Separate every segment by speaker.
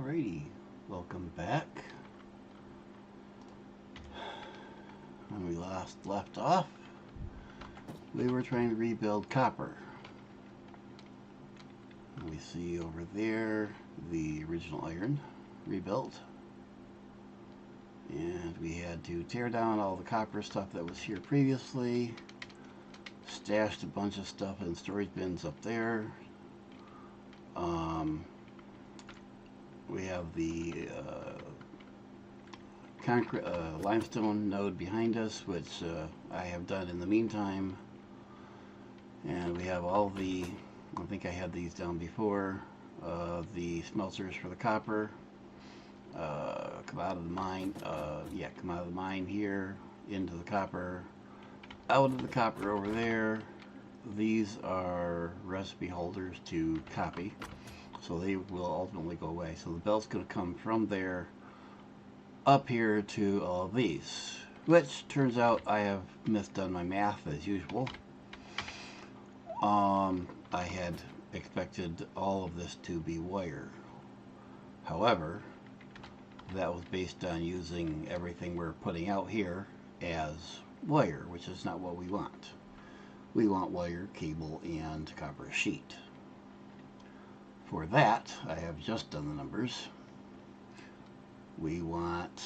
Speaker 1: Alrighty, welcome back. When we last left off, we were trying to rebuild copper. We see over there the original iron rebuilt. And we had to tear down all the copper stuff that was here previously. Stashed a bunch of stuff in storage bins up there. We have the concrete limestone node behind us, which I have done in the meantime. And we have all the, I think I had these down before, the smelters for the copper. Come out of the mine, come out of the mine here, into the copper, out of the copper over there. These are recipe holders to copy, so they will ultimately go away. So the belt's going to come from there up here to all of these, which turns out I have misdone my math as usual. I had expected all of this to be wire. However, that was based on using everything we're putting out here as wire, which is not what we want. We want wire, cable, and copper sheet. For that, I have just done the numbers. We want,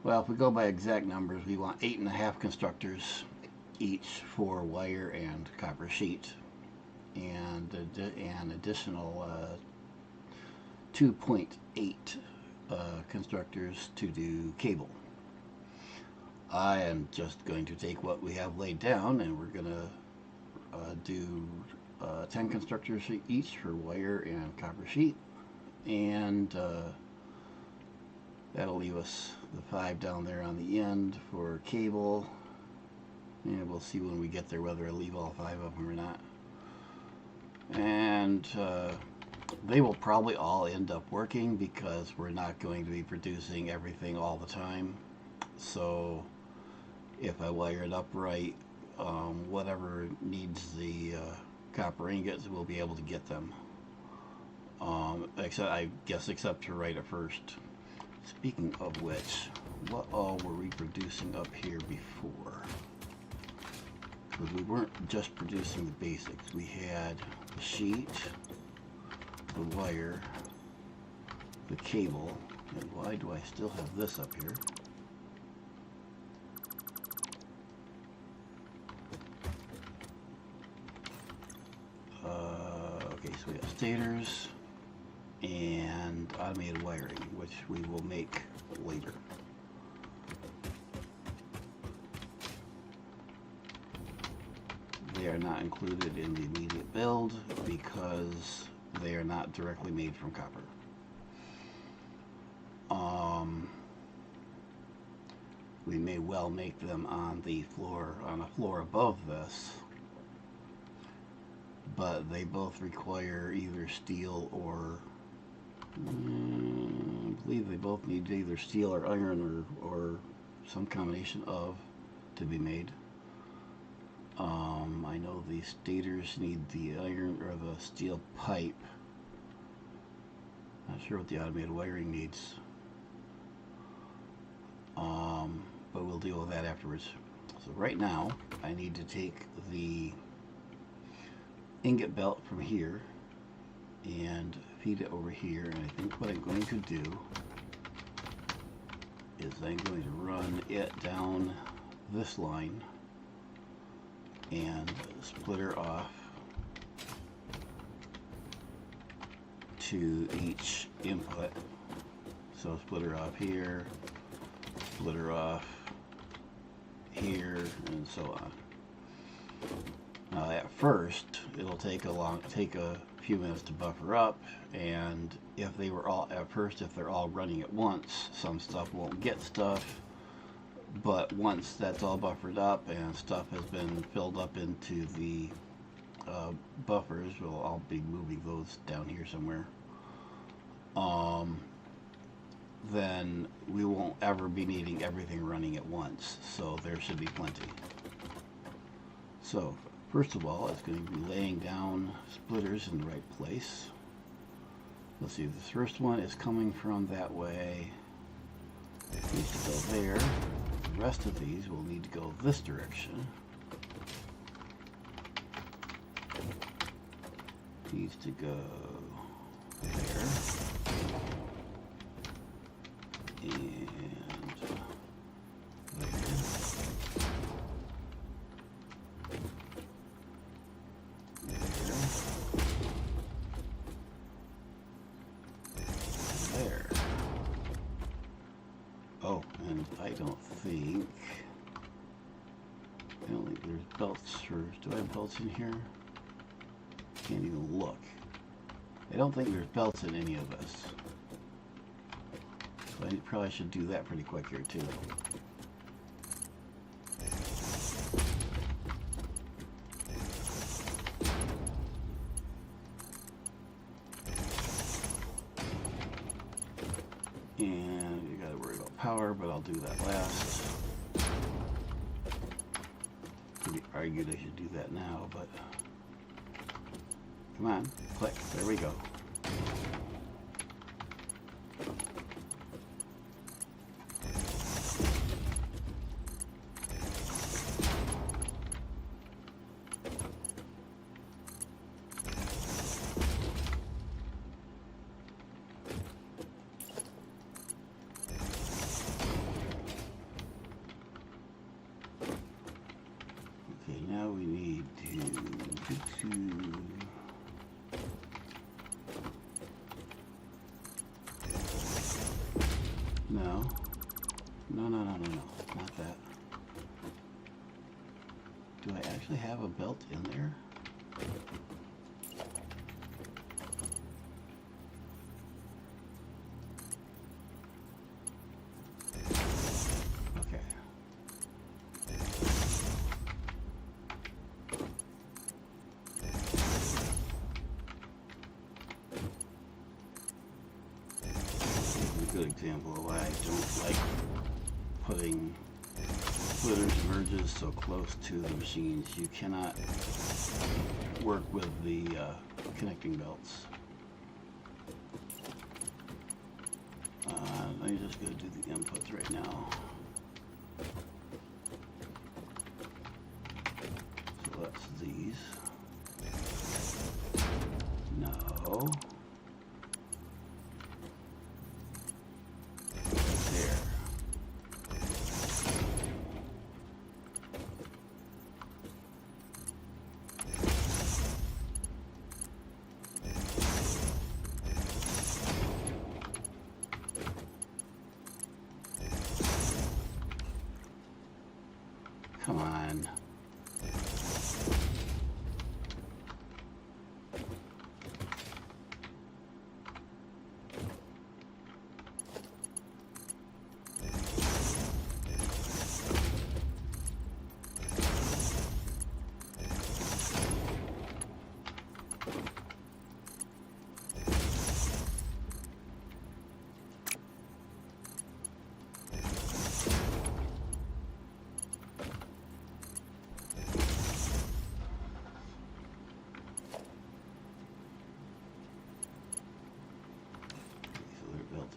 Speaker 1: well, if we go by exact numbers, we want 8.5 constructors each for wire and copper sheet, and an additional 2.8 constructors to do cable. I am just going to take what we have laid down, and we're going to do 10 constructors each for wire and copper sheet, and that'll leave us the 5 down there on the end for cable, and we'll see when we get there whether I leave all 5 of them or not. And they will probably all end up working because we're not going to be producing everything all the time. So if I wire it up right, whatever needs the copper ingots, we'll be able to get them. Except to write it first. Speaking of which, what all were we producing up here before? Because we weren't just producing the basics. We had the sheet, the wire, the cable, and why do I still have this up here? Okay, so we have stators and automated wiring, which we will make later. They are not included in the immediate build because they are not directly made from copper. We may well make them on the floor, on a floor above this, but they both require either steel or, I believe they both need either steel or iron or some combination of to be made. I know the stators need the iron or the steel pipe. Not sure what the automated wiring needs. But we'll deal with that afterwards. So right now, I need to take the ingot belt from here and feed it over here. And I think what I'm going to do is I'm going to run it down this line and split her off to each input. So split her off here, split her off here, and so on. Now at first it'll take a few minutes to buffer up, and if they were all at first, if they're all running at once, some stuff won't get stuff. But once that's all buffered up and stuff has been filled up into the buffers, I'll be moving those down here somewhere, then we won't ever be needing everything running at once, so there should be plenty. So first of all, it's going to be laying down splitters in the right place. Let's see, this first one is coming from that way. It needs to go there. The rest of these will need to go this direction. Needs to go there. And there. There. Oh, and I don't think there's belts for, do I have belts in here? Can't even look. I don't think there's belts in any of this. So I probably should do that pretty quick here too. And you gotta worry about power, but I'll do that last. Could be argued I should do that now, but come on, click, there we go. Okay, now we need to no, not that. Do I actually have a belt in there? Okay. Here's a good example of why I don't like putting splitters and merges so close to the machines. You cannot work with the connecting belts. I'm just going to do the inputs right now. So that's these. No. There. Come on.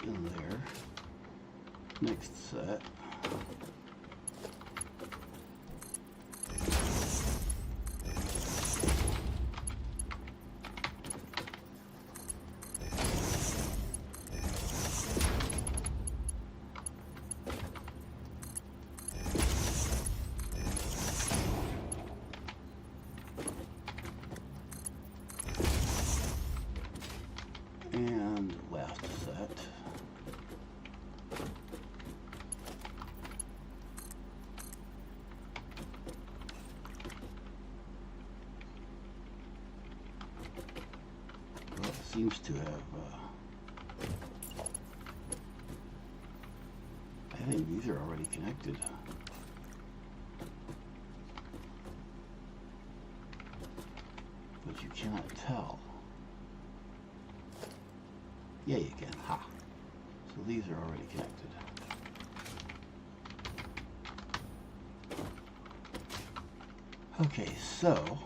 Speaker 1: In there. Next set. And last set. Well, it seems to have, I think these are already connected. But you cannot tell. Yeah, you can. Ha. So these are already connected. Okay, so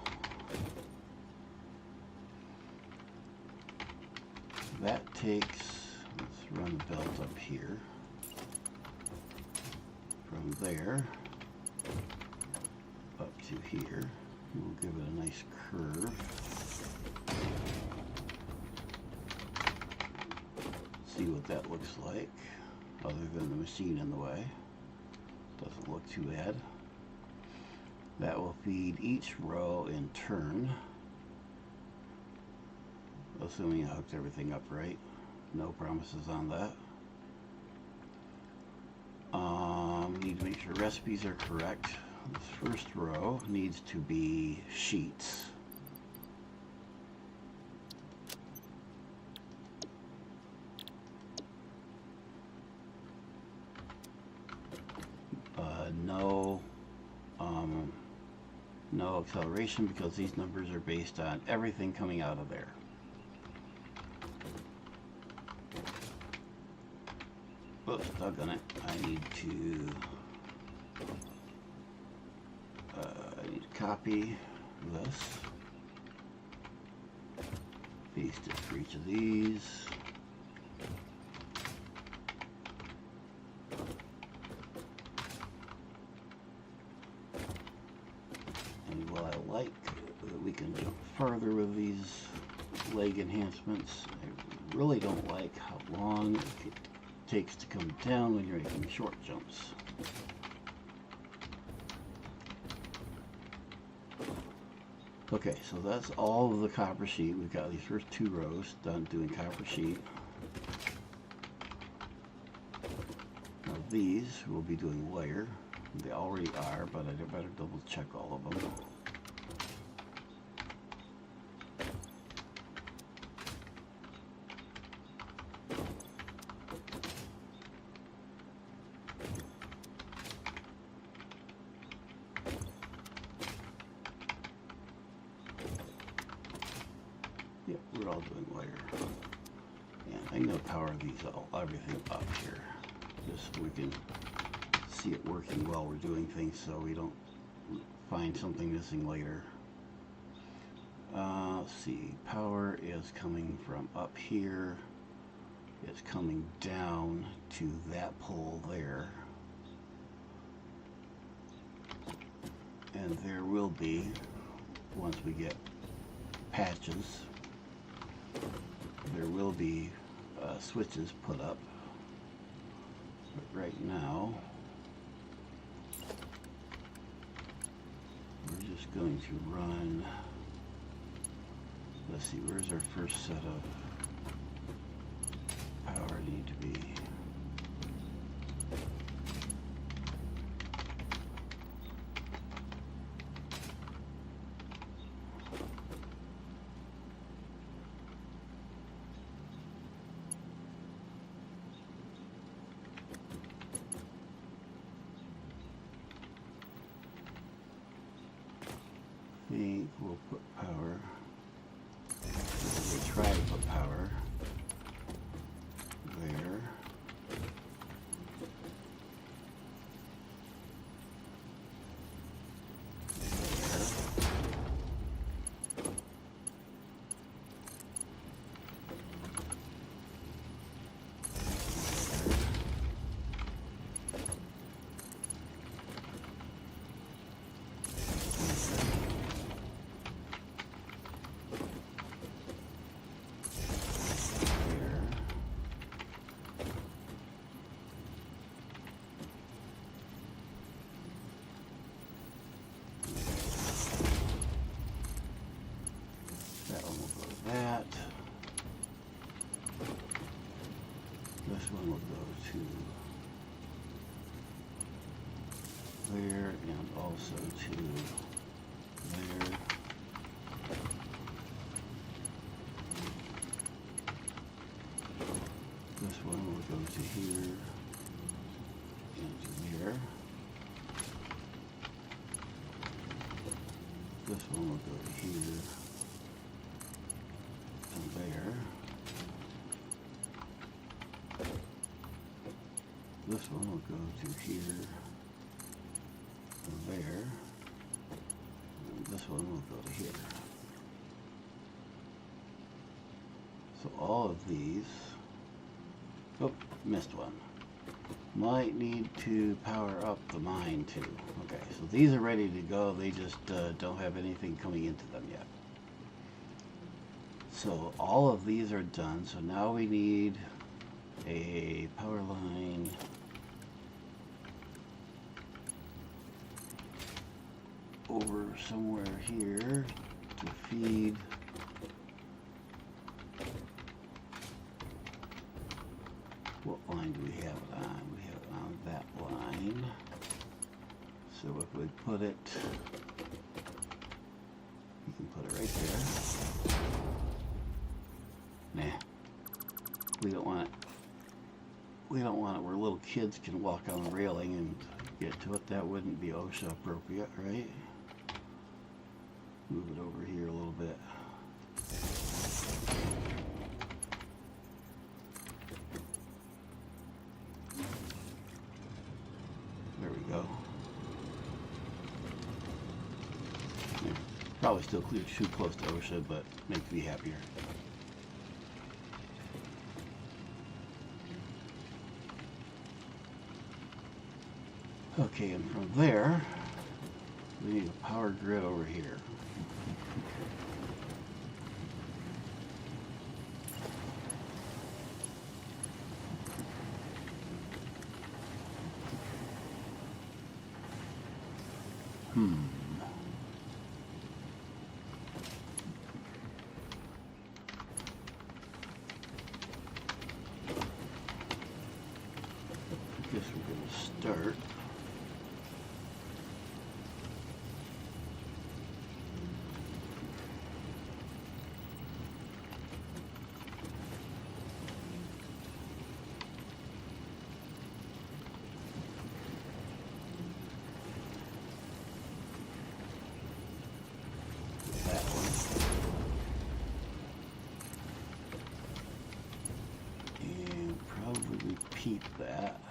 Speaker 1: that takes, let's run the belt up here. From there up to here. We'll give it a nice curve. See what that looks like, other than the machine in the way. Doesn't look too bad. That will feed each row in turn, assuming I hooked everything up right. No promises on that. Need to make sure recipes are correct. This first row needs to be sheets. No acceleration, because these numbers are based on everything coming out of there. Oops, stuck on it. I need to copy this, paste it for each of these. And while I like that we can jump further with these leg enhancements, I really don't like how long it takes to come down when you're making short jumps. Okay, so that's all of the copper sheet. We've got these first two rows done doing copper sheet. Now these we'll be doing wire. They already are, but I better double check all of them. Yep, we're all doing wire. And I'm going to power everything up here, just so we can see it working while we're doing things, so we don't find something missing later. Let's see, power is coming from up here. It's coming down to that pole there. And there will be, once we get patches, there will be switches put up. But right now, we're just going to run, let's see, where's our first set of power need to be? I think we'll put power. We'll try to put power there. This one will go to there and also to there. This one will go to here and to there. This one will go to here and there. This one will go to here and there. And this one will go to here. So all of these, oh, missed one. Might need to power up the mine too. Okay, so these are ready to go. They just don't have anything coming into them yet. So all of these are done. So now we need a power line over somewhere here to feed what line do we have it on? We have it on that line. So if we put it, we can put it right there. Nah, we don't want it. We don't want it where little kids can walk on the railing and get to it. That wouldn't be OSHA appropriate, right? Move it over here a little bit. There we go. Yeah, probably still too close to OSHA, but makes me happier. Okay, and from there, we need a power grid over here. I guess we're going to start. Repeat that.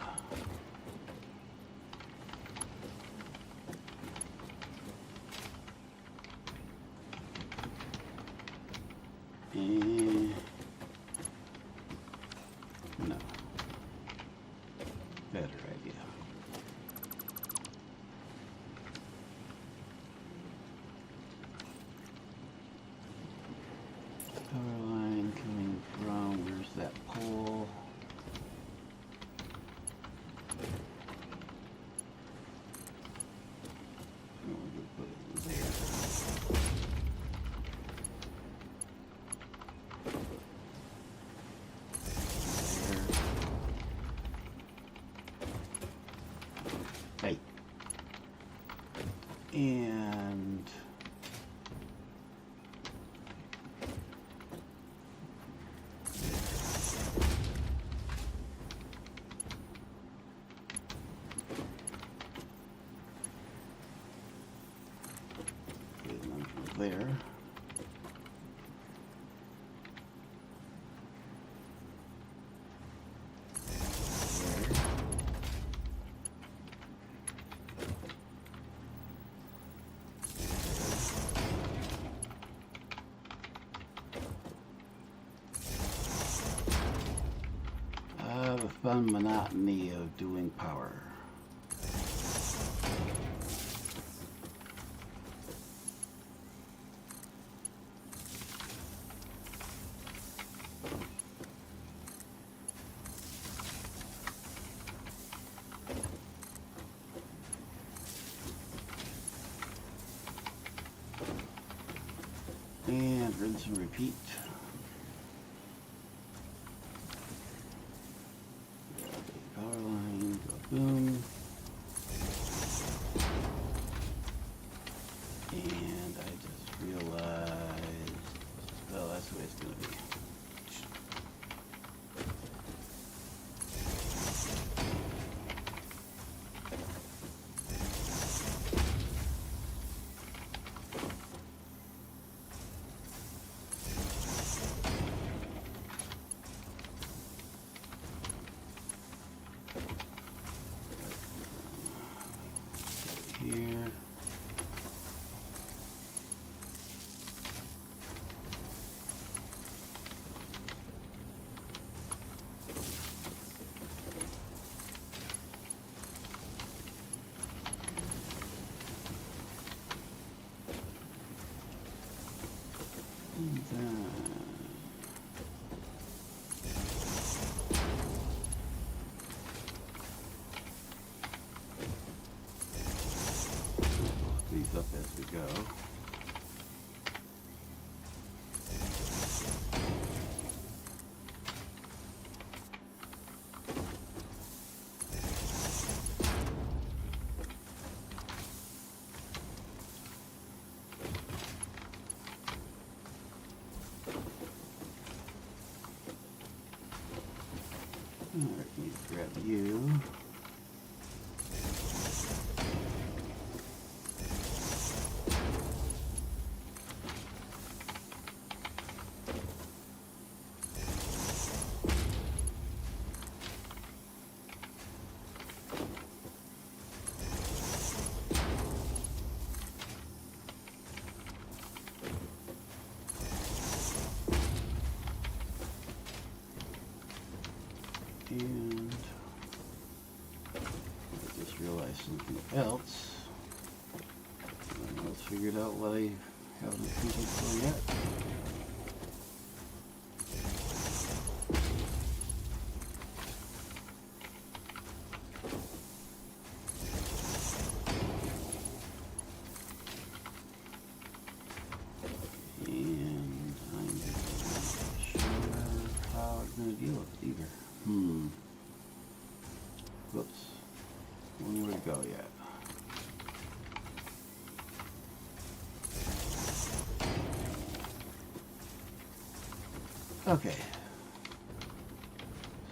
Speaker 1: And no. Better idea. Power line coming from, where's that pole? And from there. The fun monotony of doing power. And rinse and repeat. Power line, go boom. And I just realized, well, that's the way it's going to be. Here. stuff as we go. Alright, let me grab you. And I just realized something else. I almost figured out what I haven't accounted for yet. And I'm not sure how I'm going to deal with it either. Whoops. One more to go yet. Okay.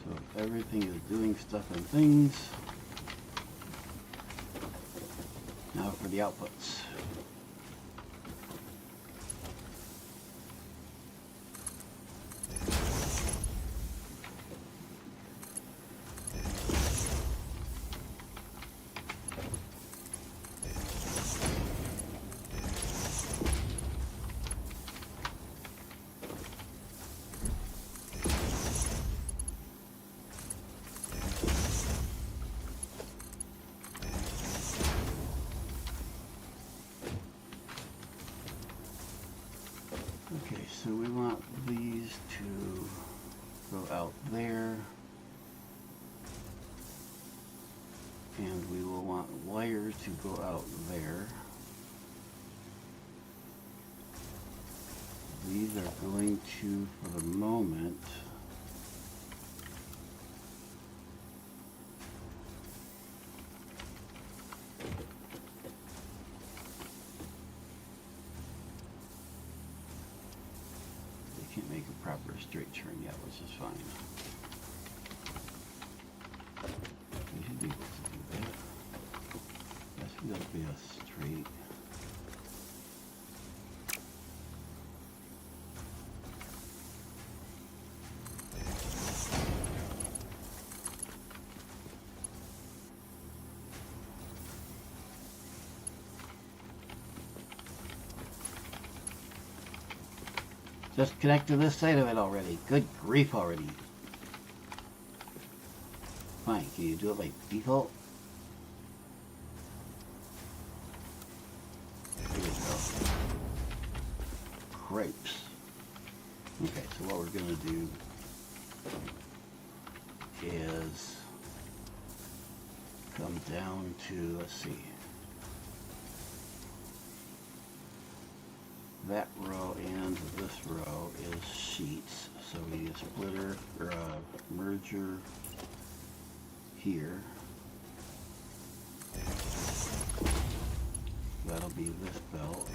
Speaker 1: So everything is doing stuff and things. Now for the outputs. Okay, so we want these to go out there, and we will want wires to go out there. These are going to, for the moment, can't make a proper straight turn yet, which is fine. We should be able to do that. That should be a straight. Just connect to this side of it already. Good grief already. Fine, can you do it like default? There we go. Cripes. Okay, so what we're going to do is come down to, let's see, that row and this row is sheets, so we need a splitter or a merger here. That'll be this belt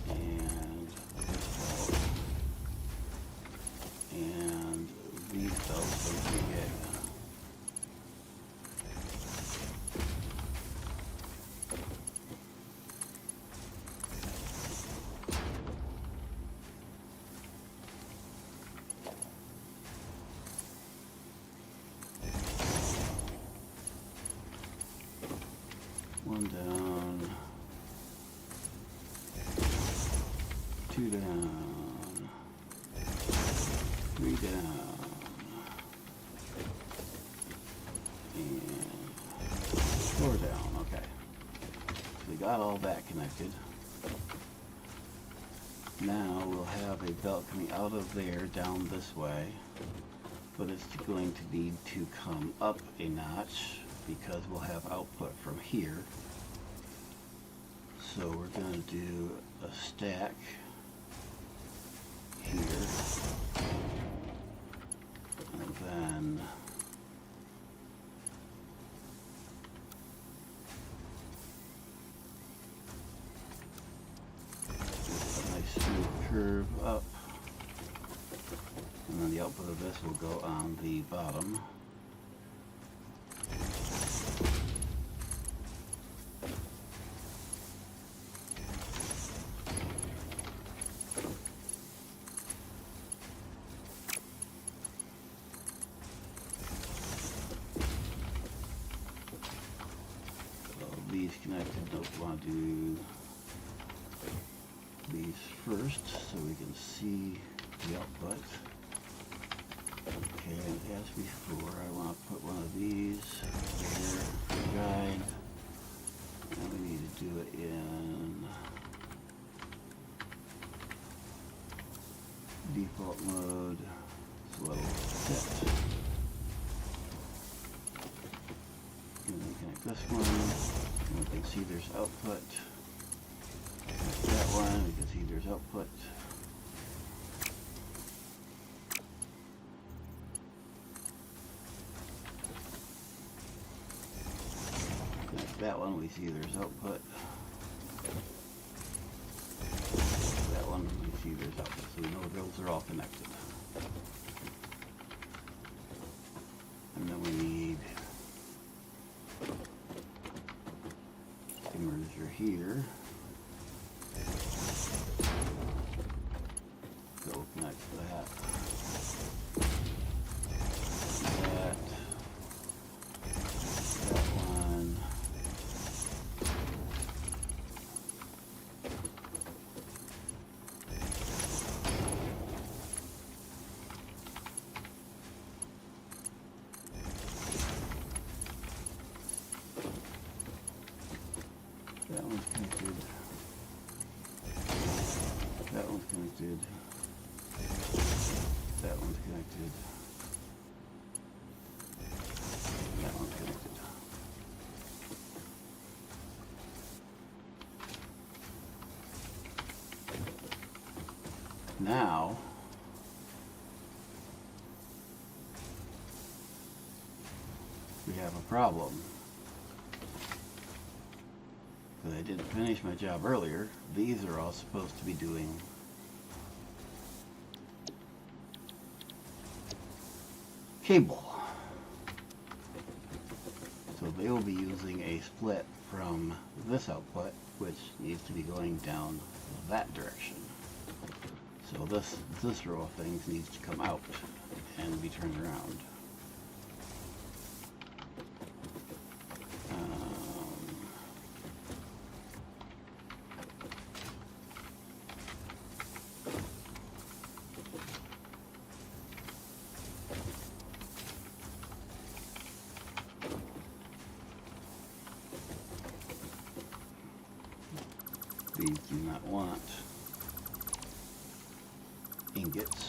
Speaker 1: and this belt and these belts don't forget. One down, two down, three down, and four down. Okay, so we got all that connected. Now we'll have a belt coming out of there down this way, but it's going to need to come up a notch because we'll have output from here. So we're going to do a stack here, and then a nice smooth curve up, and then the output of this will go on the bottom. These connected, don't want to do these first so we can see the output. Okay, as before, I want to put one of these here for guide, and we need to do it in default mode, so it'll fit. And then connect this one. We can see there's output. That one, we can see there's output. That one, we see there's output. That one, we see there's output. So we know those are all connected. And then we need merger here. So we'll connect that. That one. That one's connected. That one's connected. That one's connected. That one's connected. Now, we have a problem. Because I didn't finish my job earlier. These are all supposed to be doing cable. So they will be using a split from this output, which needs to be going down that direction. So this row of things needs to come out and be turned around. These do not want ingots.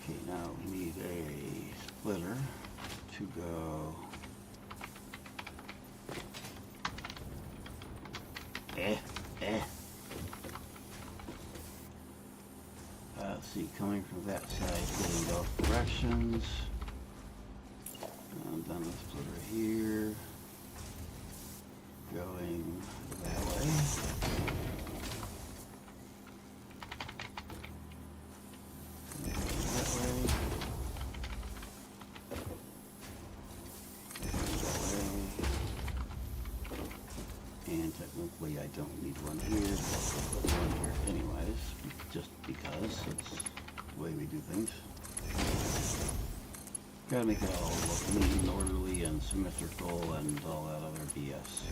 Speaker 1: Okay, now we need a splitter to go let's see, coming from that side, going both directions, and then the splitter here, going that way. And technically I don't need one here, but I'll put one here anyways, just because it's the way we do things. Gotta make it all look neat and orderly and symmetrical and all that other BS.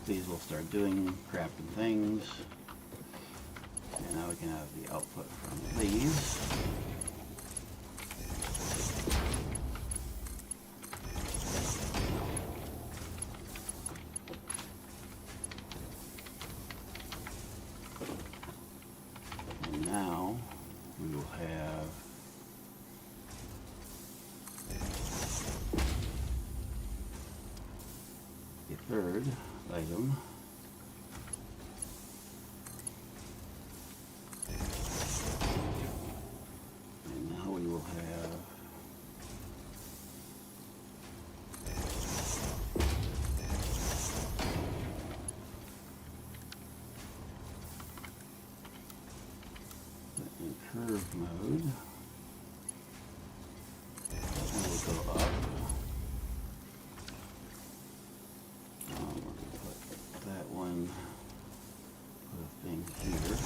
Speaker 1: these will start doing crafting things. And now we can have the output from these. And now we will have a third item. And now we will have in curve mode. And we'll go up. We're going to put that one, put a thing here,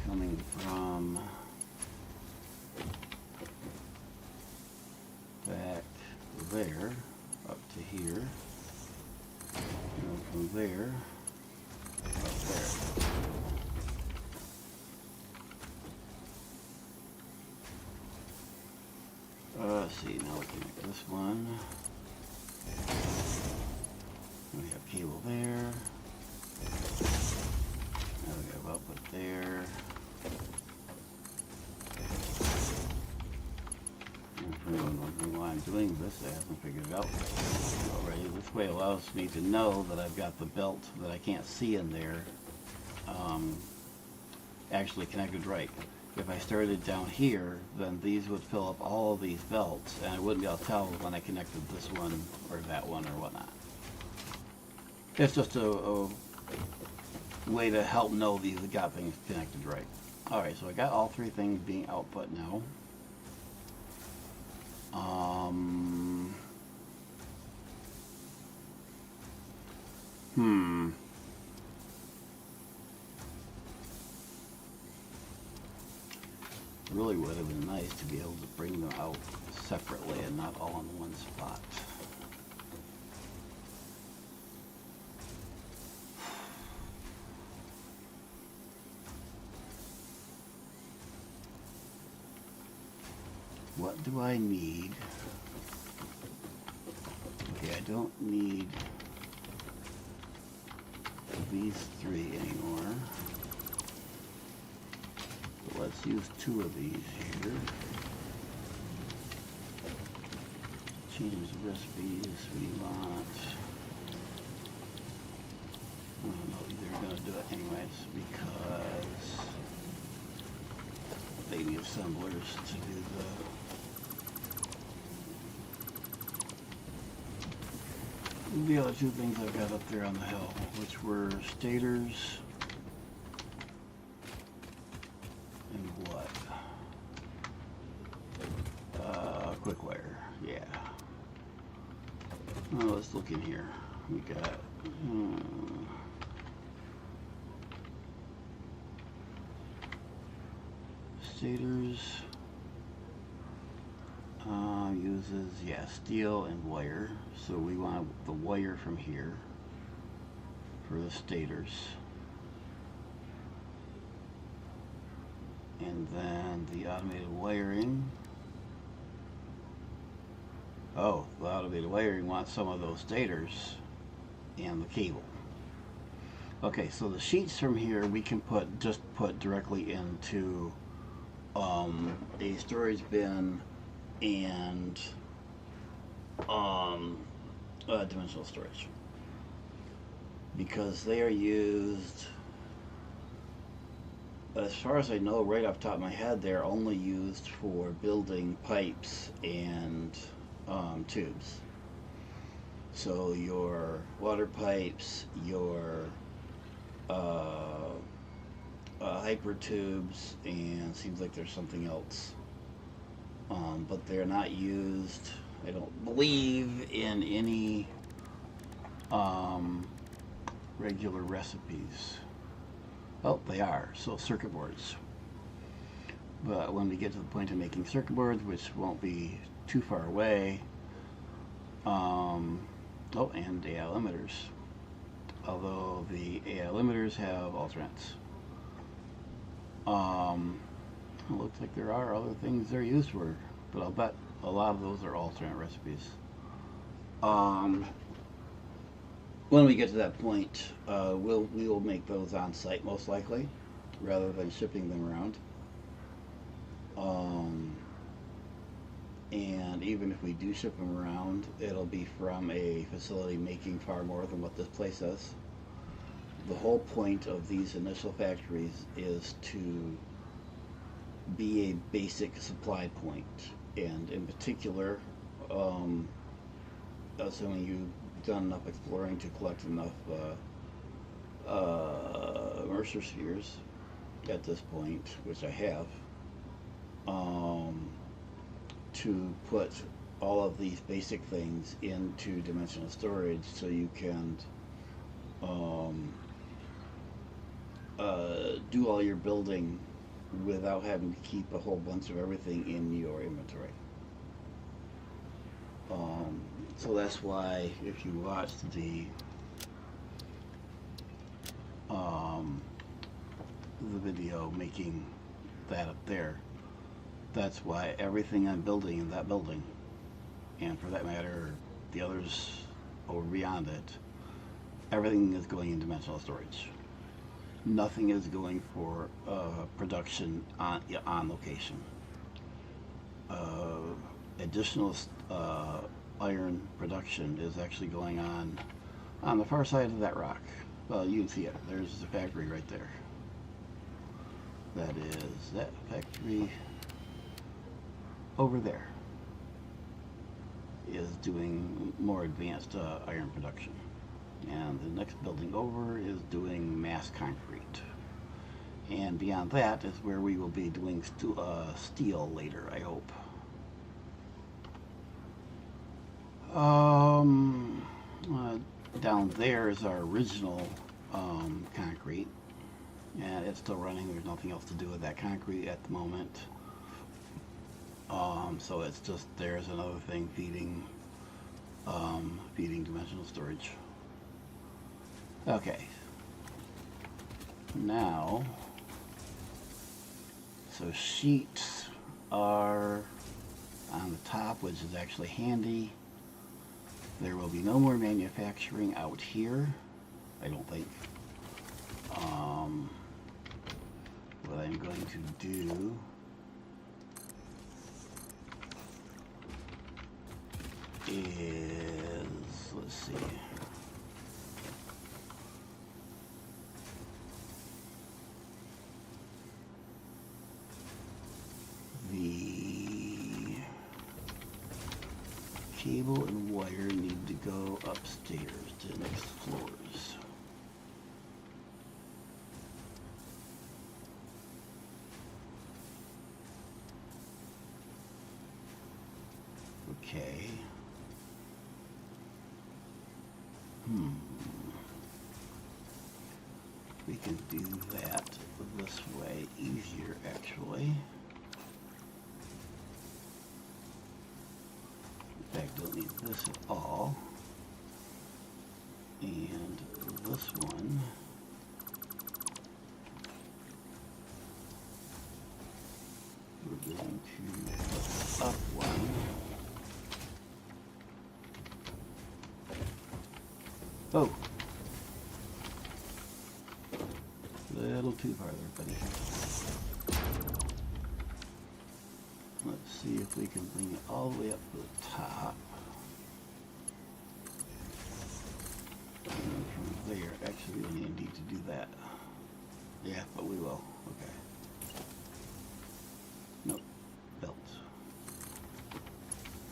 Speaker 1: coming from back there up to here, and from there up there. Let's see, now we connect this one. We have cable there. Now we have output there. And for anyone wondering why I'm doing this, I haven't figured it out already. This way allows me to know that I've got the belt that I can't see in there actually connected right. If I started down here, then these would fill up all of these belts, and I wouldn't be able to tell when I connected this one or that one or whatnot. It's just a way to help know these got things connected right. Alright, so I got all three things being output now. Really would have been nice to be able to bring them out separately and not all in one spot. What do I need? Okay, I don't need these three anymore. So let's use two of these here. Change the recipes we want. Oh no, they're going to do it anyways because they need assemblers to do the other two things I've got up there on the hill, which were stators and what? Quick wire, yeah. Oh, let's look in here. We got stators. Uses, yeah, steel and wire. So we want the wire from here for the stators. And then the automated wiring. Oh, the automated wiring wants some of those stators and the cable. Okay, so the sheets from here we can just put directly into a storage bin and dimensional storage, because they are used, as far as I know, right off the top of my head, they're only used for building pipes and tubes. So your water pipes, your hyper tubes, and seems like there's something else. But they're not used, I don't believe, in any regular recipes. Oh, they are. So circuit boards. But when we get to the point of making circuit boards, which won't be too far away, oh, and data limiters. although the AI limiters have alternates. It looks like there are other things they're used for, but I'll bet a lot of those are alternate recipes. When we get to that point, we will make those on site most likely, rather than shipping them around. And even if we do ship them around, it'll be from a facility making far more than what this place does. The whole point of these initial factories is to be a basic supply point, and in particular, assuming you've done enough exploring to collect enough Mercer spheres at this point, which I have, to put all of these basic things into dimensional storage so you can do all your building without having to keep a whole bunch of everything in your inventory. So that's why if you watched the video making that up there, that's why everything I'm building in that building, and for that matter the others over beyond it, everything is going in dimensional storage. Nothing is going for production on location. Additional iron production is actually going on the far side of that rock. Well, you can see it. There's the factory right there. That is that factory over there is doing more advanced iron production. And the next building over is doing mass concrete. And beyond that is where we will be doing steel later, I hope. Down there is our original concrete, and it's still running. There's nothing else to do with that concrete at the moment. So it's just, there's another thing feeding dimensional storage. Okay. Now, so sheets are on the top, which is actually handy. There will be no more manufacturing out here, I don't think. What I'm going to do is, let's see. The cable and wire need to go upstairs to the next floors. Okay. We can do that this way easier, actually. In fact, don't need this at all. And this one. We're going to put up one. Oh! A little too farther, buddy. Let's see if we can bring it all the way up to the top. And then from there, actually we don't even need to do that. Yeah, but we will. Okay. Nope. Belt.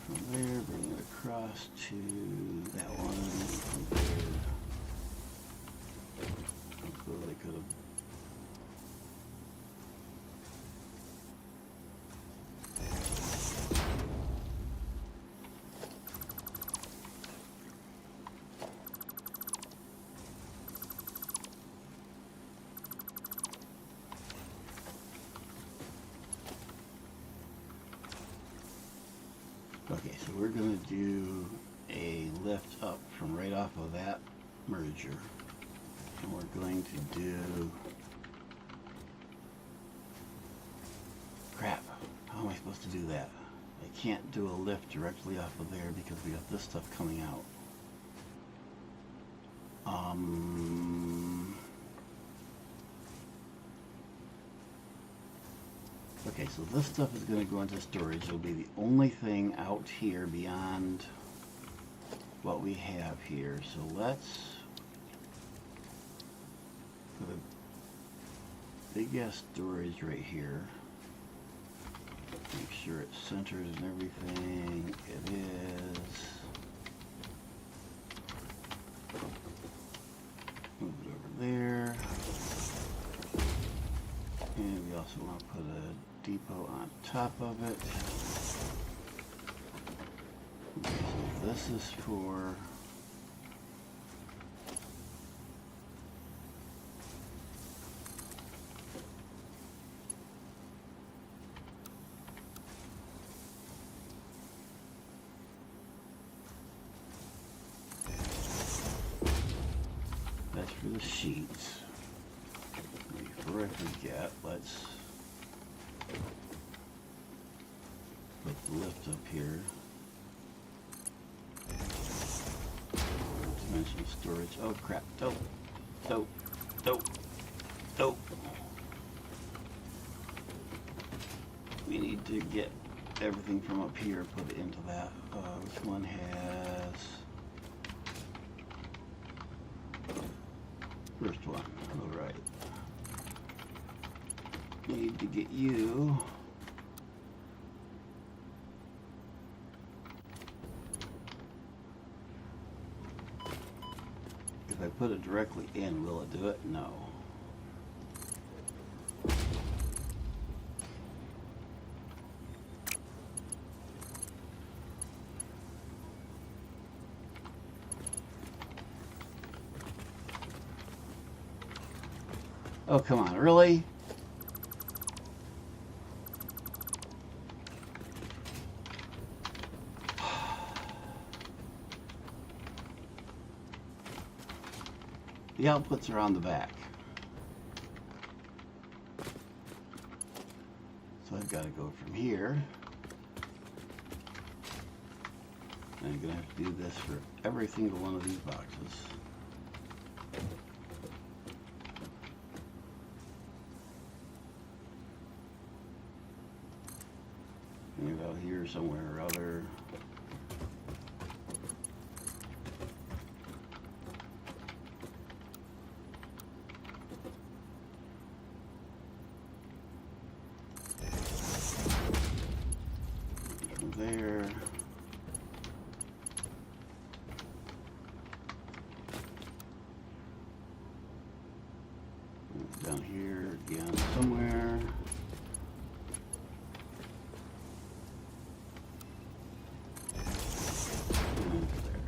Speaker 1: From there, bring it across to that one. From there. Oh, they could have. Okay, so we're going to do a lift up from right off of that merger. And we're going to do... Crap, how am I supposed to do that? I can't do a lift directly off of there because we got this stuff coming out. Okay, so this stuff is going to go into storage. It'll be the only thing out here beyond what we have here. So let's put a big ass storage right here. Make sure it's centered and everything. It is. Move it over there. And we also want to put a depot on top of it. Okay, so this is for that's for the sheets. Before I forget, let's put the lift up here. Dimension storage. Oh crap! Dope, dope, dope, dope. We need to get everything from up here, put it into that. This one has first one. All right. Need to get you. If I put it directly in, will it do it? No. Oh, come on, really? The outputs are on the back. So I've got to go from here. And I'm going to have to do this for every single one of these boxes. Maybe out here somewhere or other. There. Down here again somewhere. And there.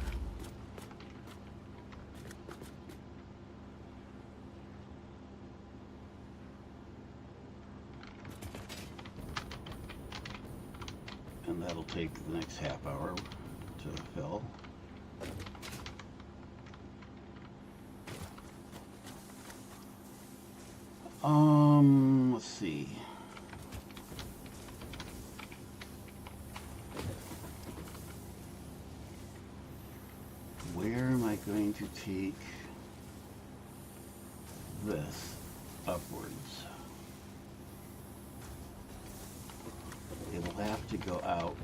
Speaker 1: And that'll take the next half hour to fill. Let's see. Where am I going to take this upwards? It'll have to go out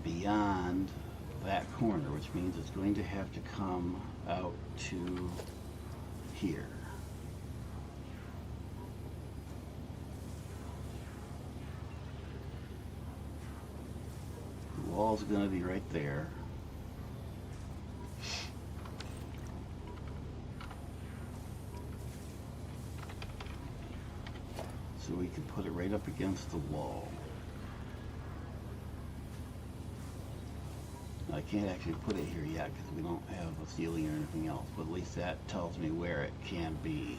Speaker 1: beyond that corner, which means it's going to have to come out to here. The wall's going to be right there. So we can put it right up against the wall. I can't actually put it here yet because we don't have a ceiling or anything else, but at least that tells me where it can be.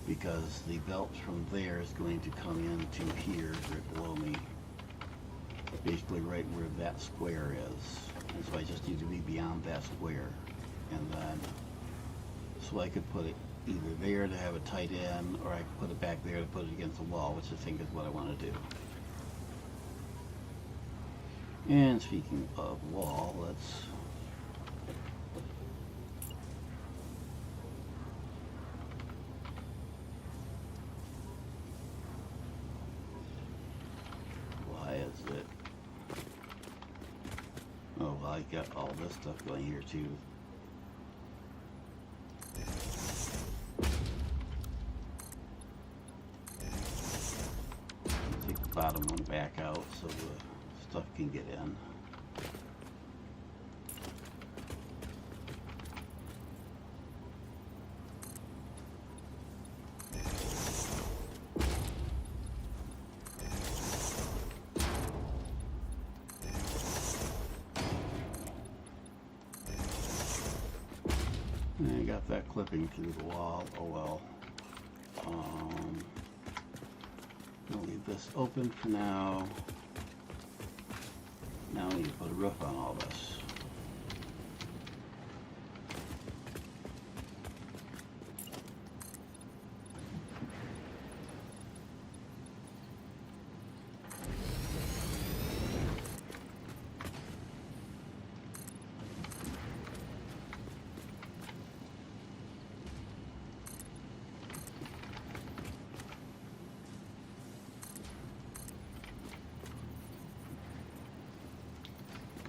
Speaker 1: Because the belt from there is going to come into here right below me. Basically right where that square is. And so I just need to be beyond that square. and then so I could put it either there to have it tight in, or I could put it back there to put it against the wall, which I think is what I want to do. And speaking of wall, let's it. Oh, well, I got all this stuff going here too. Take the bottom one back out so the stuff can get in. And I got that clipping through the wall. Oh well. I'll leave this open for now. Now we need to put a roof on all this.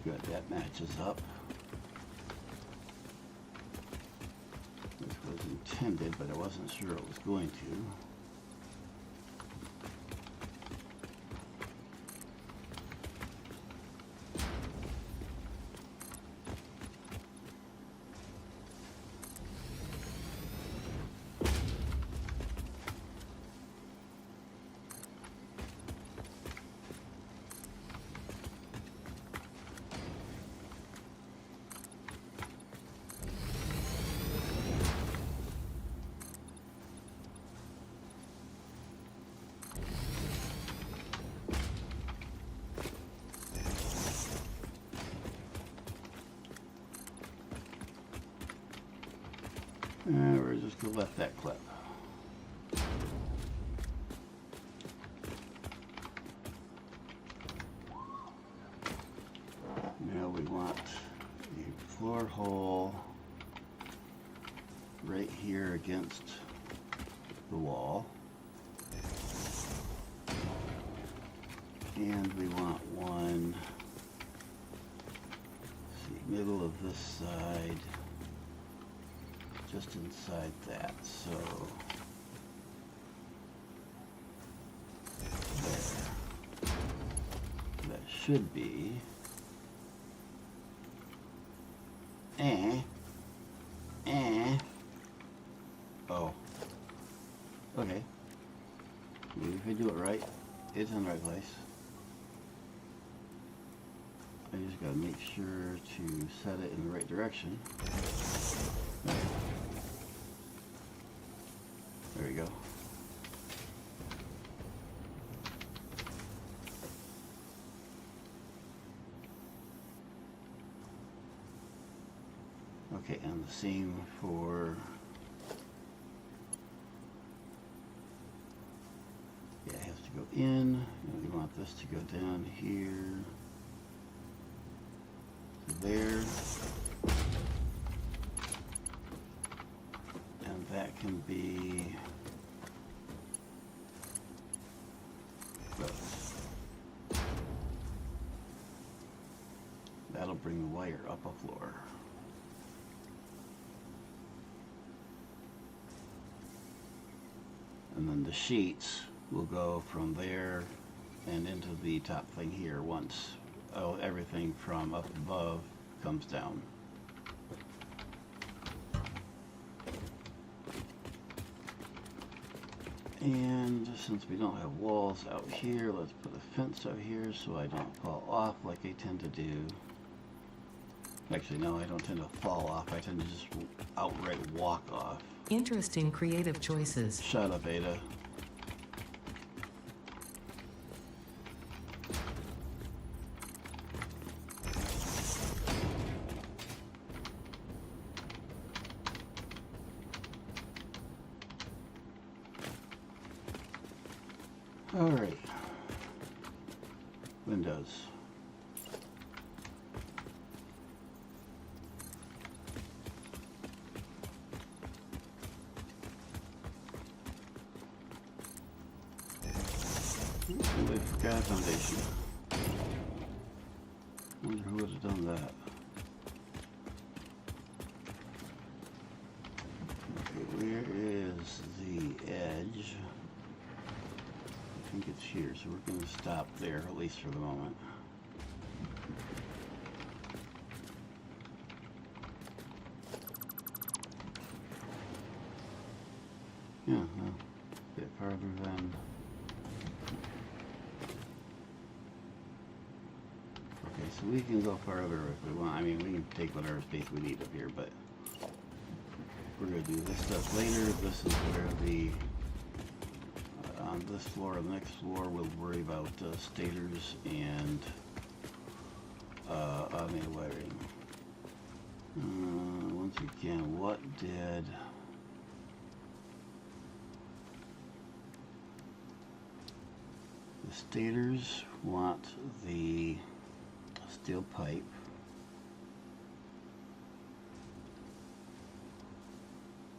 Speaker 1: Good, that matches up. This was intended, but I wasn't sure it was going to. And we're just going to let that clip. Now we want a floor hole right here against the wall. And we want one, middle of this side, just inside that, so there. That should be oh, okay, maybe if I do it right, it's in the right place. I just gotta make sure to set it in the right direction. There we go. Okay, and the same for, yeah, it has to go in, and we want this to go down here, to there, and that can be both. That'll bring the wire up a floor. And then the sheets will go from there and into the top thing here once everything from up above comes down. And since we don't have walls out here, let's put a fence out here so I don't fall off like I tend to do. Actually, no, I don't tend to fall off. I tend to just outright walk off.
Speaker 2: Interesting creative choices.
Speaker 1: Shut up, Ada. Alright. Windows. I forgot a foundation. Wonder who would have done that. Okay, where is the edge? I think it's here, so we're going to stop there, at least for the moment. Yeah, no, a bit farther than... Okay, so we can go farther if we want. I mean, we can take whatever space we need up here, but we're going to do this stuff later. This is where the... on this floor, the next floor, we'll worry about stators and automated wiring. Once again, what did... The stators want the steel pipe.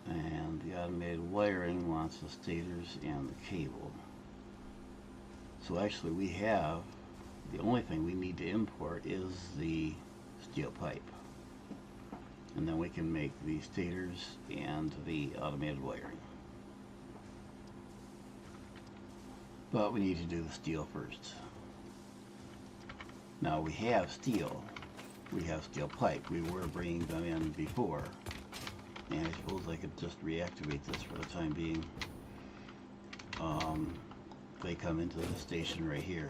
Speaker 1: And the automated wiring wants the stators and the cable. So actually we have, the only thing we need to import is the steel pipe. And then we can make the stators and the automated wiring. But we need to do the steel first. Now we have steel. We have steel pipe. We were bringing them in before. And I suppose I could just reactivate this for the time being. They come into the station right here.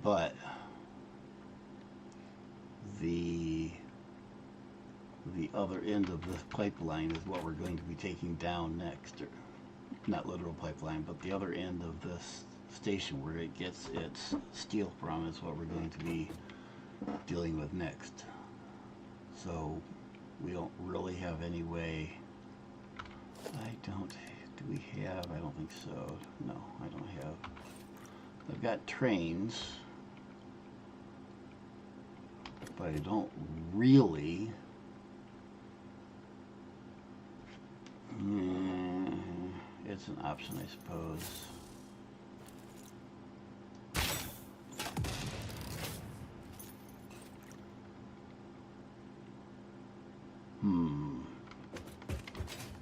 Speaker 1: But the other end of this pipeline is what we're going to be taking down next. Or, not literal pipeline, but the other end of this station where it gets its steel from is what we're going to be dealing with next. So we don't really have any way. Do we have? I don't think so. No, I don't have. I've got trains, but I don't really. It's an option, I suppose.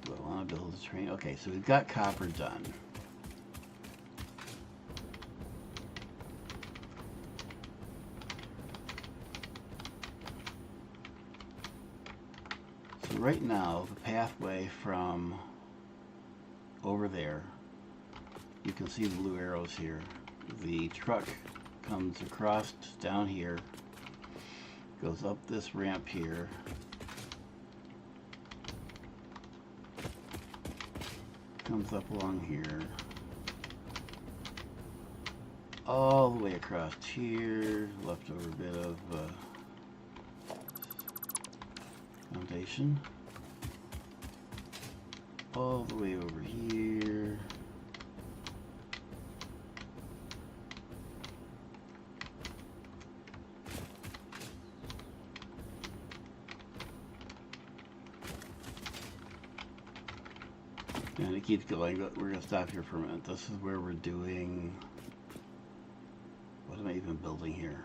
Speaker 1: Do I want to build a train? Okay, so we've got copper done. So right now, the pathway from over there, you can see the blue arrows here. The truck comes across down here, goes up this ramp here, comes up along here, all the way across here, leftover bit of foundation, all the way over here, and it keeps going, but we're going to stop here for a minute. This is where we're doing, what am I even building here?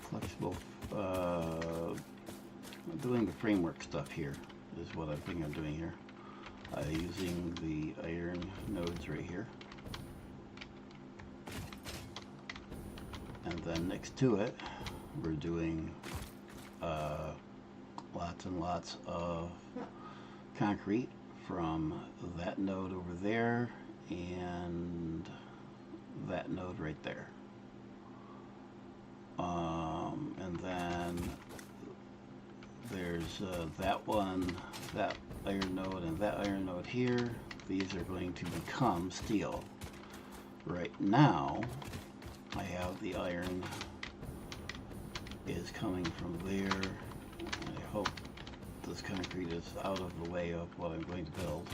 Speaker 1: Flexible, I'm doing the framework stuff here, is what I think I'm doing here. Using the iron nodes right here. And then next to it, we're doing lots and lots of concrete from that node over there and that node right there. And then there's that one, that iron node, and that iron node here. These are going to become steel. Right now, I have the iron is coming from there. I hope this concrete is out of the way of what I'm going to build.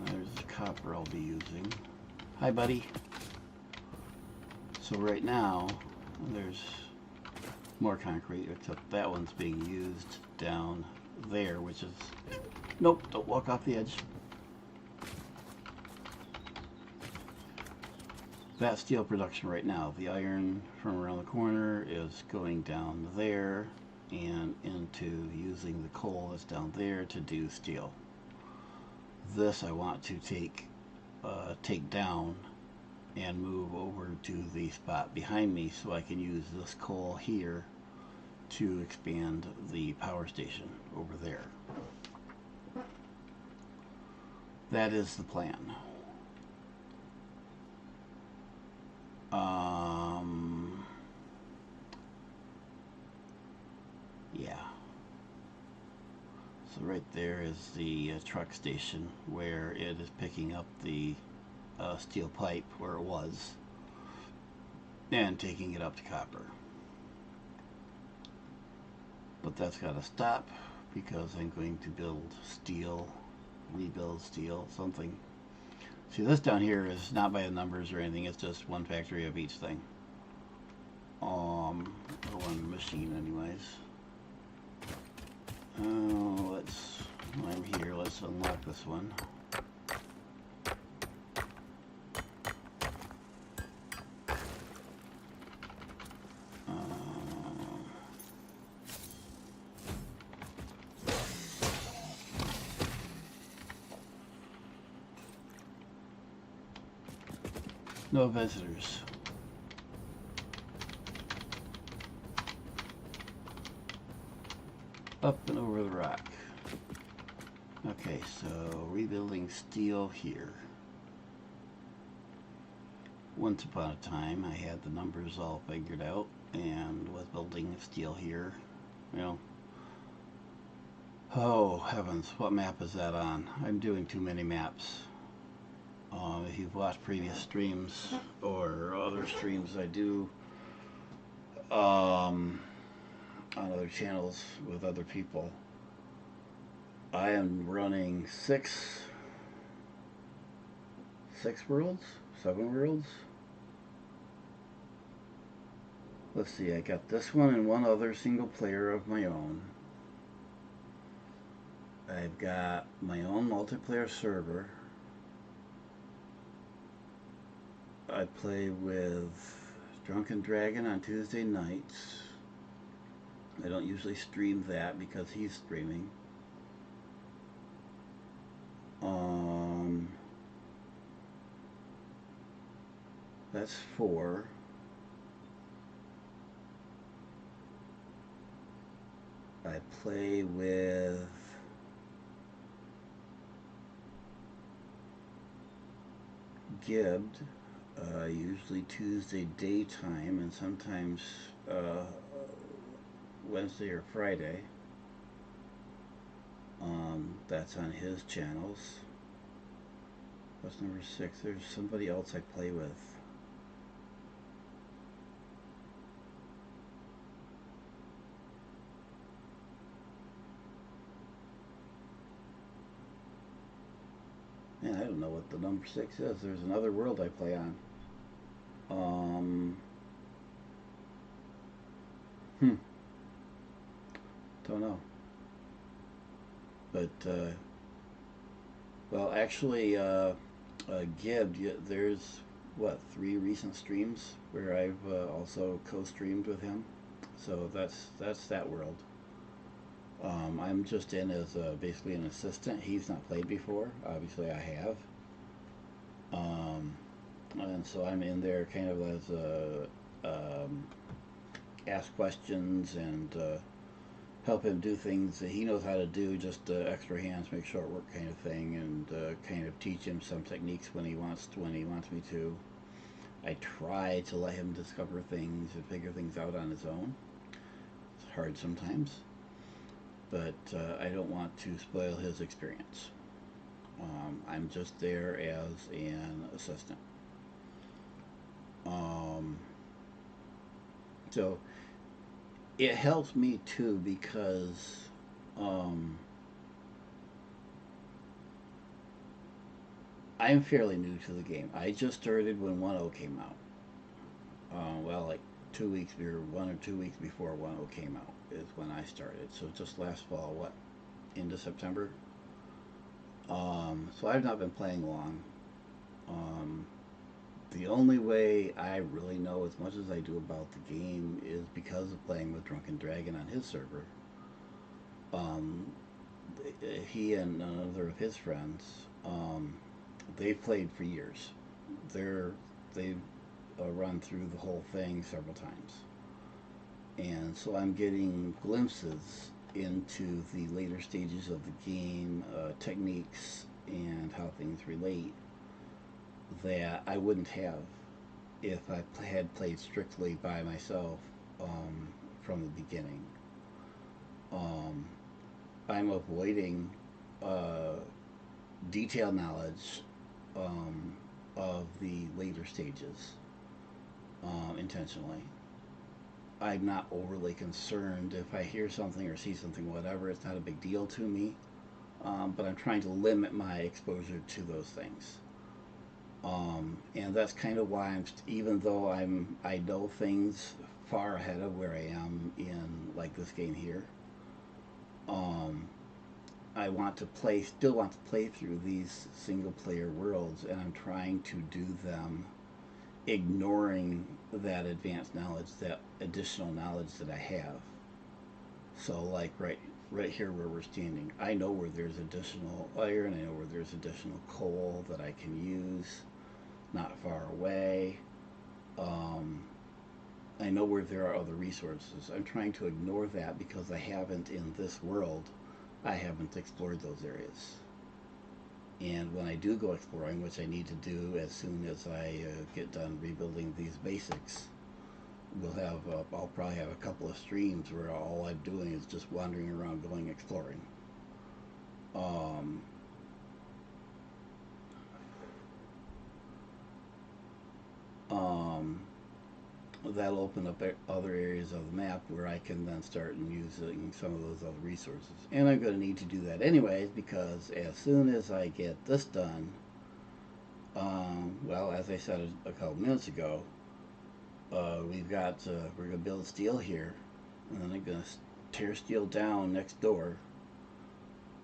Speaker 1: There's the copper I'll be using. Hi, buddy. So right now, there's more concrete, except that one's being used down there, which is... Nope, don't walk off the edge. That steel production right now, the iron from around the corner is going down there and into using the coal that's down there to do steel. This I want to take down and move over to the spot behind me so I can use this coal here to expand the power station over there. That is the plan. Yeah. So right there is the truck station where it is picking up the steel pipe where it was and taking it up to copper. But that's got to stop because I'm going to build steel, rebuild steel, something. See, this down here is not by the numbers or anything, it's just one factory of each thing. Or one machine anyways. While I'm here, let's unlock this one. No visitors. Up and over the rock. Okay, so rebuilding steel here. Once upon a time, I had the numbers all figured out and was building steel here. You know. Oh, heavens, what map is that on? I'm doing too many maps. If you've watched previous streams or other streams I do on other channels with other people, I am running six worlds, 7 worlds. Let's see, I got this one and one other single player of my own. I've got my own multiplayer server. I play with Drunken Dragon on Tuesday nights. I don't usually stream that because he's streaming. That's 4. I play with Gibbed, usually Tuesday daytime and sometimes Wednesday or Friday. That's on his channels. That's number 6. There's somebody else I play with. Man, I don't know what the number 6 is. There's another world I play on. Don't know. But, well, actually, Gibbed, there's, what, 3 recent streams where I've also co-streamed with him. So that's that world. I'm just in as basically an assistant. He's not played before. Obviously, I have. And so I'm in there kind of as a ask questions and help him do things that he knows how to do, just extra hands, make short work kind of thing, and kind of teach him some techniques when he wants me to. I try to let him discover things and figure things out on his own. It's hard sometimes, but I don't want to spoil his experience. I'm just there as an assistant. Um, so it helps me too because um, I'm fairly new to the game. I just started when 1.0 came out. Well, like 2 weeks or 1 or 2 weeks before 1.0 came out is when I started. So just last fall, what, into September? So I've not been playing long. Um, the only way I really know as much as I do about the game is because of playing with Drunken Dragon on his server. Um, he and another of his friends, um, they've played for years. They've run through the whole thing several times, and so I'm getting glimpses into the later stages of the game, techniques, and how things relate that I wouldn't have if I had played strictly by myself from the beginning. Um, I'm avoiding uh, detailed knowledge um, of the later stages intentionally. I'm not overly concerned if I hear something or see something, whatever. It's not a big deal to me, but I'm trying to limit my exposure to those things. And that's kind of why even though I know things far ahead of where I am in like this game here. Um, I still want to play through these single player worlds, and I'm trying to do them ignoring that advanced knowledge, that additional knowledge that I have. So, like right here where we're standing, I know where there's additional iron, I know where there's additional coal that I can use, not far away. Um, I know where there are other resources. I'm trying to ignore that because I haven't in this world. I haven't explored those areas. And when I do go exploring, which I need to do as soon as I get done rebuilding these basics, I'll probably have a couple of streams where all I'm doing is just wandering around going exploring. Um, um, that'll open up other areas of the map where I can then start using some of those other resources. And I'm going to need to do that anyways because as soon as I get this done, well, as I said a couple minutes ago, we're going to build steel here, and then I'm going to tear steel down next door,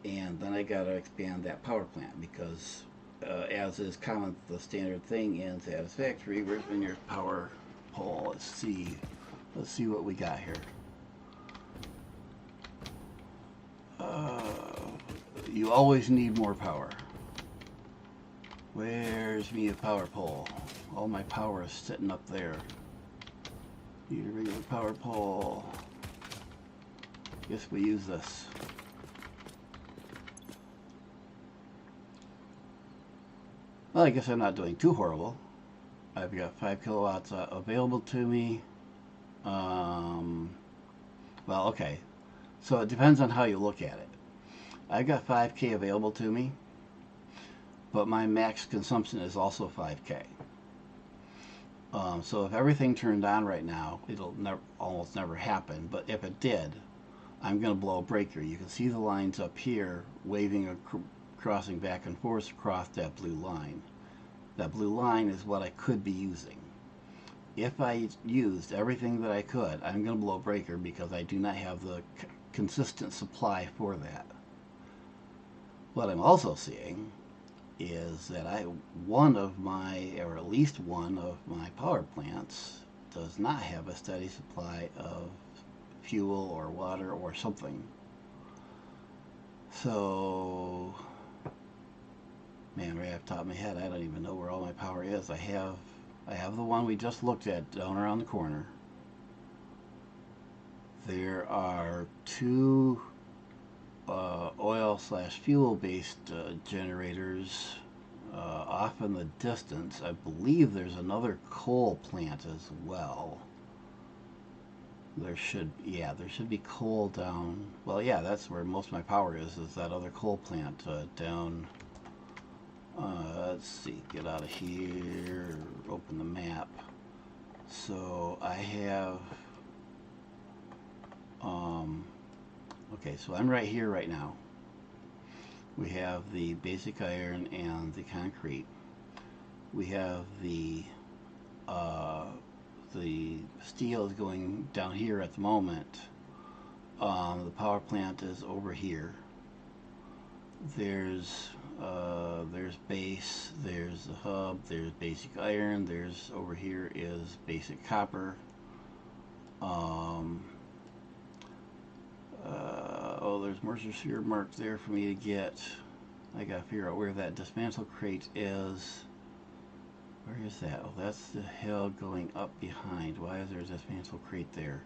Speaker 1: and then I got to expand that power plant because, as is common, the standard thing in Satisfactory, where's been your power pole? Let's see what we got here. You always need more power. Where's me a power pole? All my power is sitting up there. Need a regular power pole. Guess we use this. Well, I guess I'm not doing too horrible. I've got 5 kilowatts available to me. Well, okay. So it depends on how you look at it. I've got 5K available to me, but my max consumption is also 5K. So if everything turned on right now, it'll almost never happen, but if it did, I'm going to blow a breaker. You can see the lines up here waving, crossing back and forth across that blue line. That blue line is what I could be using. If I used everything that I could, I'm going to blow a breaker because I do not have the consistent supply for that. What I'm also seeing is that or at least one of my power plants does not have a steady supply of fuel or water or something. So, man, right off the top of my head, I don't even know where all my power is. I have the one we just looked at down around the corner. There are 2 oil/fuel based generators off in the distance. I believe there's another coal plant as well. There should be coal down. Well, yeah, that's where most of my power is that other coal plant down. Let's see, get out of here, open the map. So I have, okay, so I'm right here right now. We have the basic iron and the concrete. We have the steel is going down here at the moment. The power plant is over here. There's base, there's the hub, there's basic iron, there's over here is basic copper. Oh, there's Mercer Sphere marked there for me to get. I gotta figure out where that dismantle crate is. Where is that? Oh, that's the hill going up behind. Why is there a dismantle crate there?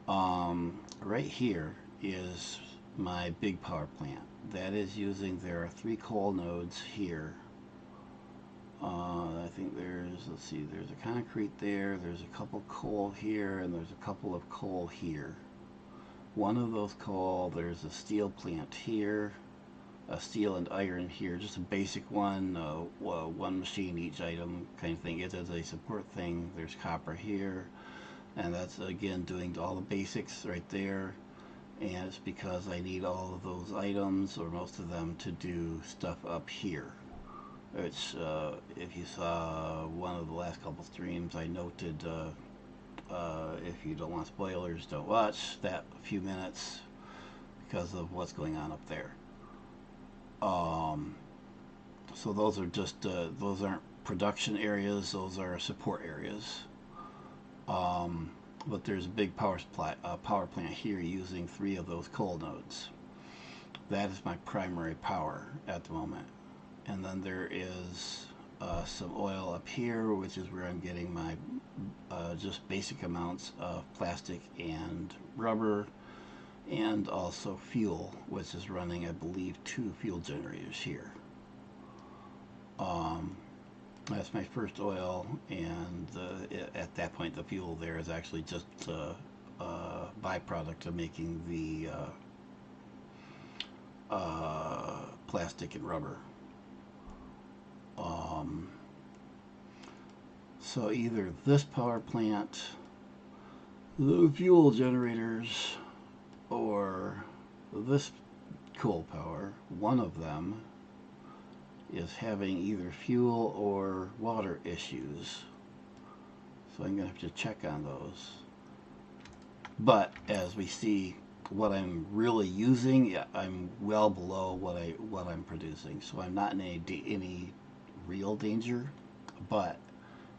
Speaker 1: Right here is my big power plant. That is using, there are 3 coal nodes here. I think there's, let's see, there's a concrete there, there's a couple coal here, and there's a couple of coal here. One of those coal, there's a steel plant here, a steel and iron here, just a basic one, one machine each item kind of thing. It is a support thing. There's copper here, and that's again doing all the basics right there. And it's because I need all of those items, or most of them, to do stuff up here. Which, if you saw one of the last couple streams, I noted, if you don't want spoilers, don't watch that few minutes because of what's going on up there. So those are just, those aren't production areas, those are support areas. But there's a big power plant here using 3 of those coal nodes. That is my primary power at the moment. And then there is some oil up here, which is where I'm getting my just basic amounts of plastic and rubber, and also fuel, which is running, I believe, 2 fuel generators here. That's my first oil, and at that point the fuel there is actually just a byproduct of making the plastic and rubber. So either this power plant, the fuel generators, or this coal power, one of them is having either fuel or water issues. So I'm going to have to check on those. But as we see, what I'm really using, I'm well below what I'm producing. So I'm not in any real danger, but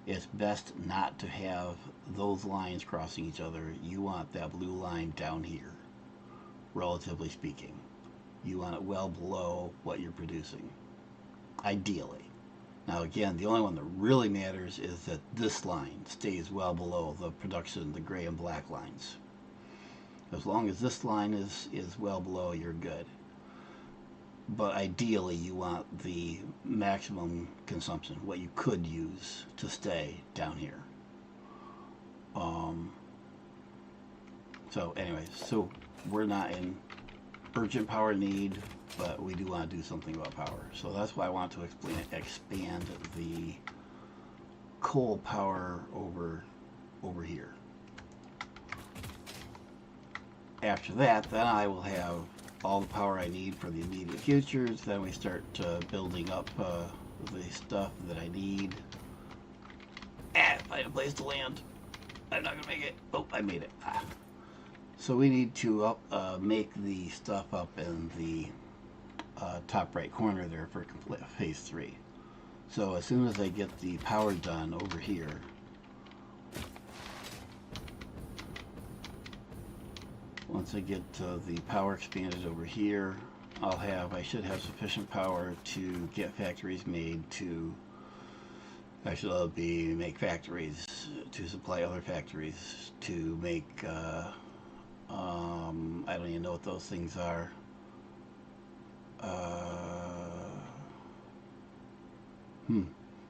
Speaker 1: it's best not to have those lines crossing each other. You want that blue line down here, relatively speaking. You want it well below what you're producing, ideally. Now again, the only one that really matters is that this line stays well below the production, the gray and black lines. As long as this line is well below, you're good. But ideally, you want the maximum consumption, what you could use, to stay down here. So anyways, so we're not in urgent power need, but we do want to do something about power. So that's why I want to expand the coal power over here. After that, then I will have all the power I need for the immediate futures. Then we start building up the stuff that I need. Find a place to land. I'm not gonna make it. Oh, I made it. So we need to make the stuff up in the top right corner there for phase 3. So as soon as I get the power done over here, once I get the power expanded over here, I should have sufficient power to get factories made to, make factories to supply other factories to make, I don't even know what those things are.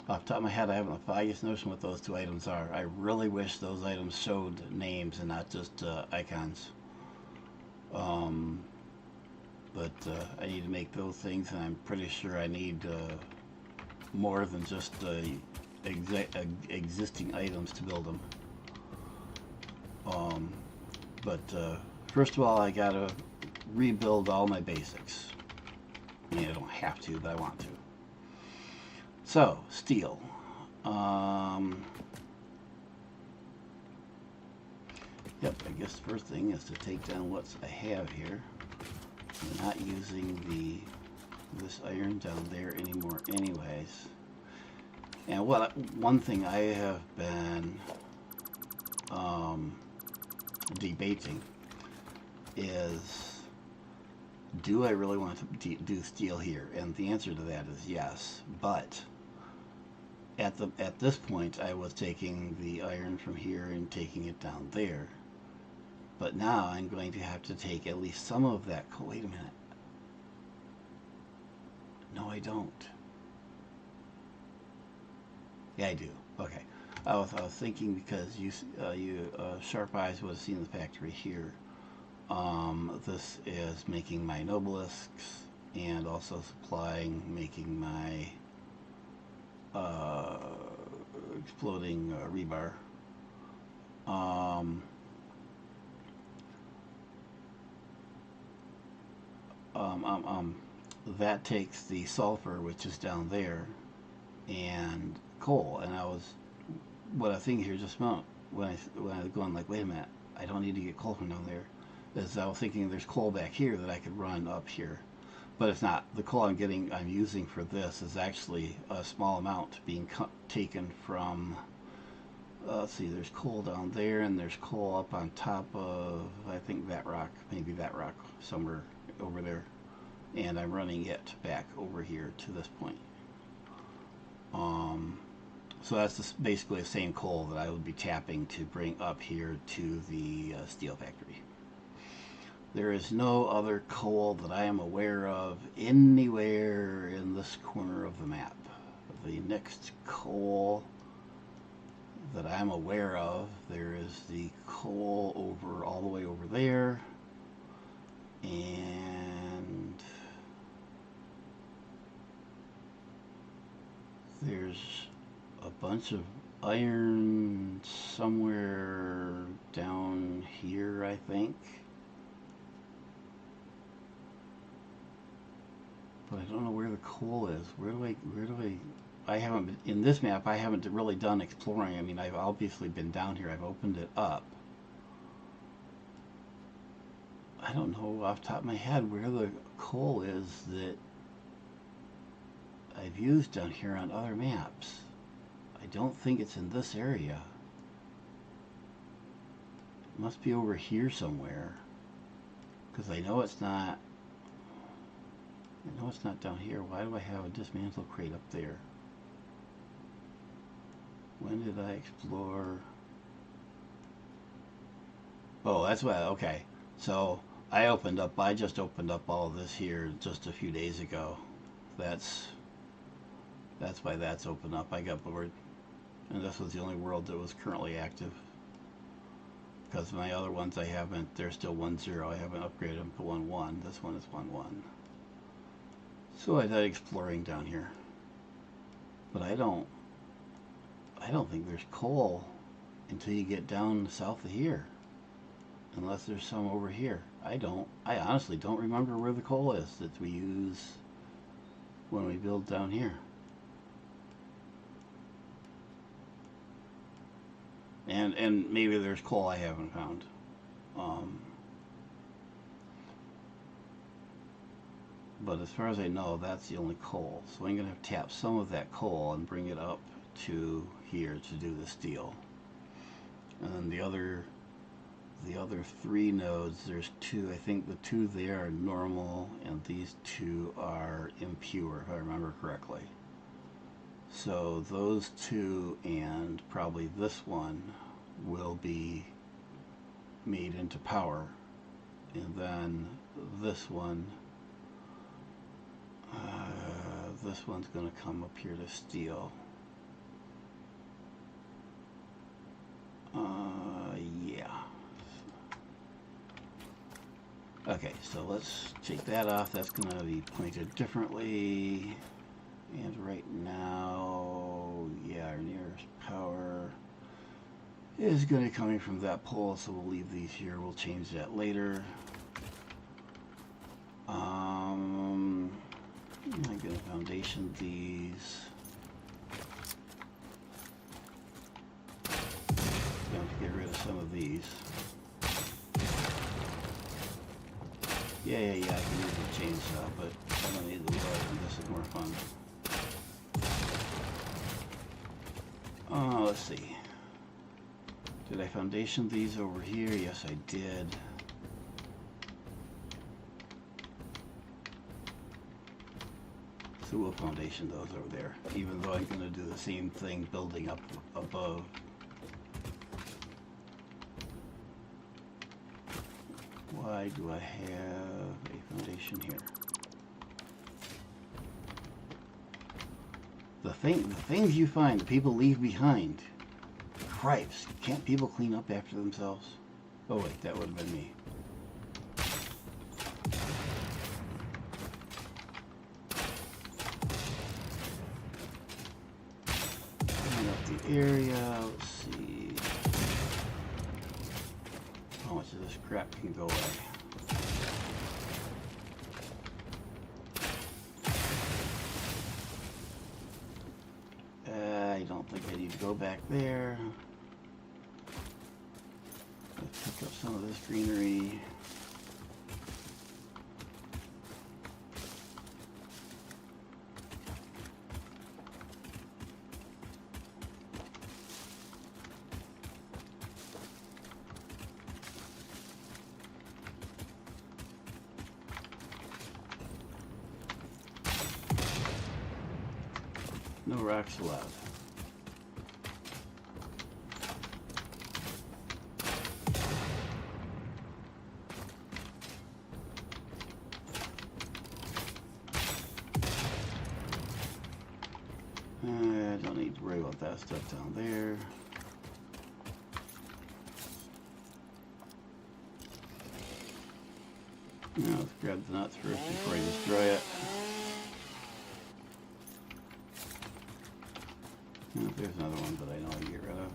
Speaker 1: Off the top of my head, I haven't the foggiest notion what those 2 items are. I really wish those items showed names and not just icons. But I need to make those things, and I'm pretty sure I need more than just existing items to build them. But first of all, I gotta rebuild all my basics. I mean, I don't have to, but I want to. So, steel. Yep, I guess the first thing is to take down what I have here. I'm not using this iron down there anymore anyways. And one thing I have been debating is, do I really want to do steel here? And the answer to that is yes, but at this point I was taking the iron from here and taking it down there. But now I'm going to have to take at least some of that coal. Wait a minute. No, I don't. Yeah, I do. Okay. I was thinking, because you sharp eyes would have seen the factory here. This is making my obelisks and also making my exploding rebar. That takes the sulfur, which is down there, and coal. And what I think here just a moment, when I was going like, wait a minute, I don't need to get coal from down there, is I was thinking there's coal back here that I could run up here. But it's not. The coal I'm using for this is actually a small amount being taken from, let's see, there's coal down there, and there's coal up on top of, I think, that rock, maybe that rock, somewhere over there. And I'm running it back over here to this point. So that's just basically the same coal that I would be tapping to bring up here to the steel factory. There is no other coal that I am aware of anywhere in this corner of the map. The next coal that I'm aware of, there is the coal all the way over there, and there's a bunch of iron somewhere down here, I think. But I don't know where the coal is. Where do I haven't been, in this map, I haven't really done exploring. I mean, I've obviously been down here. I've opened it up. I don't know off the top of my head where the coal is that I've used down here on other maps. I don't think it's in this area. It must be over here somewhere, because I know it's not. I know it's not down here. Why do I have a dismantle crate up there? When did I explore? Oh, that's why. Okay, so I just opened up all of this here just a few days ago. That's why that's open up. I got bored, and this was the only world that was currently active, because my other ones they're still 1-0. I haven't upgraded them to 1-1. This one is 1-1. So I started exploring down here, but I don't think there's coal until you get down south of here, unless there's some over here. I honestly don't remember where the coal is that we use when we build down here. And maybe there's coal I haven't found. But as far as I know, that's the only coal. So I'm going to have to tap some of that coal and bring it up to here to do the steel. And then the other 3 nodes, there's 2. I think the 2 there are normal, and these 2 are impure, if I remember correctly. So those 2 and probably this one will be made into power, and then this one's going to come up here to steel. Yeah. Okay, so let's take that off. That's going to be pointed differently. And right now, yeah, our near power is going to be coming from that pole, so we'll leave these here. We'll change that later. I'm going to foundation these. Going to get rid of some of these. Yeah, I can use the chainsaw, but I don't need the wood, and this is more fun. Let's see. Did I foundation these over here? Yes, I did. So we'll foundation those over there, even though I'm going to do the same thing building up above. Why do I have a foundation here? The things you find, the people leave behind. Cripes, can't people clean up after themselves? Oh wait, that would have been me. Clean up the area, let's see. How much of this crap can go away? I don't think I need to go back there. Let's pick up some of this greenery. No rocks allowed. I don't need to worry about that stuff down there. Now let's grab the nuts first before I destroy it. Oh, there's another one that I know how to get rid of.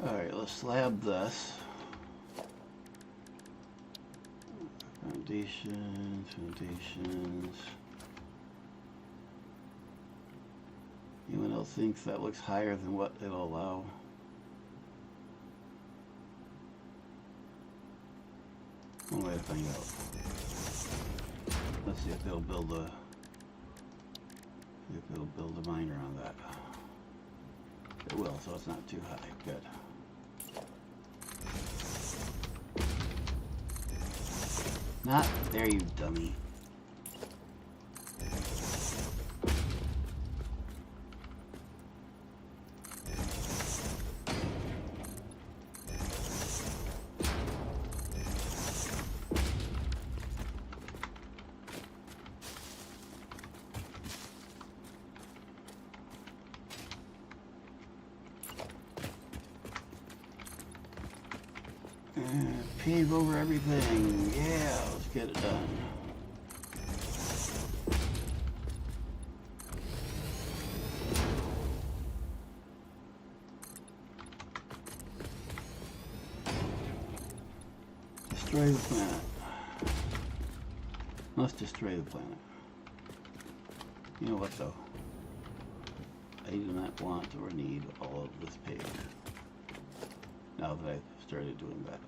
Speaker 1: Alright, let's slab this. Foundations. Anyone else thinks that looks higher than what it'll allow? One way to find out. Let's see if they'll build a miner on that. It will, so it's not too high. Good. Not there, you dummy. Pave over everything. Yeah, let's get it done. Destroy the planet. Let's destroy the planet. You know what though? I do not want or need all of this paved. Now that I've started doing that.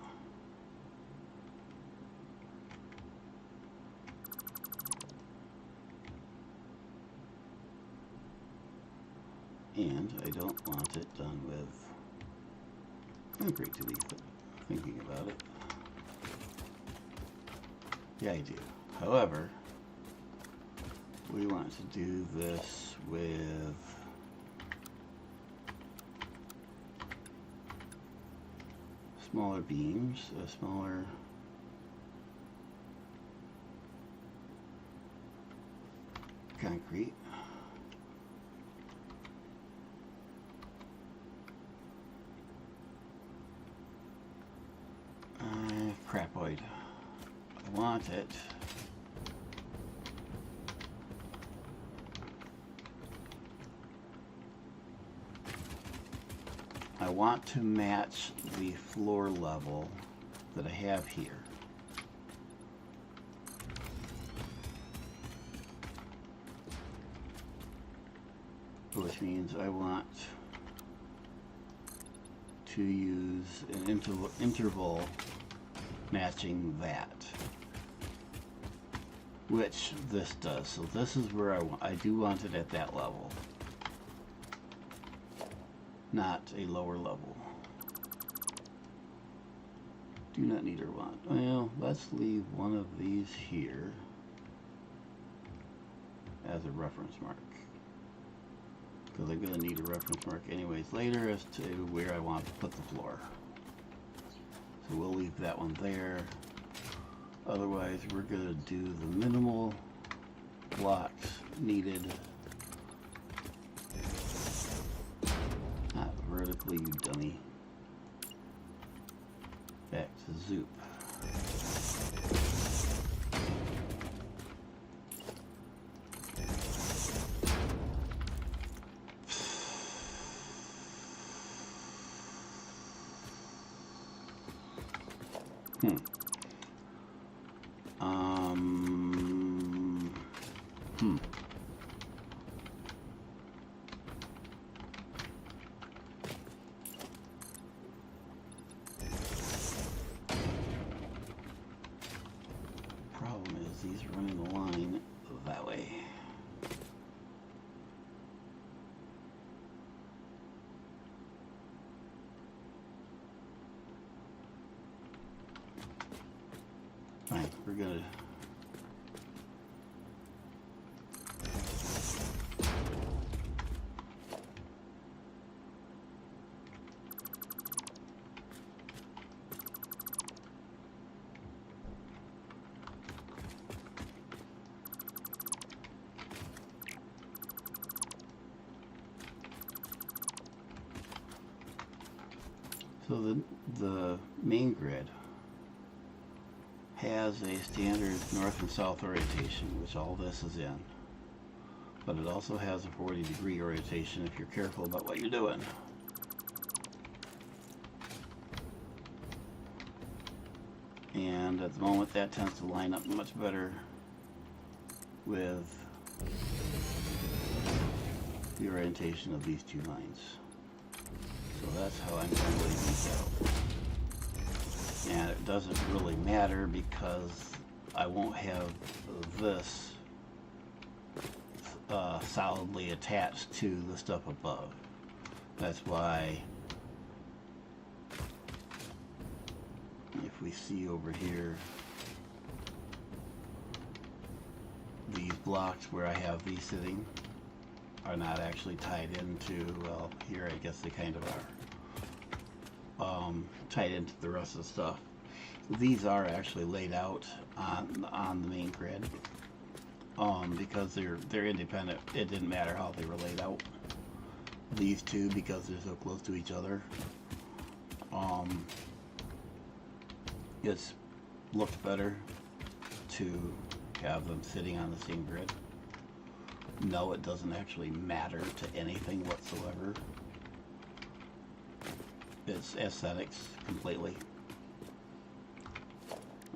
Speaker 1: And I don't want it done with concrete to be thinking about it. Yeah, I do. However, we want to do this with smaller beams, smaller concrete. Crapoid. I want it I want to match the floor level that I have here. Which means I want to use an interval matching that, which this does. So this is where I do want it at that level, not a lower level. Do not need or want. Well, let's leave one of these here as a reference mark, because I'm going to need a reference mark anyways later as to where I want to put the floor. So we'll leave that one there. Otherwise, we're going to do the minimal blocks needed. Not vertically, you dummy. Back to Zoop. Problem is, he's running the line that way. Fine, we're gonna so the main grid has a standard north and south orientation, which all this is in. But it also has a 40-degree orientation if you're careful about what you're doing. And at the moment that tends to line up much better with the orientation of these two lines. So that's how I'm going to lay these out. And it doesn't really matter because I won't have this solidly attached to the stuff above. That's why if we see over here, these blocks where I have these sitting are not actually tied into, well, here I guess they kind of are. Tied into the rest of the stuff. These are actually laid out on the main grid because they're independent. It didn't matter how they were laid out. These two, because they're so close to each other, it's looked better to have them sitting on the same grid. No, it doesn't actually matter to anything whatsoever. It's aesthetics completely.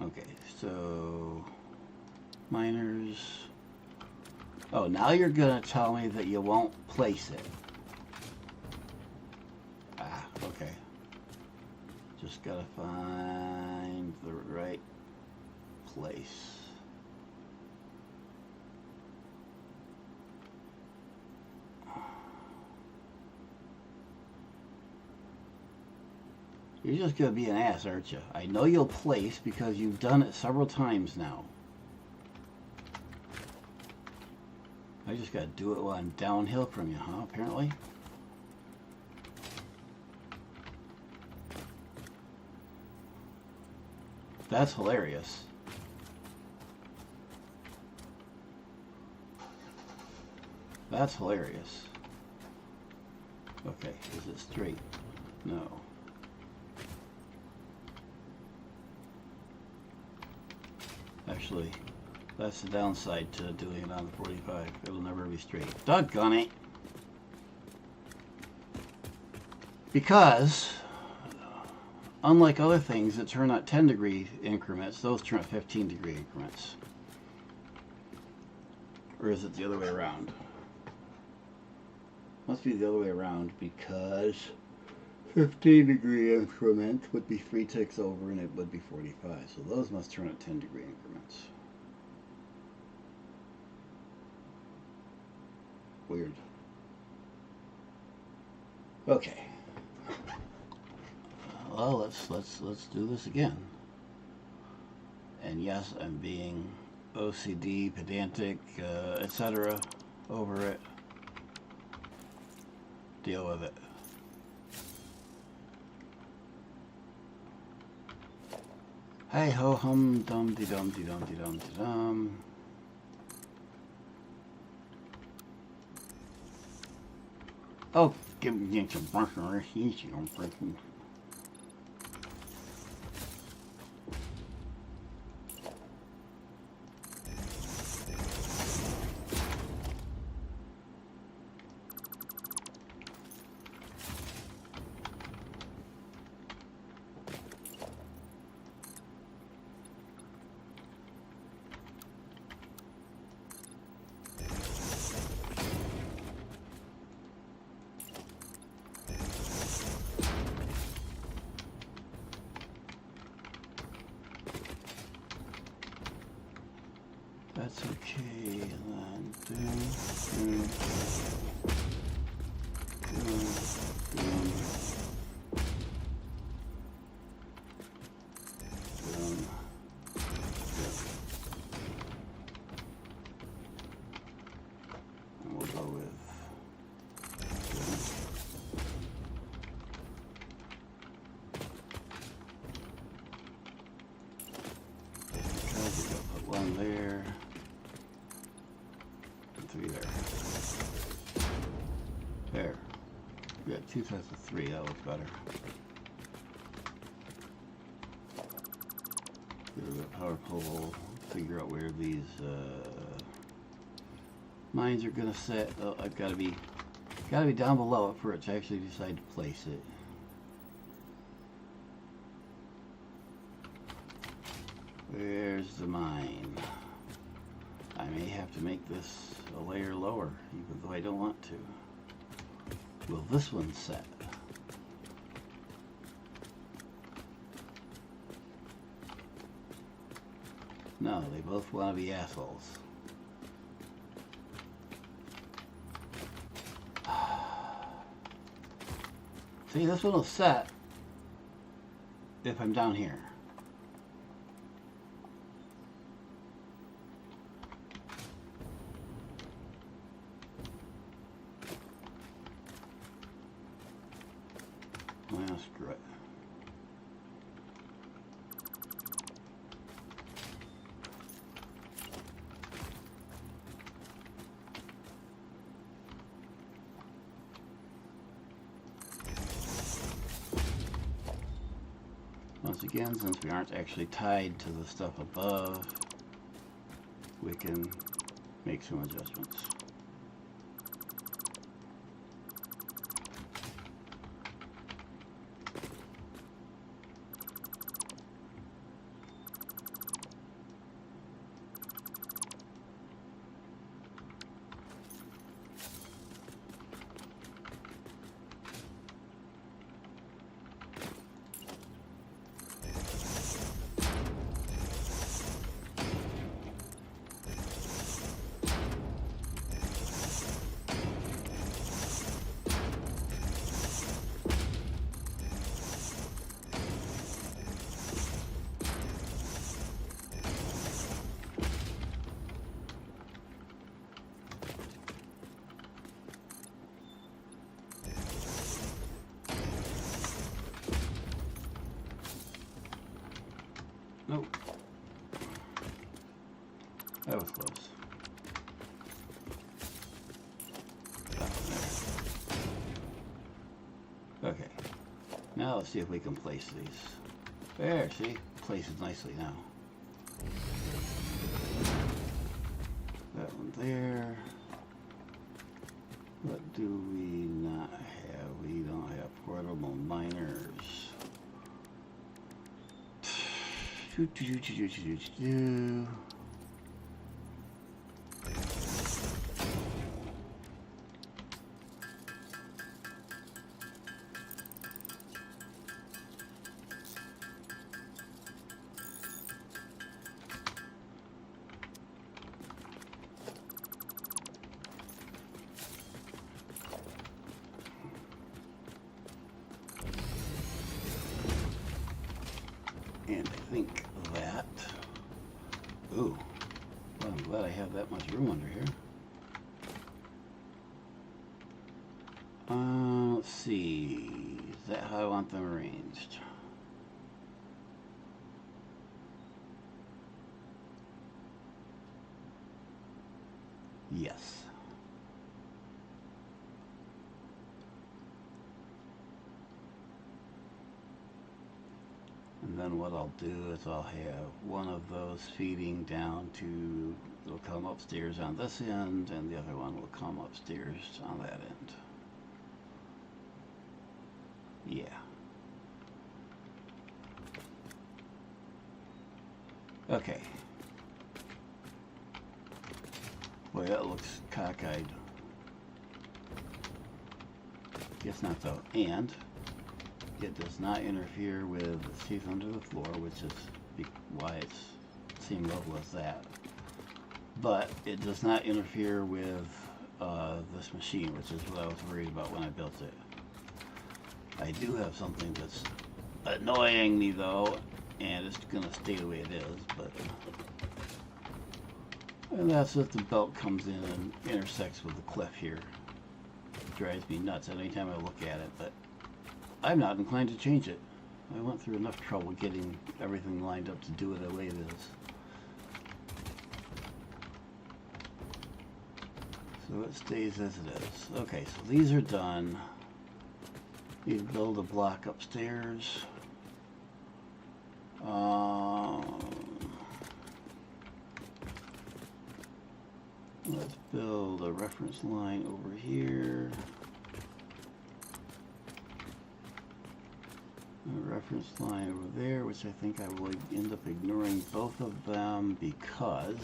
Speaker 1: Okay, so miners. Oh, now you're gonna tell me that you won't place it. Ah, okay. Just gotta find the right place. You're just going to be an ass, aren't you? I know you'll place because you've done it several times now. I just got to do it while I'm downhill from you, huh, apparently? That's hilarious. That's hilarious. Okay, is it straight? No. Actually, that's the downside to doing it on the 45. It'll never be straight. Doggone it! Because unlike other things that turn at 10-degree increments, those turn at 15-degree increments. Or is it the other way around? Must be the other way around, because 15-degree increments would be 3 ticks over and it would be 45. So those must turn at 10-degree increments. Weird. Okay. Well, let's do this again. And yes, I'm being OCD, pedantic, etc. over it. Deal with it. Hey ho hum dum de dum de dum de dum de dum. Oh, give me some burger. Easy on freaking. That's okay, and then and we'll go with put one there. 3 there. There. We got 2 sets of 3. That looks better. Get rid of the power pole. Figure out where these mines are gonna set. Oh, I've got to be down below it for it to actually decide to place it. Where's the mine? I may have to make this a layer lower, even though I don't want to. Will this one set? No, they both want to be assholes. See, this one will set if I'm down here. Well, screw it. Once again, since we aren't actually tied to the stuff above, we can make some adjustments. Nope. That was close. That one there. Okay. Now let's see if we can place these. There, see? Places nicely now. That one there. What do we not have? We We don't have portable miners. And I think that, ooh, well, I'm glad I have that much room under here. Let's see, is that how I want them arranged? Yes. And then what I'll do is I'll have one of those feeding down to, it'll come upstairs on this end, and the other one will come upstairs on that end. Yeah. Okay. Boy, that looks cockeyed. Guess not though. And it does not interfere with the seats under the floor, which is why it's the same level as that. But it does not interfere with this machine, which is what I was worried about when I built it. I do have something that's annoying me though, and it's gonna stay the way it is, but and that's if the belt comes in and intersects with the cliff here. It drives me nuts anytime I look at it, but I'm not inclined to change it. I went through enough trouble getting everything lined up to do it the way it is. So it stays as it is. Okay, so these are done. Need to build a block upstairs. Let's build a reference line over here. A reference line over there, which I think I will end up ignoring both of them because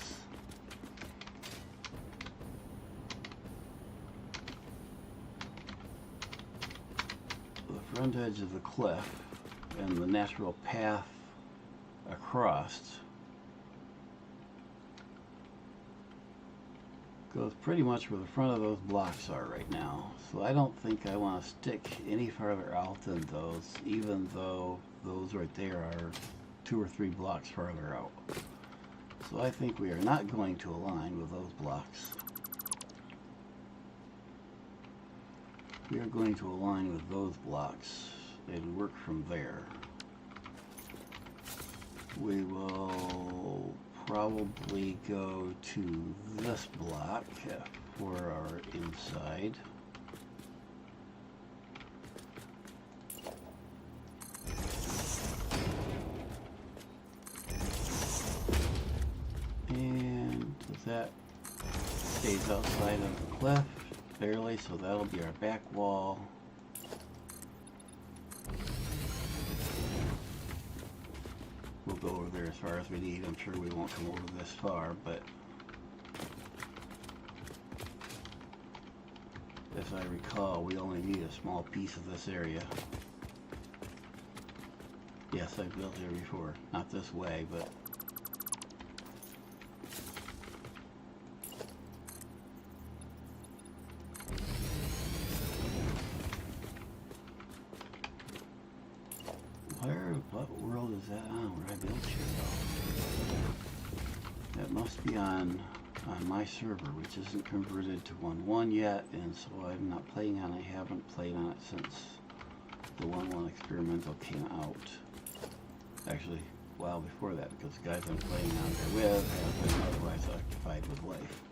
Speaker 1: the front edge of the cliff and the natural path across goes pretty much where the front of those blocks are right now. So I don't think I want to stick any farther out than those, even though those right there are 2 or 3 blocks farther out. So I think we are not going to align with those blocks. We are going to align with those blocks and work from there. We will probably go to this block for our inside. And that stays outside of the cliff, barely, so that'll be our back wall. We'll go over there as far as we need. I'm sure we won't come over this far, but as I recall, we only need a small piece of this area. Yes, I've built here before. Not this way, but what world is that on where I built here though? That must be on my server, which isn't converted to 1.1 yet, and so I'm not playing on it. I haven't played on it since the 1.1 experimental came out. Actually, a while before that, because the guys I'm playing on there with have been otherwise occupied with life.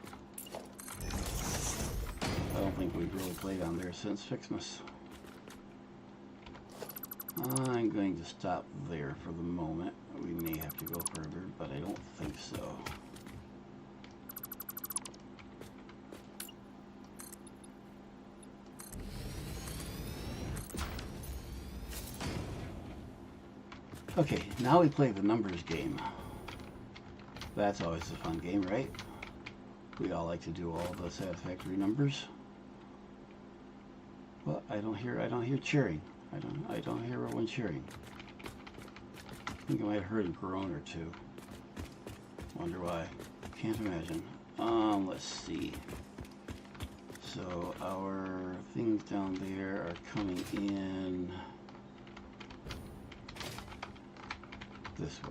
Speaker 1: I don't think we've really played on there since Fixmas. I'm going to stop there for the moment. We may have to go further, but I don't think so. Okay, now we play the numbers game. That's always a fun game, right? We all like to do all the satisfactory numbers. Well, I don't hear cheering. I don't hear everyone cheering. I think I might have heard a groan or two. Wonder why. Can't imagine. Let's see. So our things down there are coming in this way.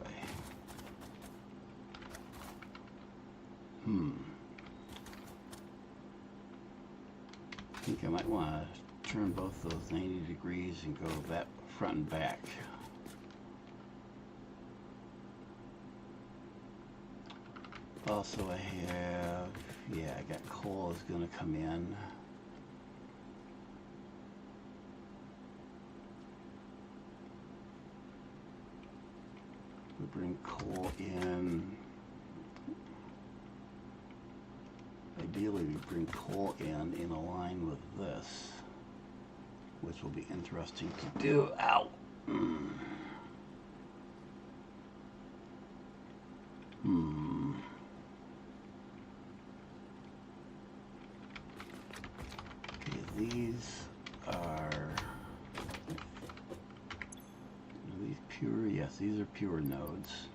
Speaker 1: I think I might want to turn both those 90 degrees and go that front and back. Also I have, yeah, I got coal is going to come in. We bring coal in. Ideally we bring coal in a line with this, which will be interesting to do. Ow! Okay, these are these pure? Yes, these are pure nodes.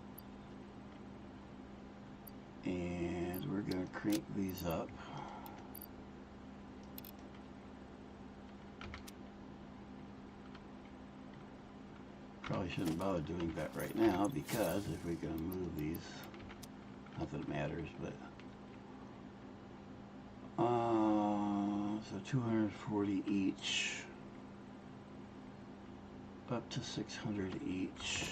Speaker 1: And we're going to crank these up. Probably shouldn't bother doing that right now, because if we're going to move these, not that it matters, but so 240 each, up to 600 each.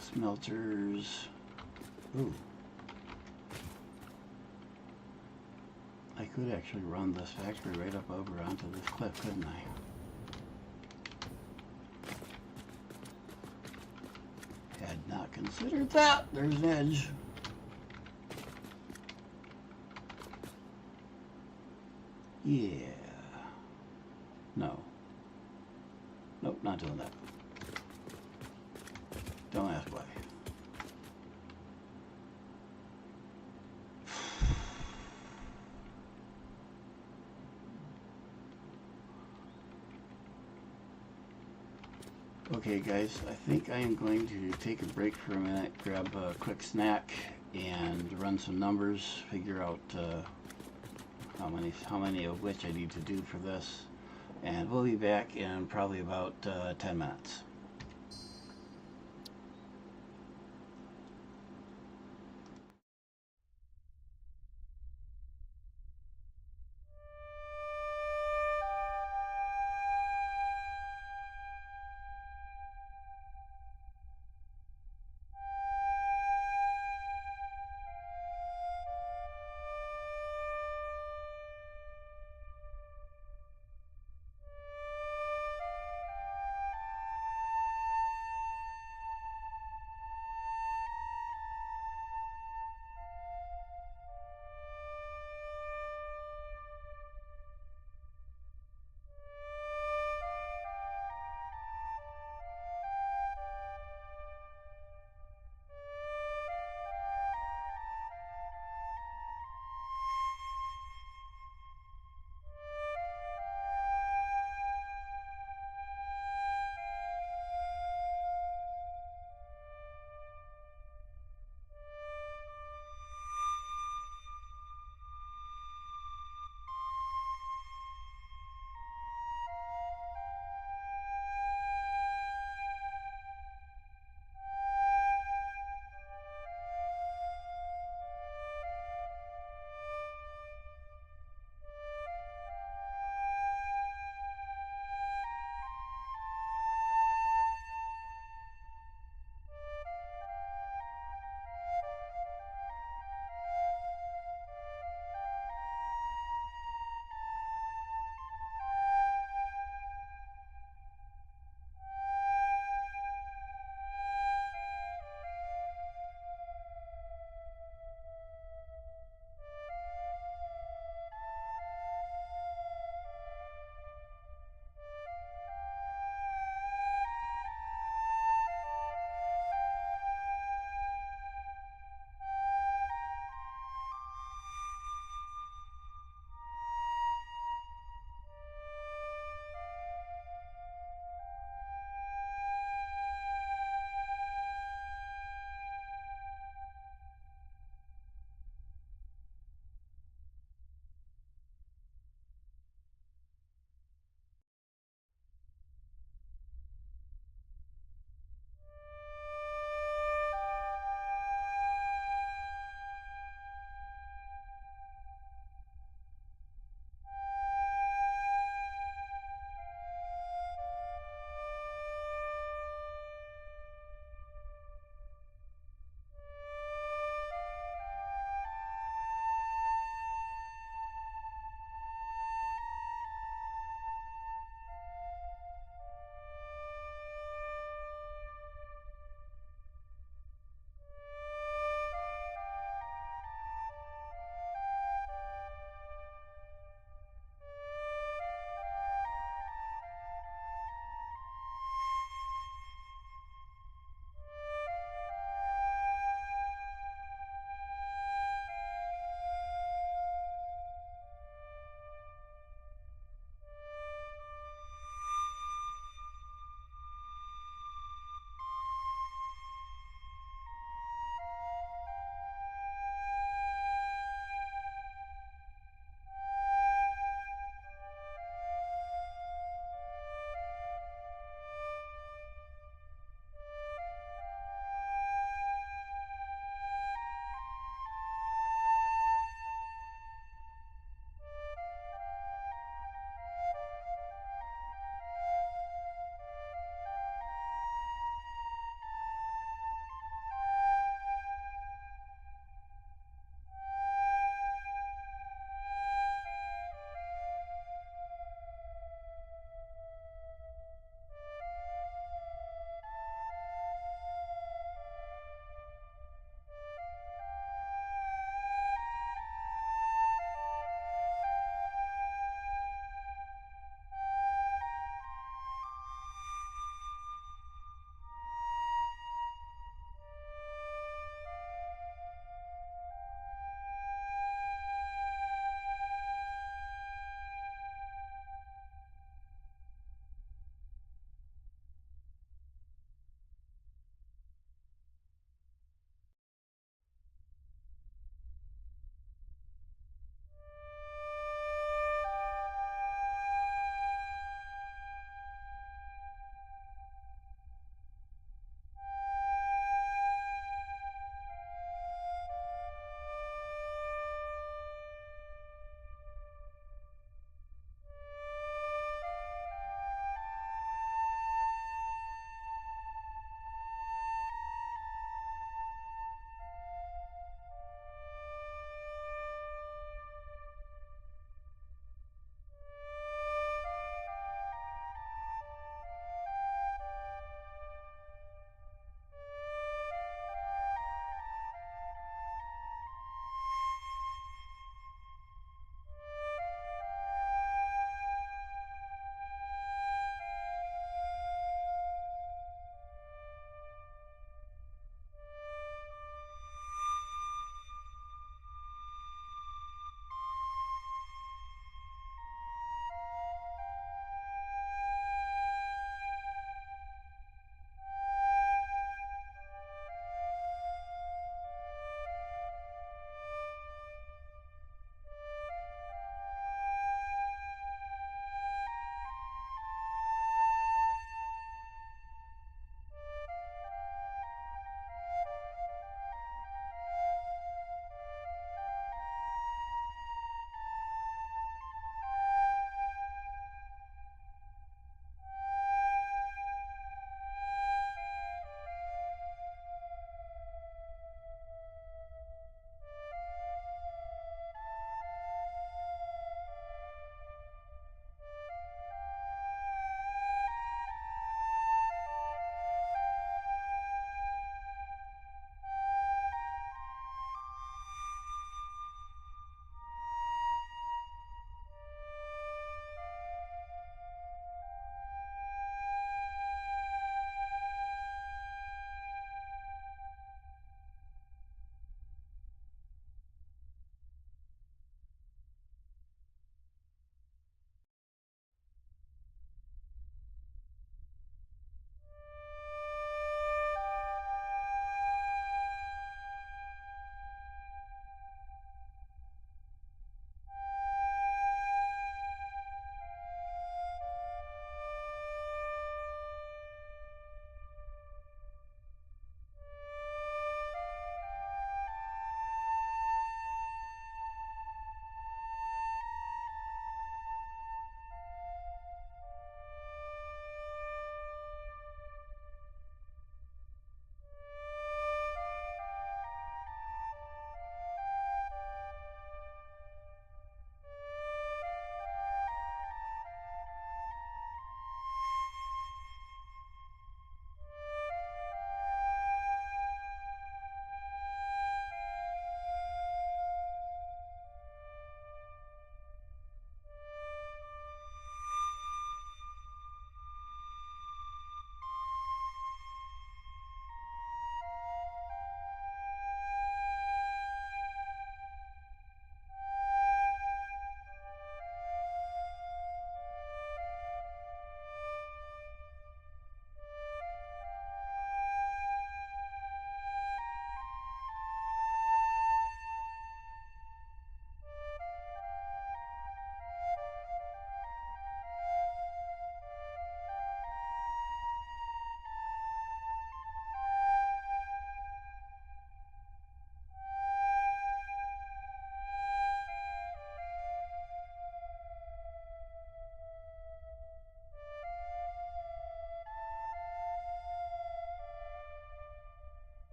Speaker 1: Smelters. Ooh. I could actually run this factory right up over onto this cliff, couldn't I? Had not considered that. There's an edge. Yeah. No. Nope, not doing that. Don't ask why. Okay guys, I think I am going to take a break for a minute, grab a quick snack, and run some numbers, figure out how many of which I need to do for this, and we'll be back in probably about 10 minutes.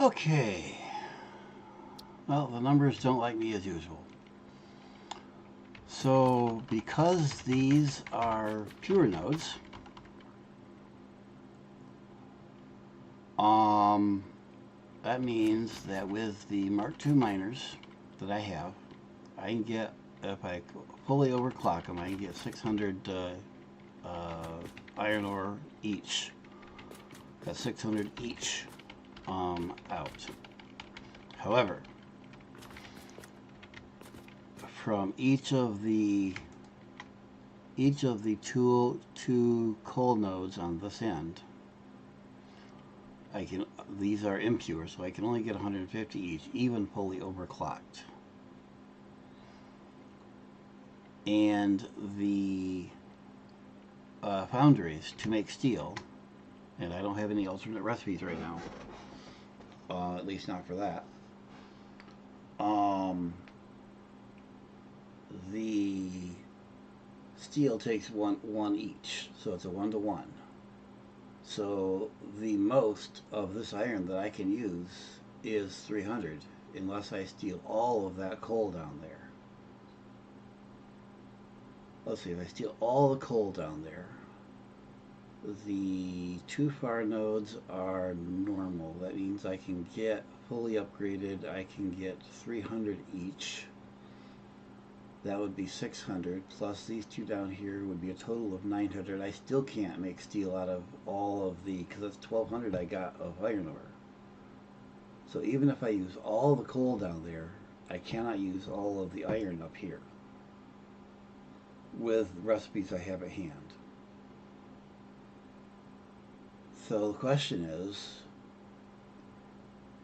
Speaker 1: Okay. Well, the numbers don't like me as usual. So, because these are pure nodes, that means that with the Mark II miners that I have, I can get, if I fully overclock them, I can get 600 iron ore each. That's 600 each out. However, from each of the two coal nodes on this end, these are impure, so I can only get 150 each, even fully overclocked. And the foundries to make steel, and I don't have any alternate recipes right now, at least not for that. The steel takes one each, so it's a 1-to-1. So the most of this iron that I can use is 300, unless I steal all of that coal down there. Let's see, if I steal all the coal down there, the two far nodes are normal. That means I can get fully upgraded, I can get 300 each. That would be 600, plus these two down here would be a total of 900. I still can't make steel out of all of the, because that's 1200 I got of iron ore. So even if I use all the coal down there, I cannot use all of the iron up here with recipes I have at hand. So the question is,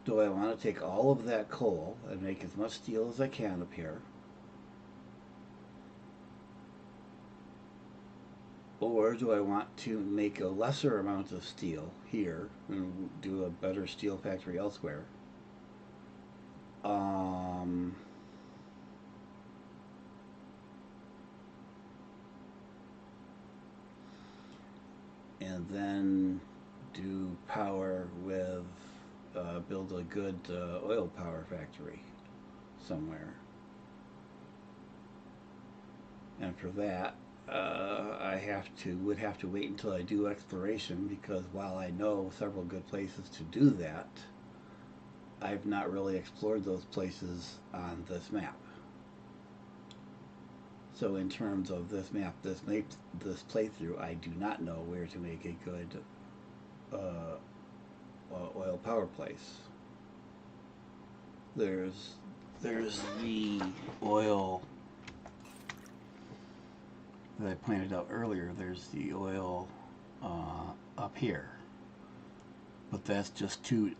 Speaker 1: do I want to take all of that coal and make as much steel as I can up here? Or do I want to make a lesser amount of steel here and do a better steel factory elsewhere? And then do power with, build a good oil power factory somewhere. And for that, I would have to wait until I do exploration, because while I know several good places to do that, I've not really explored those places on this map. So in terms of this map, this playthrough, I do not know where to make a good oil power place. There's the oil that I pointed out earlier. There's the oil up here, but that's just two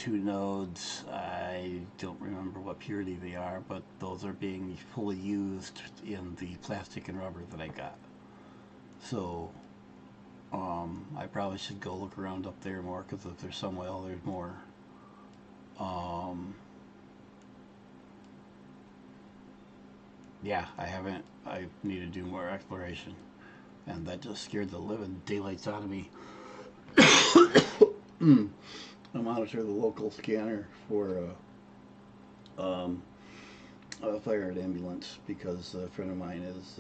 Speaker 1: nodes. I don't remember what purity they are, but those are being fully used in the plastic and rubber that I got. So I probably should go look around up there more, because if there's some oil, there's more. Yeah, I need to do more exploration, and that just scared the living daylights out of me. I monitor the local scanner for a fire and ambulance, because a friend of mine is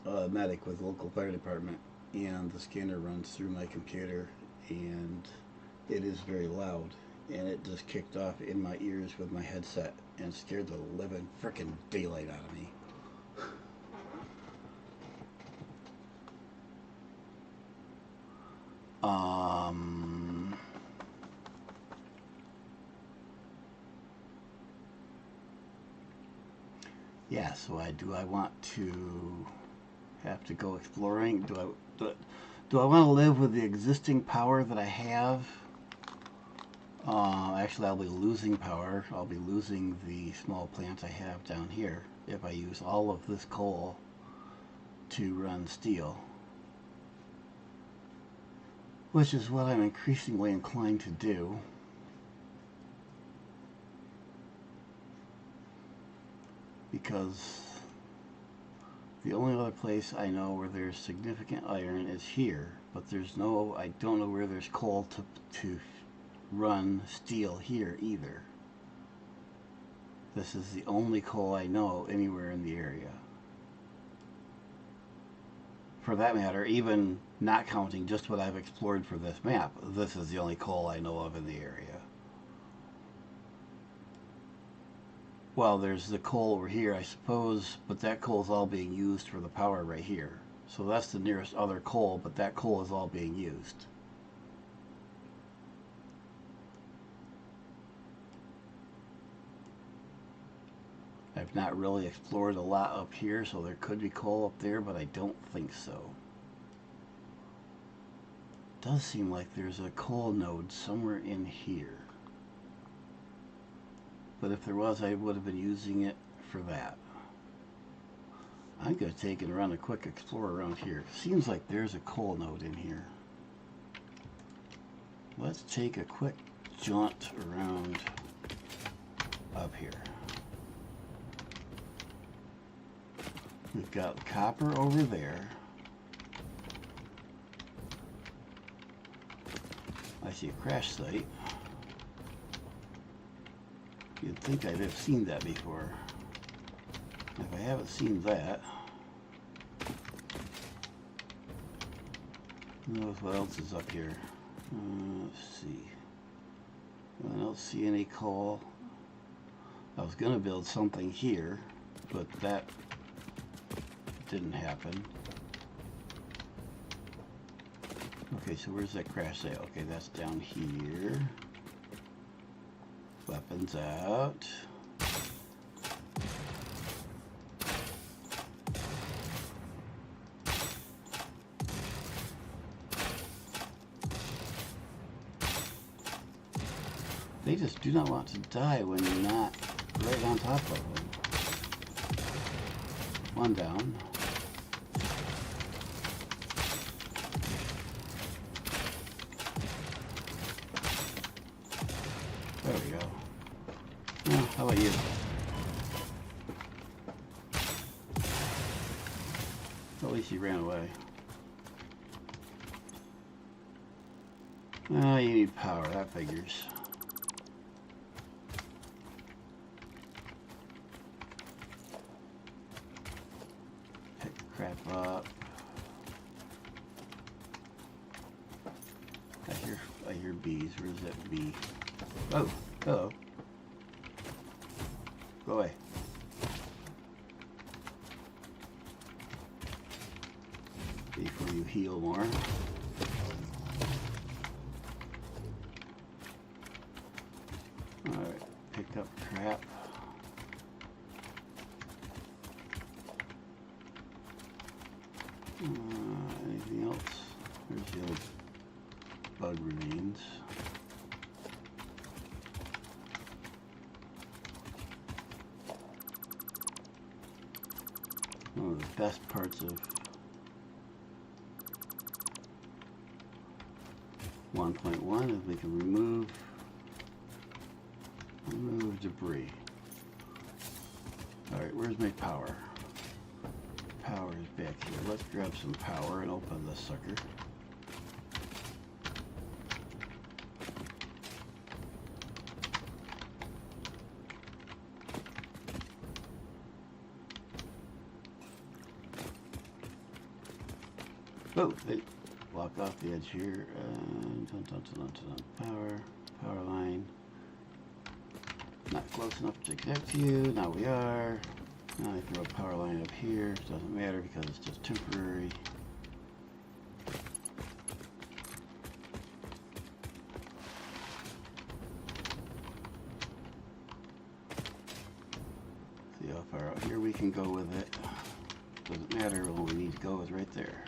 Speaker 1: a medic with the local fire department, and the scanner runs through my computer, and it is very loud, and it just kicked off in my ears with my headset and scared the living frickin' daylight out of me. Yeah, so I want to have to go exploring? Do I want to live with the existing power that I have? Actually, I'll be losing power. I'll be losing the small plants I have down here if I use all of this coal to run steel, which is what I'm increasingly inclined to do. Because the only other place I know where there's significant iron is here, but I don't know where there's coal to run steel here either. This is the only coal I know anywhere in the area. For that matter, even not counting just what I've explored for this map, this is the only coal I know of in the area. Well, there's the coal over here, I suppose, but that coal is all being used for the power right here. So that's the nearest other coal, but that coal is all being used. I've not really explored a lot up here, so there could be coal up there, but I don't think so. It does seem like there's a coal node somewhere in here. But if there was, I would have been using it for that. I'm going to take and run a quick explore around here. Seems like there's a coal node in here. Let's take a quick jaunt around up here. We've got copper over there. I see a crash site. You'd think I'd have seen that before. If I haven't seen that, who knows what else is up here? Let's see. I don't see any coal. I was going to build something here, but that didn't happen. Okay, so where's that crash site? Okay, that's down here. Weapons out. They just do not want to die when you're not right on top of them. One down. There we go. Well, how about you? At least you ran away. Oh, you need power, that figures. Pick the crap up. I hear bees. Where's that bee? Oh, hello. Go away. Before you heal more. Alright, pick up crap. Anything else? There's the old bug remains. One of the best parts of 1.1 is we can remove debris. Alright, where's my power? Power is back here. Let's grab some power and open this sucker. Oh, they block off the edge here. Power line. Not close enough to connect to you. Now we are. Now I throw a power line up here. Doesn't matter because it's just temporary. See how far out here we can go with it. Doesn't matter. All we need to go is right there.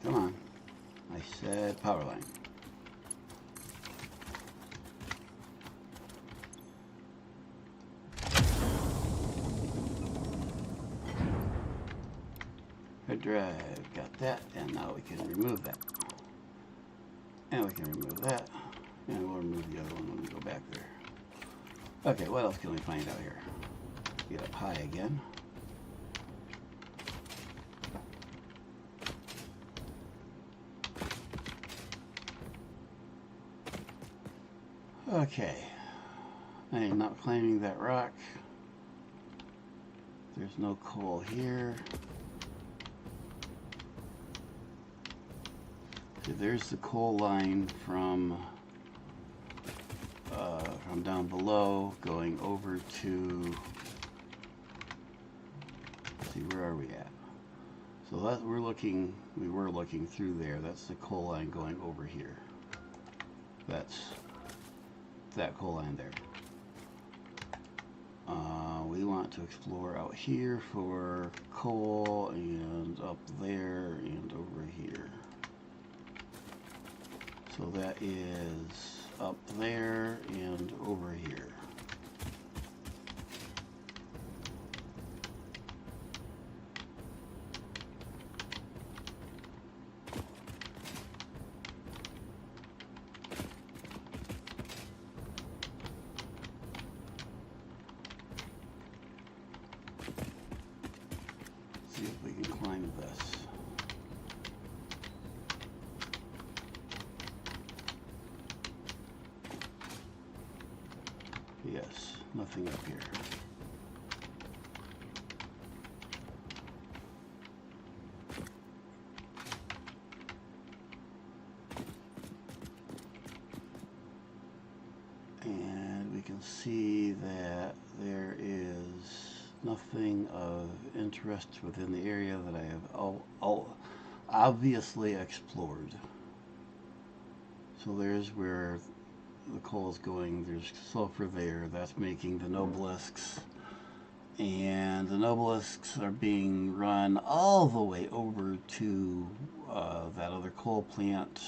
Speaker 1: Come on. I said power line. Hard drive, got that, and now we can remove that. And we can remove that, and we'll remove the other one when we go back there. Okay, what else can we find out here? Get up high again. Okay. I am not climbing that rock. There's no coal here. See, there's the coal line from down below going over to, let's see, where are we at? So that we were looking through there. That's the coal line going over here. That's that coal line there. We want to explore out here for coal, and up there and over here. So that is up there and over here. See if we can climb this. Yes, nothing up here. And we can see that there is nothing of interest within the area that I have obviously explored. So there's where the coal is going. There's sulfur there. That's making the nobelisks, and the nobelisks are being run all the way over to that other coal plant.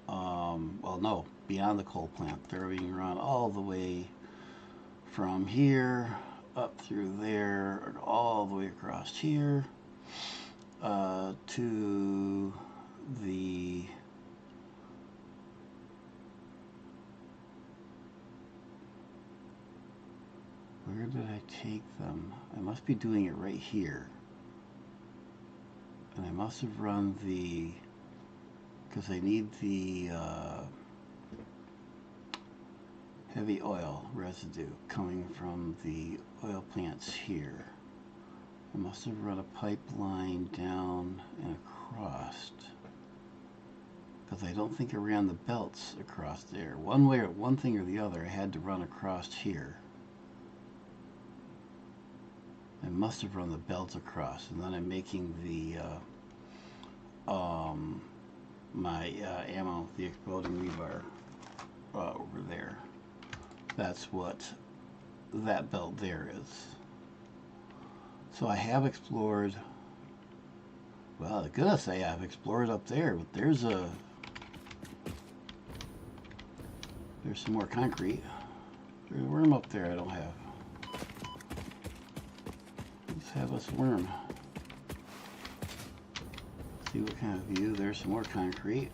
Speaker 1: Well, no, beyond the coal plant. They're being run all the way from here up through there, and all the way across here to the where did I take them? I must be doing it right here. And I must have run the, because I need the heavy oil residue coming from the oil plants here. I must have run a pipeline down and across, because I don't think I ran the belts across there. One thing or the other, I had to run across here. I must have run the belts across, and then I'm making the my ammo, the exploding rebar, over there. That's what that belt there is. So I have explored, well, I gotta say I've explored up there, but there's some more concrete. There's a worm up there I don't have. Let's have us worm. See what kind of view. There's some more concrete.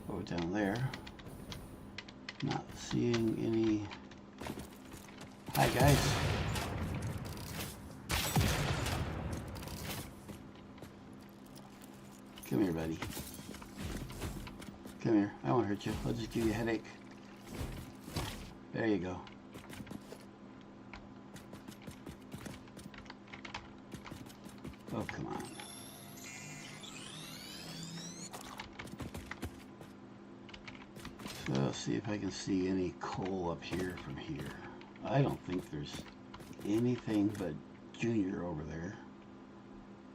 Speaker 1: Go down there. Not seeing any. Hi guys. Come here, buddy. Come here. I won't hurt you. I'll just give you a headache. There you go. Oh, come on. So let's see if I can see any coal up here from here. I don't think there's anything but Junior over there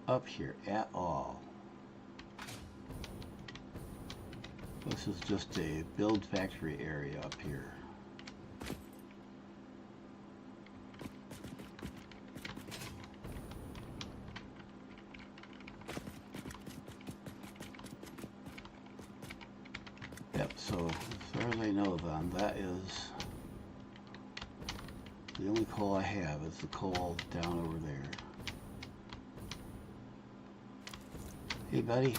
Speaker 1: up here at all. This is just a build factory area up here. Yep, so as far as I know then, that is the only coal I have is the coal down over there. Hey buddy.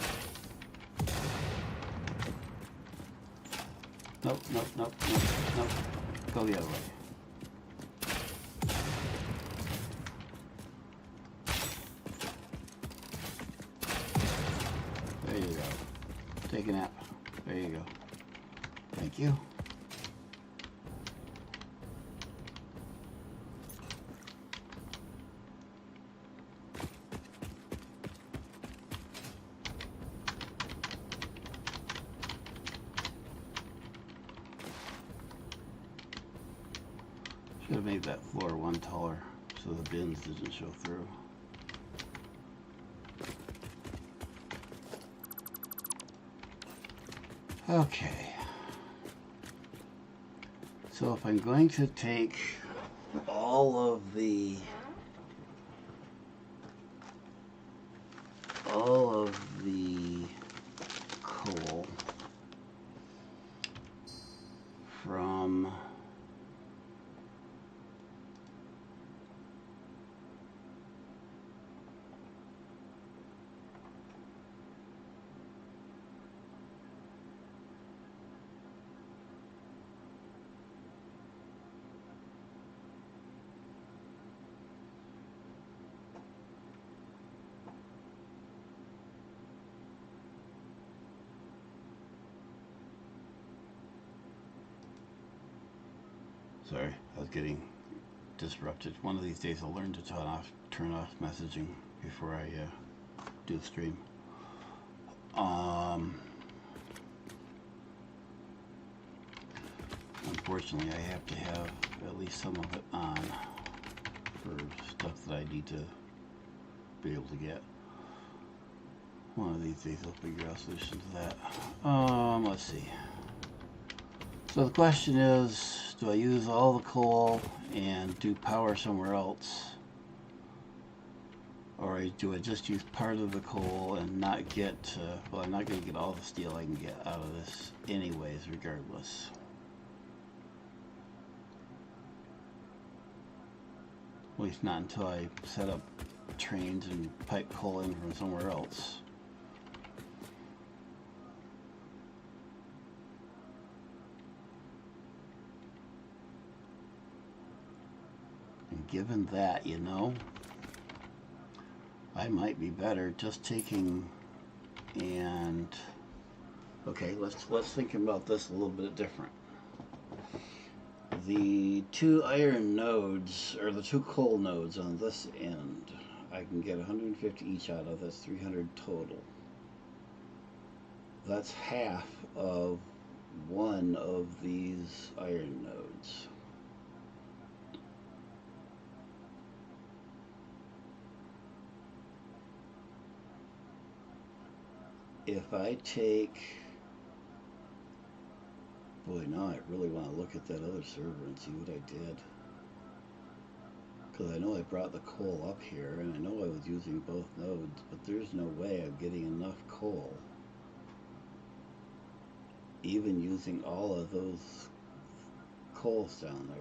Speaker 1: Nope, nope, nope, nope, nope. Go the other way. There you go. Take a nap. There you go. Thank you. Should have made that floor one taller so the bins didn't show through. Okay. So if I'm going to take all of the coal from sorry, I was getting disrupted. One of these days I'll learn to turn off messaging before I do the stream. Unfortunately, I have to have at least some of it on for stuff that I need to be able to get. One of these days I'll figure out a solution to that. Let's see. So the question is, do I use all the coal and do power somewhere else? Or do I just use part of the coal and not get, well, I'm not going to get all the steel I can get out of this anyways, regardless. At least not until I set up trains and pipe coal in from somewhere else. And given that, you know, I might be better just taking and okay, let's think about this a little bit different. The two iron nodes, or the two coal nodes on this end, I can get 150 each out of. That's 300 total. That's half of one of these iron nodes. If I take, boy, now I really want to look at that other server and see what I did. Because I know I brought the coal up here, and I know I was using both nodes, but there's no way I'm getting enough coal, even using all of those coals down there.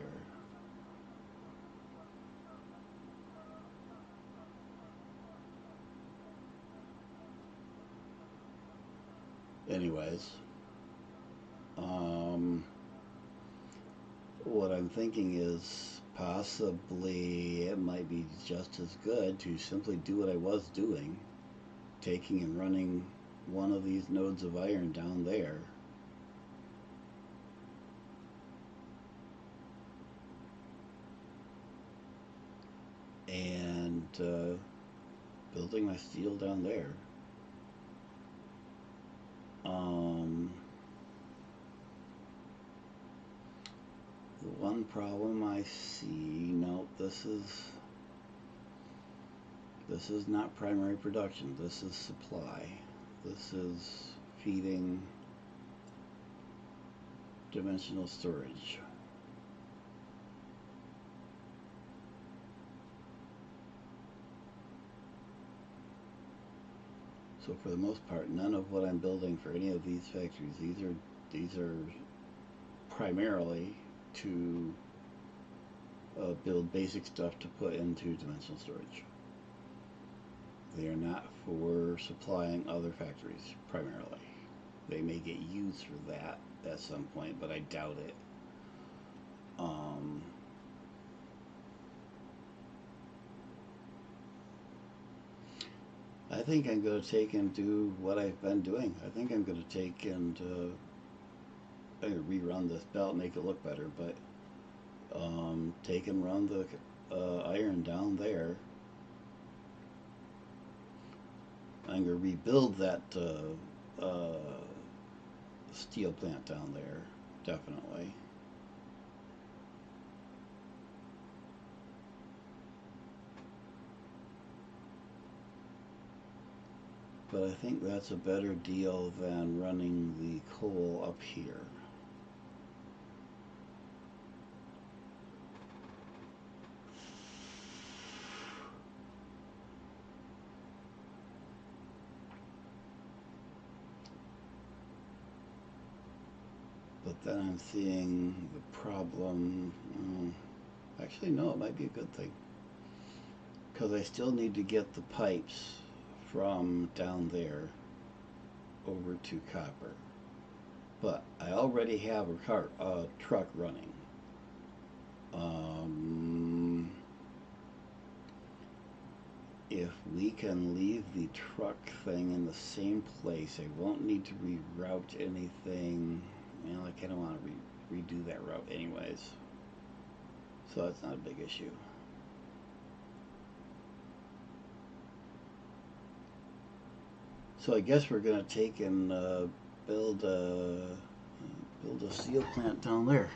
Speaker 1: Anyways, what I'm thinking is possibly it might be just as good to simply do what I was doing, taking and running one of these nodes of iron down there, and building my steel down there. The one problem I see, no, this is not primary production, this is supply. This is feeding dimensional storage. So for the most part, none of what I'm building for any of these factories, these are primarily to build basic stuff to put into dimensional storage. They are not for supplying other factories, primarily. They may get used for that at some point, but I doubt it. I think I'm going to take and do what I've been doing. I think I'm going to take and I'm going to rerun this belt, make it look better, but take and run the iron down there. I'm going to rebuild that steel plant down there, definitely. But I think that's a better deal than running the coal up here. But then I'm seeing the problem. Actually, no, it might be a good thing. Because I still need to get the pipes from down there over to copper. But I already have a truck running. If we can leave the truck thing in the same place, I won't need to reroute anything. Well, I kind of want to redo that route anyways. So that's not a big issue. So I guess we're going to take and build a steel plant down there.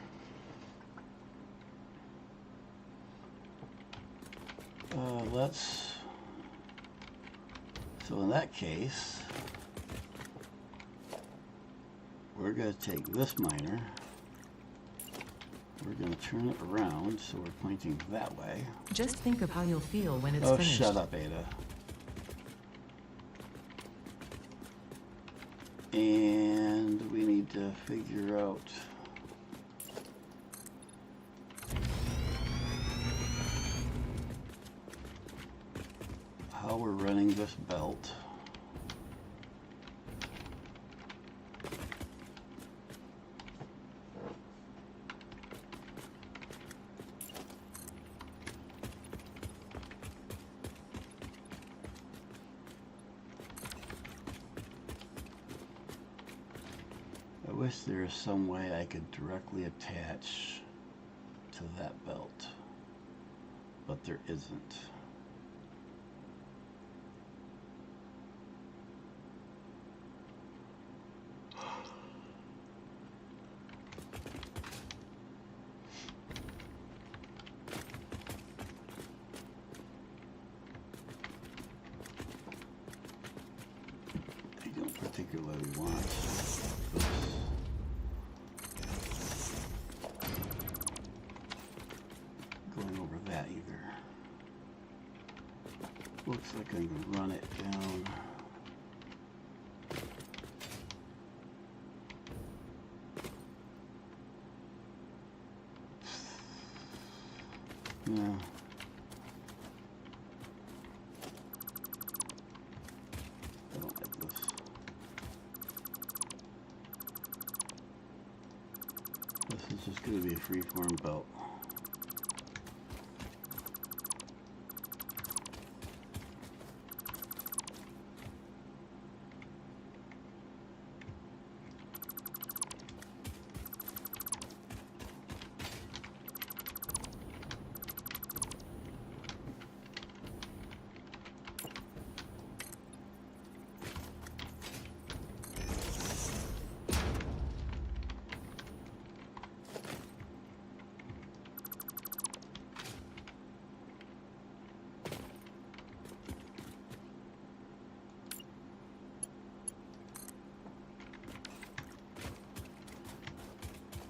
Speaker 1: So in that case, we're going to take this miner, we're going to turn it around so we're pointing that way.
Speaker 2: Just think of how you'll feel when it's
Speaker 1: Oh,
Speaker 2: finished.
Speaker 1: shut up, Ada. And we need to figure out how we're running this belt. I wish there was some way I could directly attach to that belt, but there isn't. I don't particularly want this. Going over that either. Looks like I can run it down. No. I don't like this. This is just going to be a free-form belt.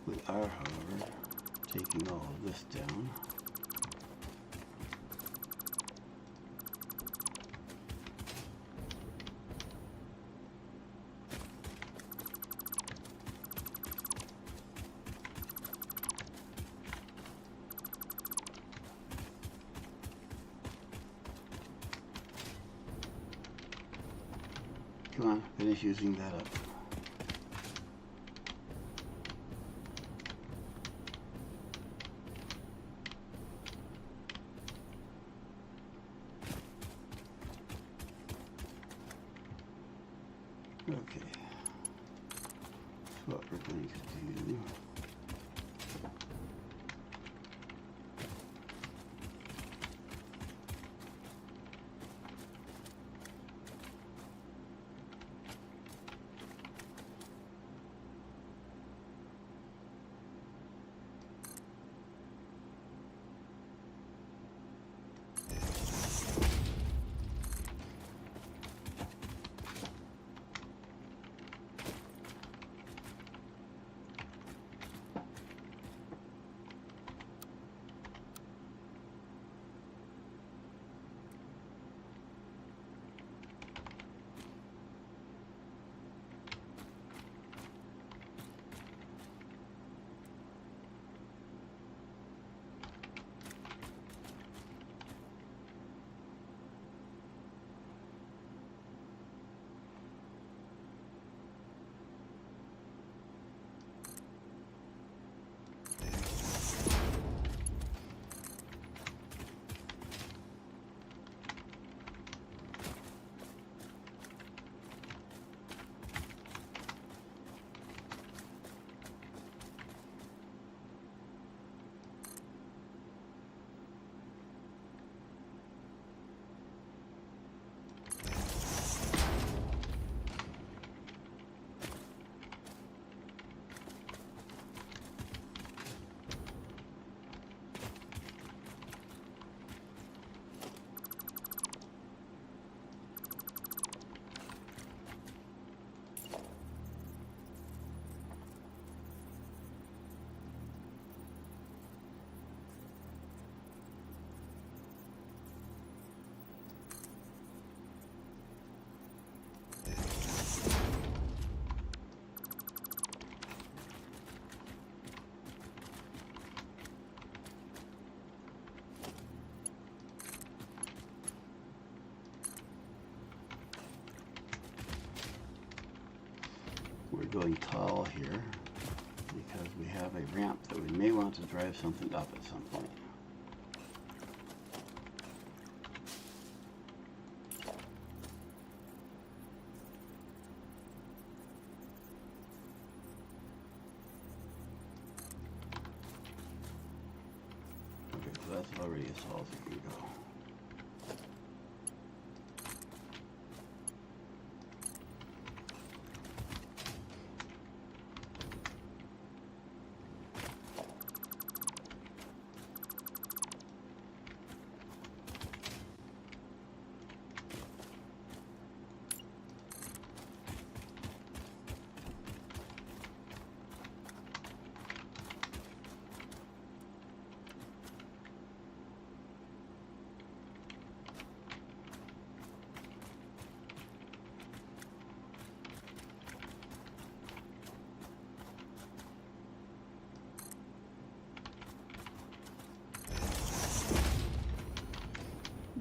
Speaker 1: We are, however, taking all of this down. Come on, finish using that up. Okay, so what we're going to do, going tall here because we have a ramp that we may want to drive something up at some point. Okay, so that's already as tall as it can go.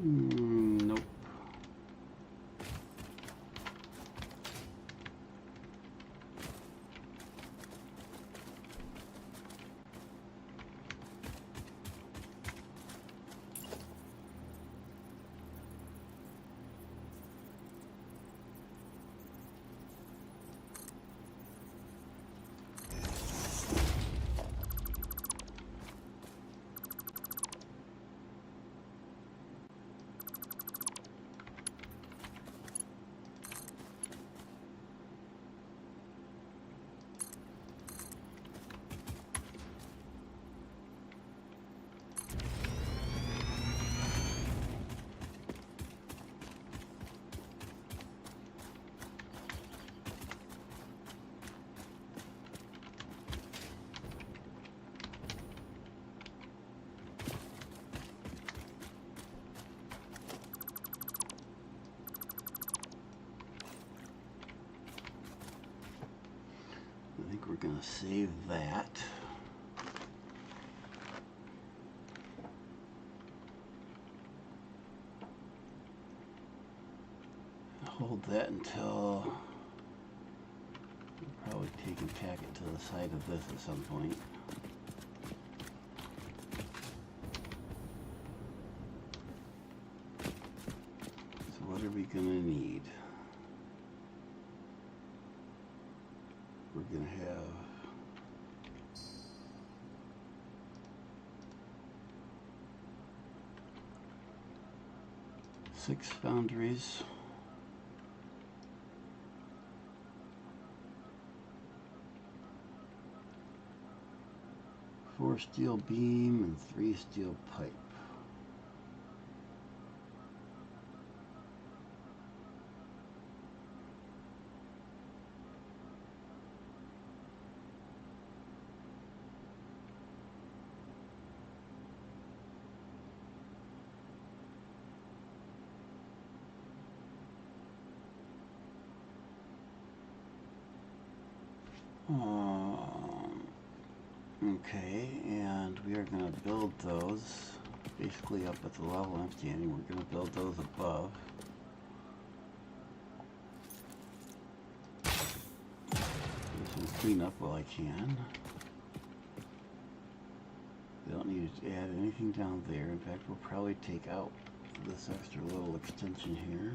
Speaker 1: Nope. I think we're going to save that. Hold that until we'll probably take and tack it to the side of this at some point. So what are we going to need? We're going to have 6 foundries. 4 steel beam and 3 steel pipe. Okay, and we are going to build those basically up at the level I'm standing. We're going to build those above. Do some cleanup while I can. We don't need to add anything down there. In fact, we'll probably take out this extra little extension here.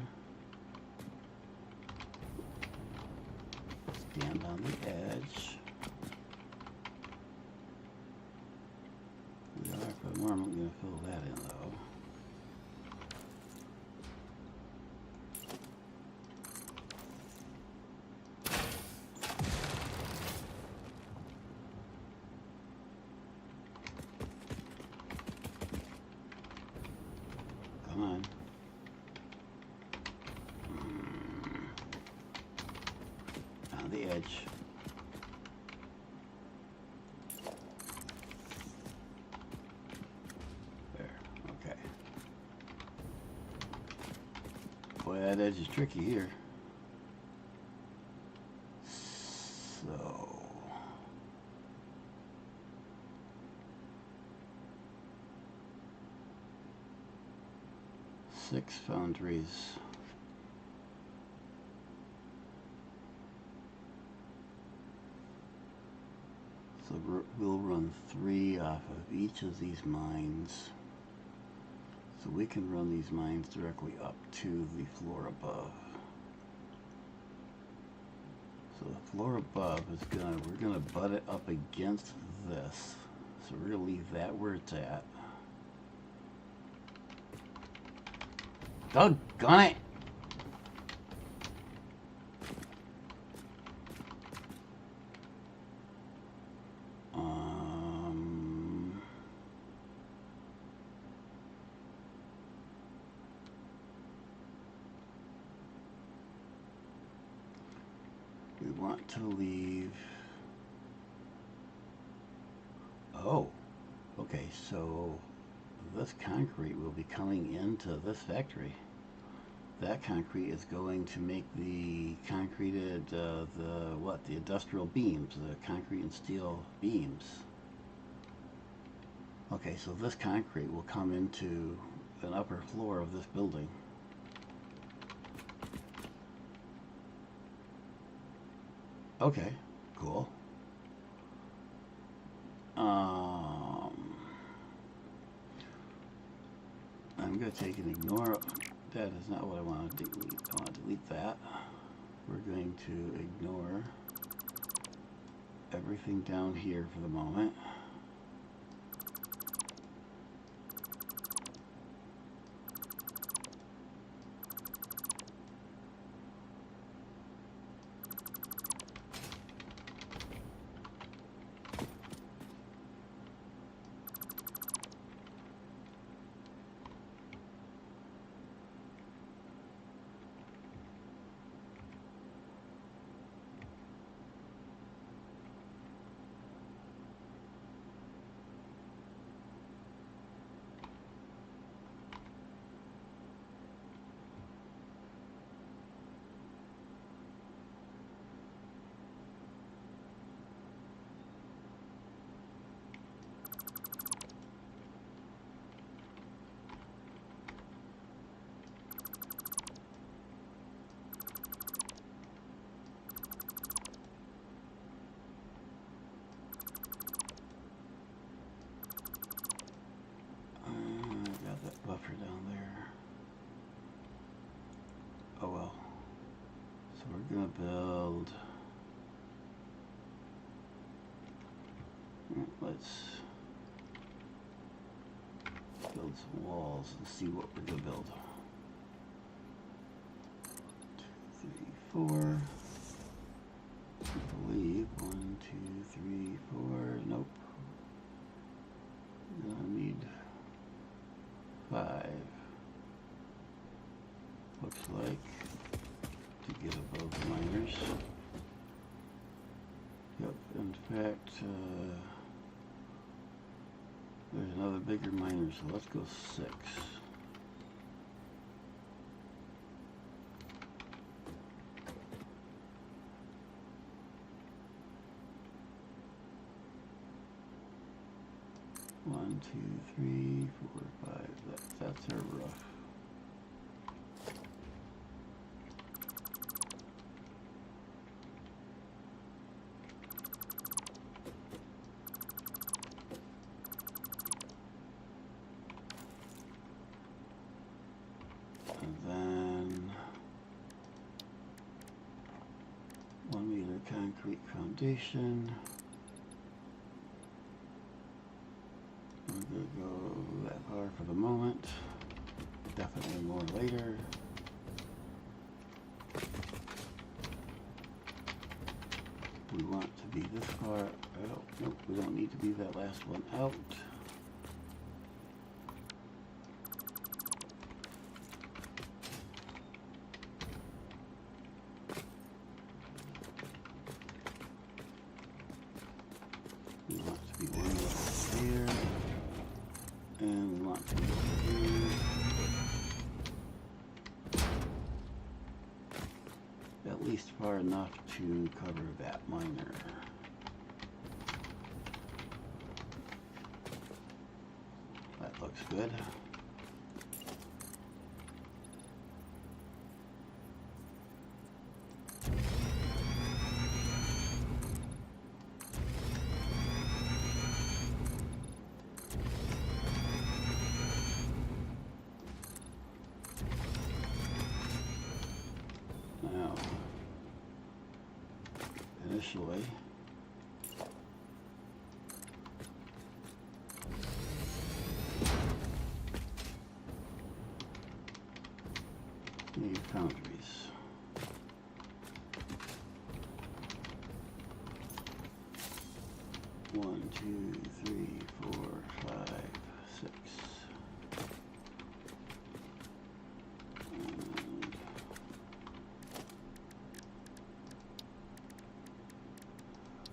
Speaker 1: Stand on the edge. We are for more. I'm going to fill that in though. Come on. On the edge. There, okay. Boy, that edge is tricky here. So... 6 foundries. So we'll run 3 off of each of these mines. So we can run these mines directly up to the floor above. So the floor above is we're gonna butt it up against this. So we're gonna leave that where it's at. Doggone it! We want to leave. Oh, okay, so this concrete will be coming into this factory. That concrete is going to make the concreted, the industrial beams, the concrete and steel beams. Okay, so this concrete will come into an upper floor of this building. Okay, cool. I'm going to take and ignore. That is not what I want to delete. I want to delete that. We're going to ignore everything down here for the moment. Buffer down there. Oh well. So we're gonna build. Let's build some walls and see what we're gonna build. 2, 3, 4. I believe 1, 2, 3, 4. Nope. We're gonna need 5, looks like, to get above the miners. Yep, in fact, there's another bigger miner, so let's go 6. One, 2, 3, 4, 5. That's our roof. And then 1 meter concrete foundation. I'm going to go that far for the moment. Definitely more later. We want to be this far out. Nope, we don't need to be that last one out. We want to be one level here. And we want to be here. At least far enough to cover that miner. That looks good. this way. New foundries. One, two, three, four, five, six.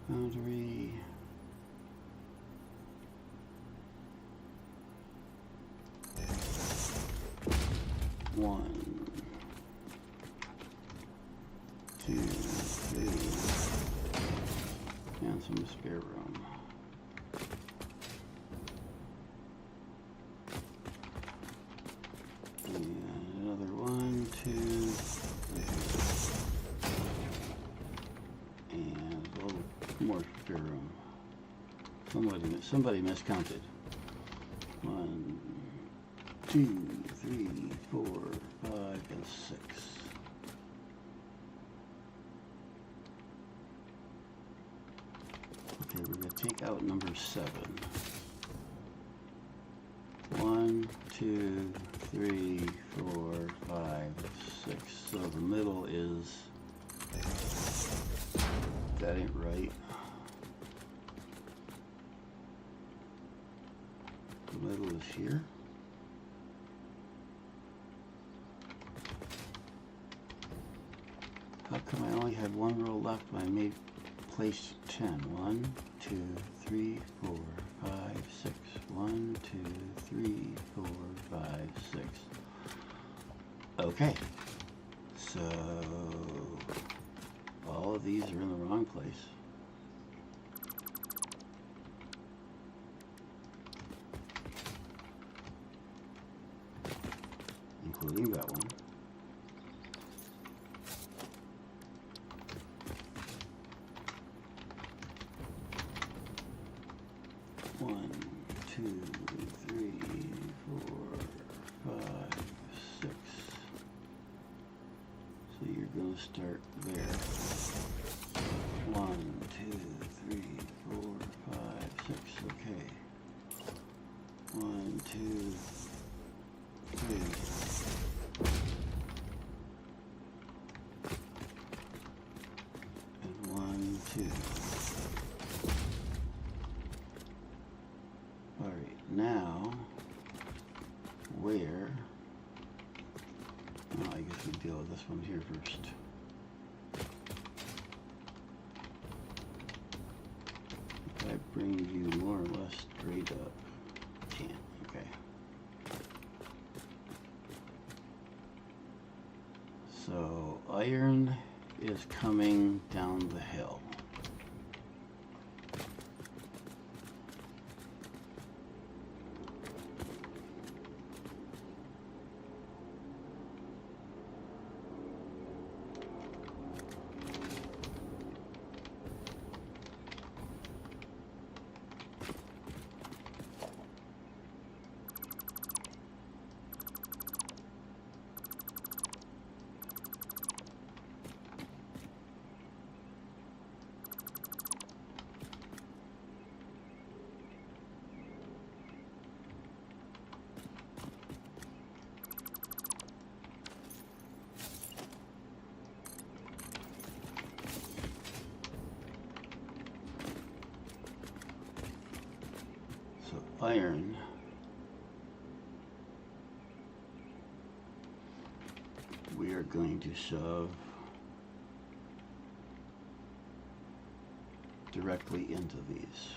Speaker 1: Foundry. One, two, three, and some spare room. And another one, two, three, and a little more spare room. Somebody miscounted. One, two, three, four, five, and six. Okay, we're going to take out number 7. 1, 2, 3, 4, 5, 6. So the middle is, that ain't right. The middle is here. How come I only had one row left when I made place 10? 1, 2, 3, 4, 5, 6. 1, 2, 3, 4, 5, 6. Okay. So all of these are in the wrong place. Including that one. One, two, three, four, five, 6. So you're going to start there. 1, 2, 3, 4, 5, 6. Okay. 1, 2, 3. And 1, 2. All right, now where? Well, I guess we deal with this one here first. If I bring you more or less straight up, can't. Okay. So iron is coming down the hill. Iron we are going to shove directly into these.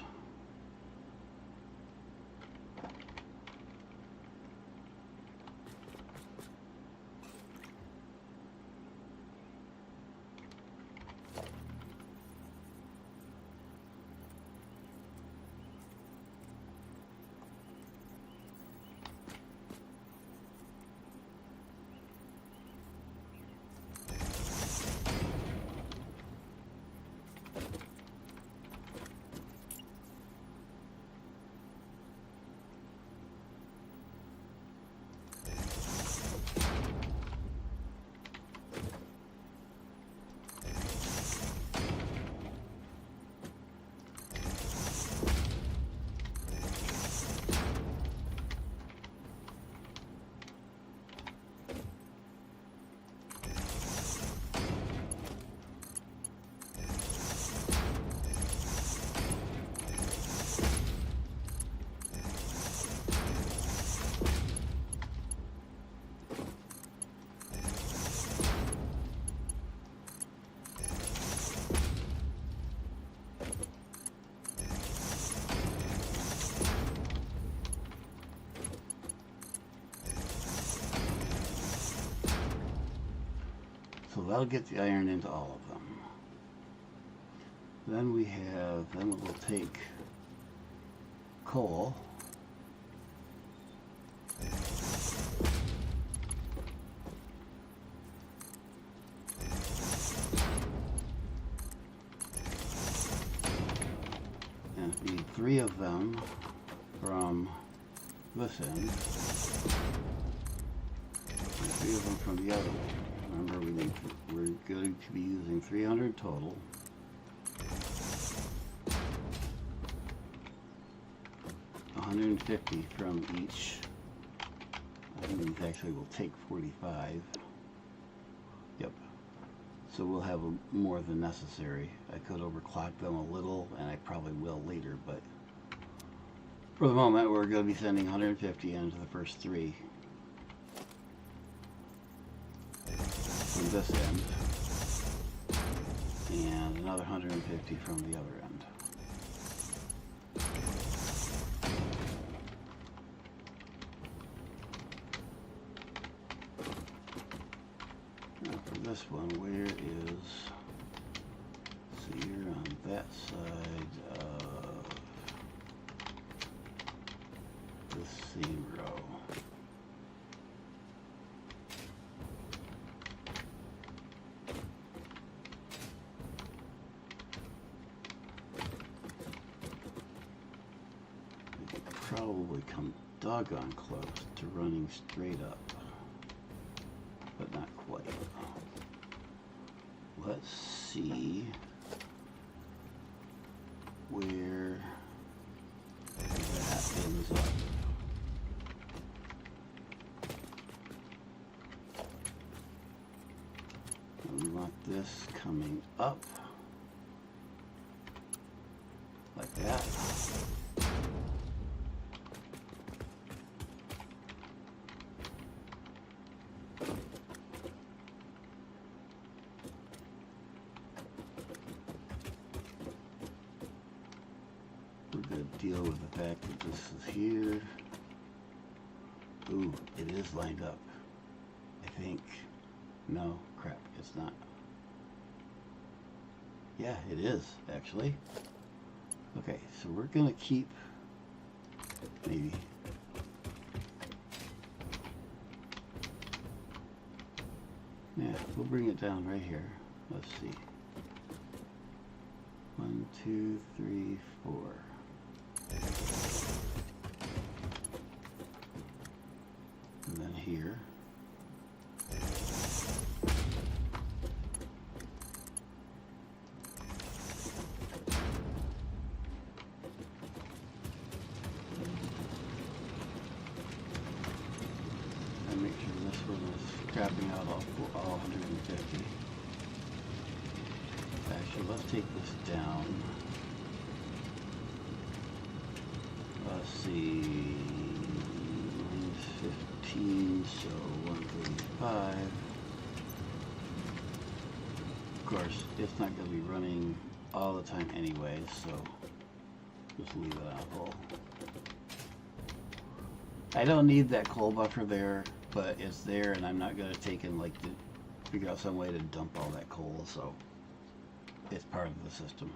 Speaker 1: that'll get the iron into all of them. Then we'll take coal. And we need 3 of them from this end. And 3 of them from the other way. Remember, we're going to be using 300 total. $150 from each. I think these actually will take 45. Yep. So we'll have more than necessary. I could overclock them a little, and I probably will later, but for the moment we're going to be sending 150 into the first 3 from this end, and another 150 from the other end. This one, where is, so you're on that side of the same row. You could probably come doggone close to running straight up, but not quite. Let's see where that ends up. And we want this coming up like that. We're going to deal with the fact that this is here. Ooh, it is lined up. I think. No, crap, it's not. Yeah, it is, actually. Okay, so we're going to keep, maybe. Yeah, we'll bring it down right here. Let's see. 1, 2, 3, 4. And then here. And make sure this one is crapping out all 150. Actually, let's take this down. Let's see, 15, so 135. Of course, it's not going to be running all the time anyway, so just leave it on full. I don't need that coal buffer there, but it's there, and I'm not going to take and like to figure out some way to dump all that coal, so it's part of the system.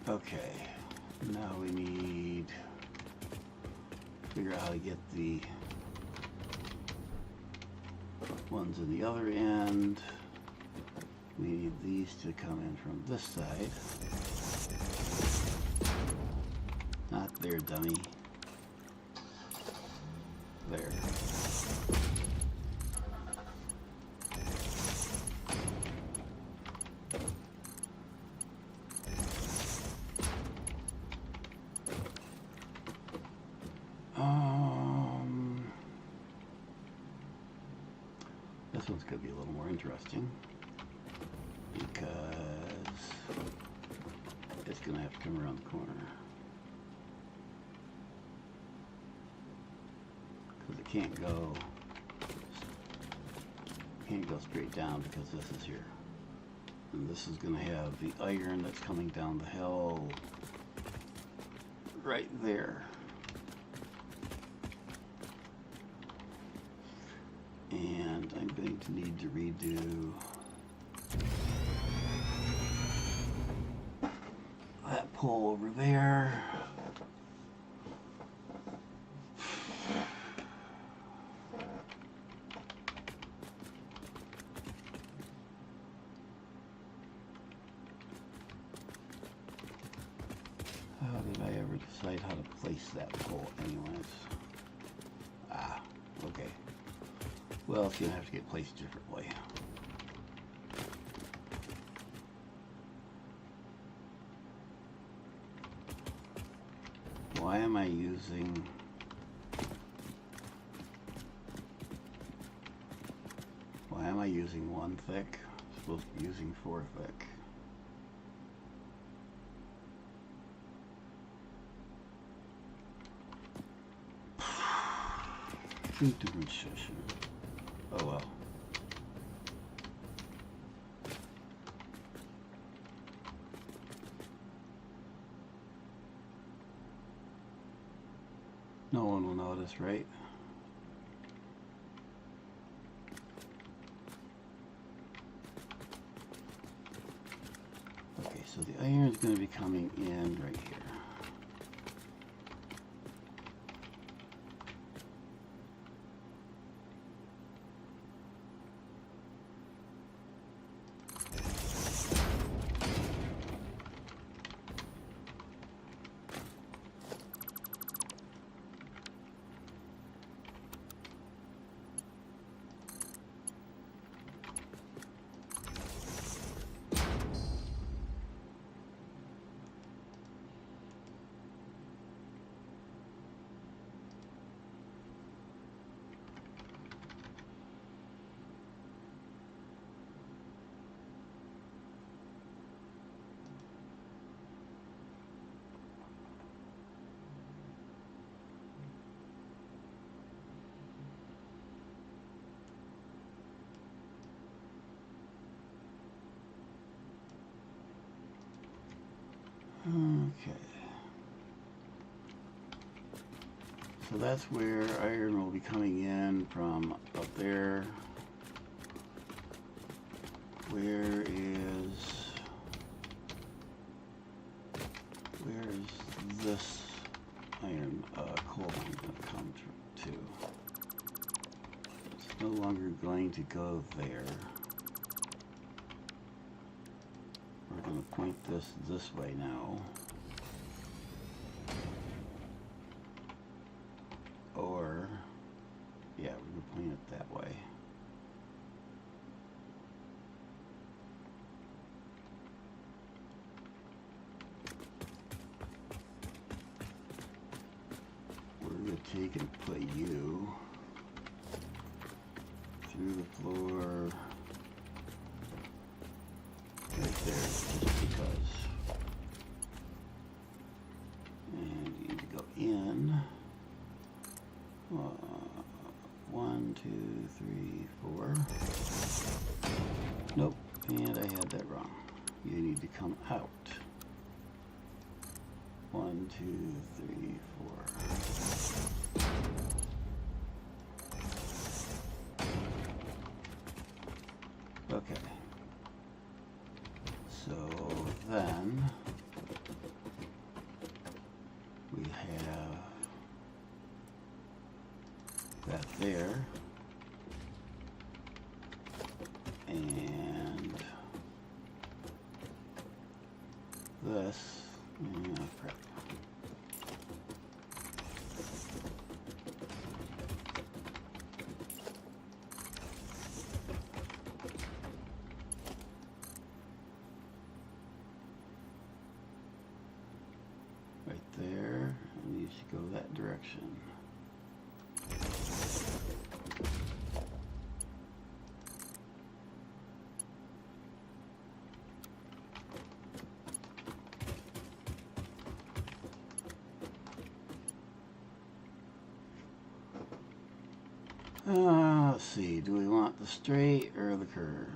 Speaker 1: Okay, now we need to figure out how to get the ones in the other end. We need these to come in from this side. Not there, dummy. There. This one's going to be a little more interesting because it's going to have to come around the corner. Because it can't go straight down because this is here. And this is going to have the iron that's coming down the hill right there. And I'm going to need to redo that pole over there. How did I ever decide how to place that pole anyways? Ah, okay. Well, it's going to have to get placed differently. Why am I using... Why am I using 1 thick? I'm supposed to be using 4 thick. Oh well. No one will notice, right? Okay, so the iron is going to be coming in right here. Okay. So that's where iron will be coming in from up there. Where is this iron coal mine going to come to? It's no longer going to go there. We're going to point this way now. Or, yeah, we're going to point it that way. We're going to take and put you through the floor right there, just because. And you need to go in. 1, 2, 3, 4. Nope, and I had that wrong. You need to come out. 1, 2, 3, 4. Okay. So then we have that there, and this, crap. Right there, and you should go that direction. Let's see, do we want the straight or the curve?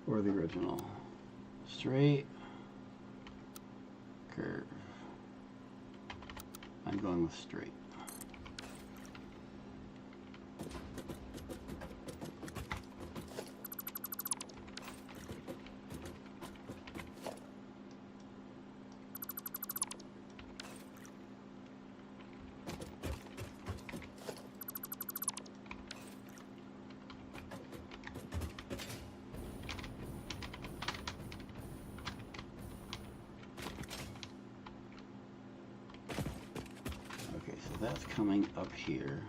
Speaker 1: Or the original? Straight. Curve. I'm going with straight. That's coming up here.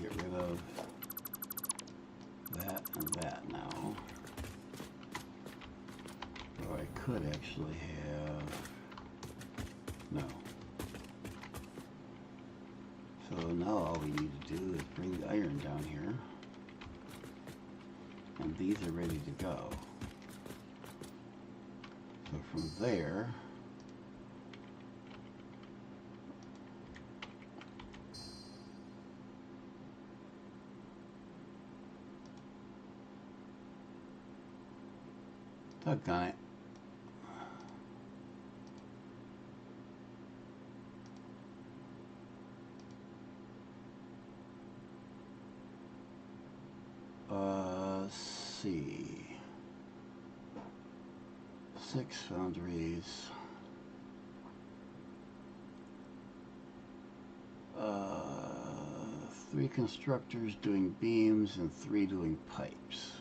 Speaker 1: Get rid of that and that now. Or I could actually have, no. So now all we need to do is bring the iron down here. And these are ready to go. So from there, doggone it. Let's see. 6 foundries. 3 constructors doing beams and 3 doing pipes.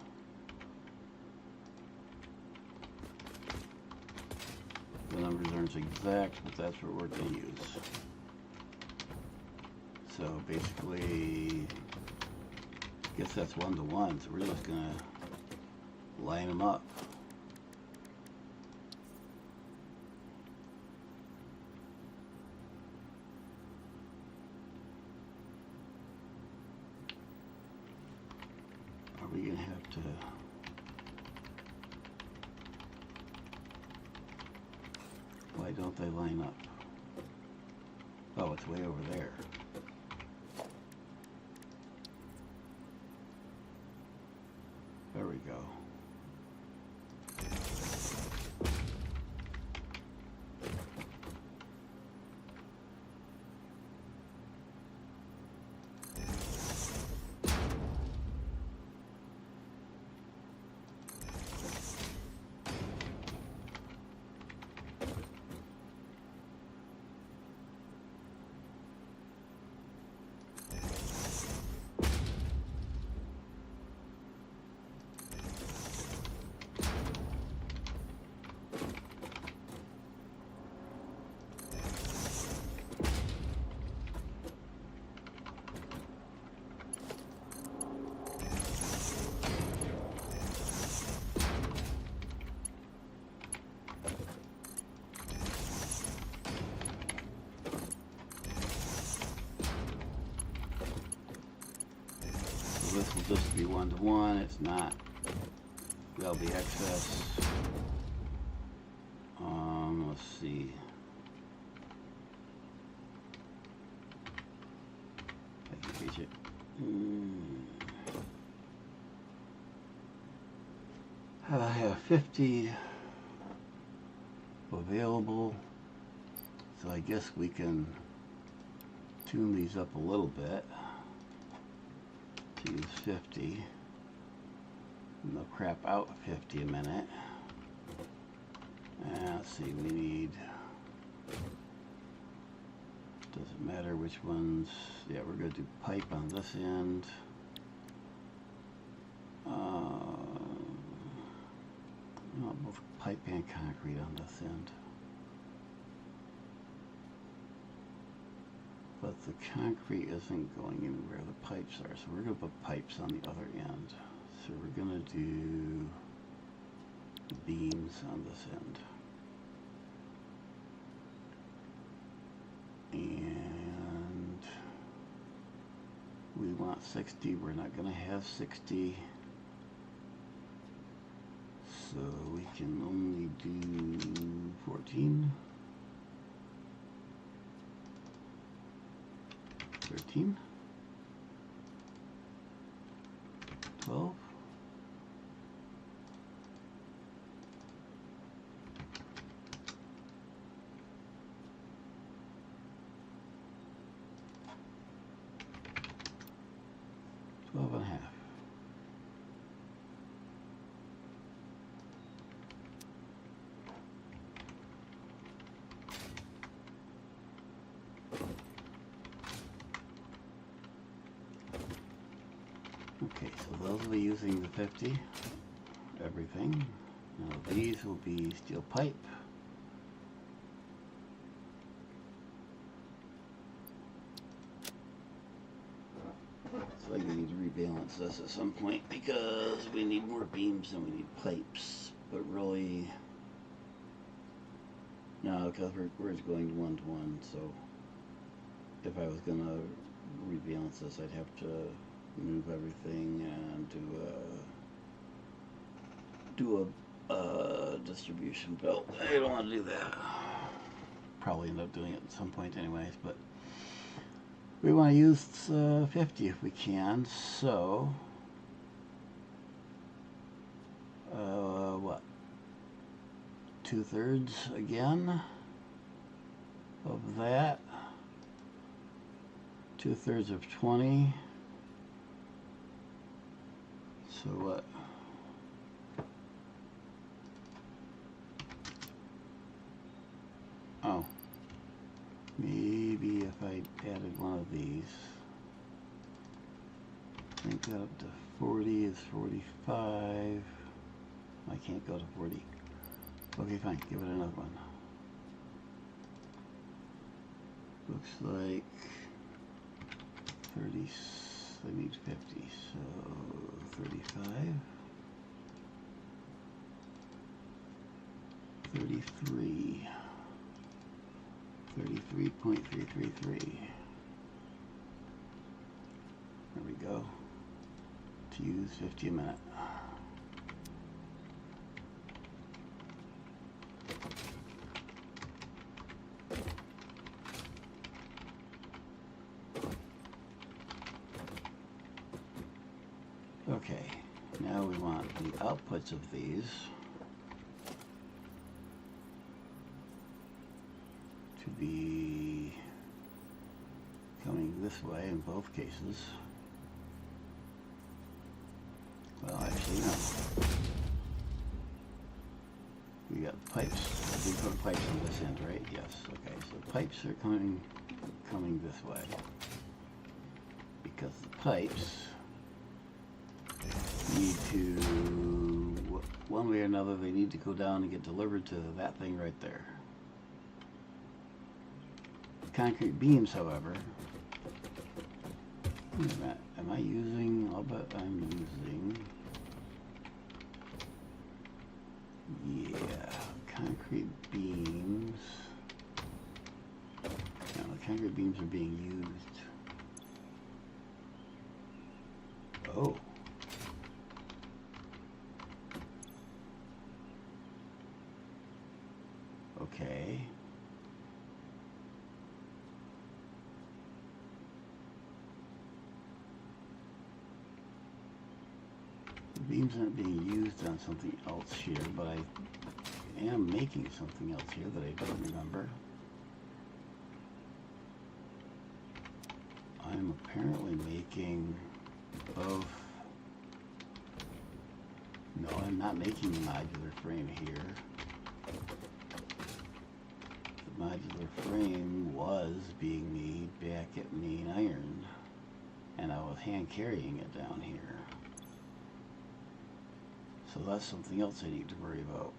Speaker 1: The numbers aren't exact, but that's what we're going to use. So basically, I guess that's 1 to 1, so we're just going to line them up. Are we going to have to... Why don't they line up? Oh, it's way over there. There we go. This will just be 1 to 1. It's not. That'll be excess. Let's see. I can reach it. I have 50 available, so I guess we can tune these up a little bit. To use 50, and they'll crap out 50 a minute. And let's see, we need, doesn't matter which ones. Yeah, we're going to do pipe on this end. No, both pipe and concrete on this end. But the concrete isn't going anywhere, the pipes are. So we're going to put pipes on the other end. So we're going to do the beams on this end. And we want 60. We're not going to have 60. So we can only do 14. 13, 12, Okay, so those will be using the 50, everything. Now these will be steel pipe. So I need to rebalance this at some point because we need more beams than we need pipes. But really, no, because we're just going 1-to-1. So if I was gonna rebalance this, I'd have to move everything and do a distribution belt. I don't want to do that. Probably end up doing it at some point anyways, but we want to use 50 if we can. So what, 2/3 again of that, 2/3 of 20. So what? Oh, maybe if I added one of these, crank that up to 40 is 45. I can't go to 40. Okay, fine, give it another one. Looks like 30, I need 50, so 35. 33. 33.333. There we go. To use 50 a minute. Okay, now we want the outputs of these to be coming this way in both cases. Well, actually, no. We got pipes. We put pipes on this end, right? Yes. Okay, so pipes are coming this way because the pipes need to, one way or another, they need to go down and get delivered to that thing right there. Concrete beams, however, am I using, I'll bet I'm using, yeah, concrete beams. No, the concrete beams are being used. Oh. Okay. The beams aren't being used on something else here, but I am making something else here that I don't remember. I'm apparently making both. No, I'm not making the modular frame here. The modular frame was being made back at Main Iron, and I was hand carrying it down here. So that's something else I need to worry about.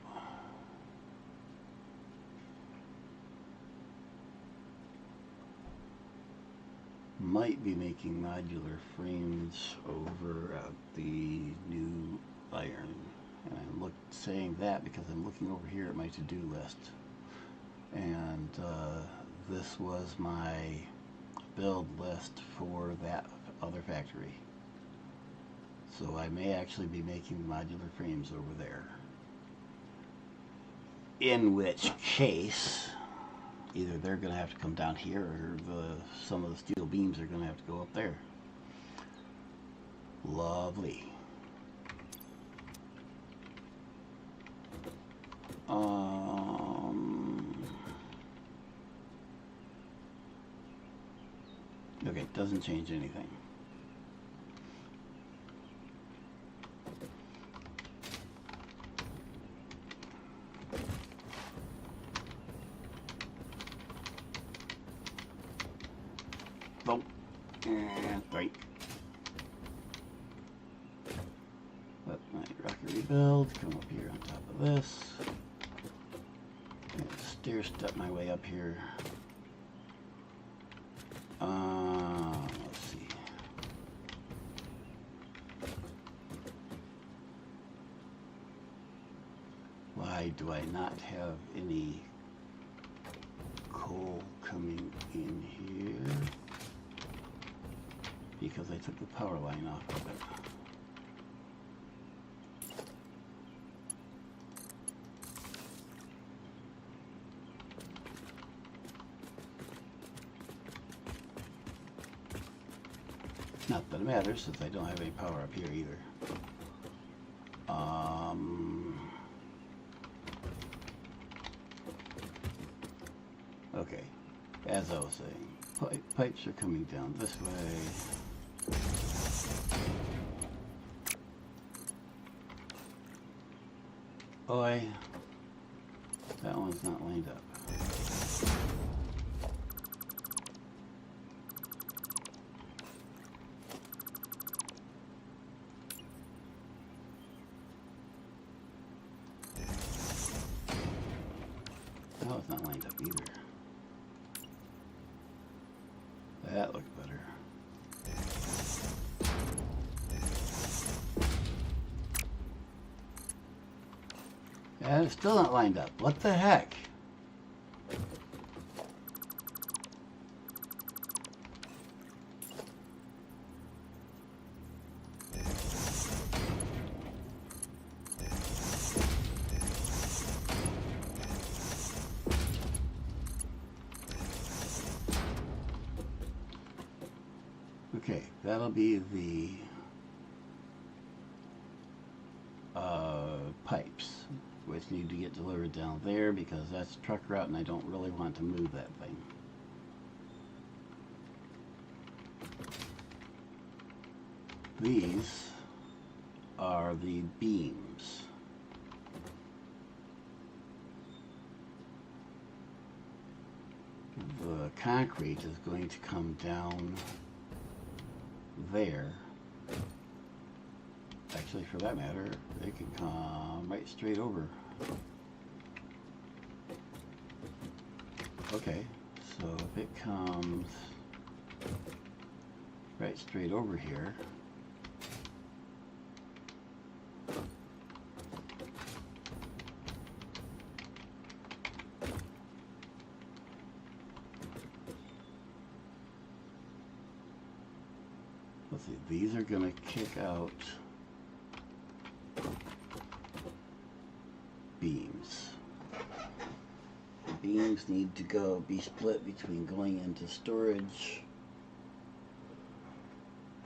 Speaker 1: Might be making modular frames over at the new iron. And I'm saying that because I'm looking over here at my to-do list. And this was my build list for that other factory. So I may actually be making modular frames over there. In which case, either they're going to have to come down here or some of the steel beams are going to have to go up there. Lovely. Okay, doesn't change anything. Oh, and right. build, come up here on top of this. Stair step my way up here. Let's see. Why do I not have any coal coming in here? Because I took the power line off of it. Not that it matters, since I don't have any power up here either. Okay, as I was saying, pipes are coming down this way. Boy, that one's not lined up. No, it's not lined up either. That looks better. And it's still not lined up. What the heck? Okay, that'll be the pipes, which need to get delivered down there because that's truck route and I don't really want to move that thing. These are the beams. The concrete is going to come down there. Actually, for that matter, it can come right straight over. Okay, so if it comes right straight over here, let's see, these are going to kick out beams. The beams need to be split between going into storage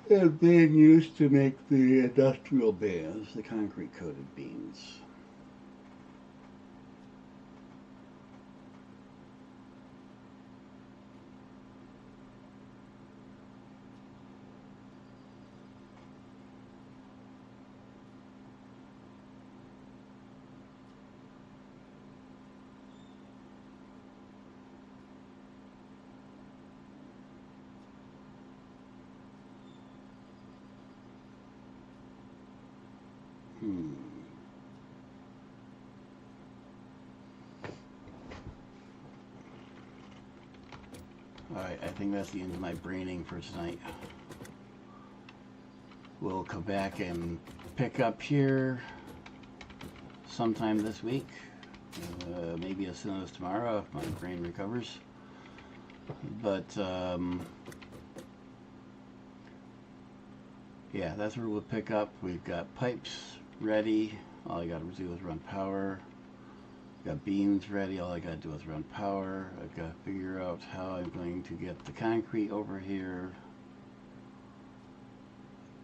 Speaker 1: and being used to make the industrial beams, the concrete coated beams. Alright, I think that's the end of my braining for tonight. We'll come back and pick up here sometime this week. Maybe as soon as tomorrow if my brain recovers. But, yeah, that's where we'll pick up. We've got pipes ready. All I gotta do is run power. Got beams ready. All I gotta do is run power. I've got to figure out how I'm going to get the concrete over here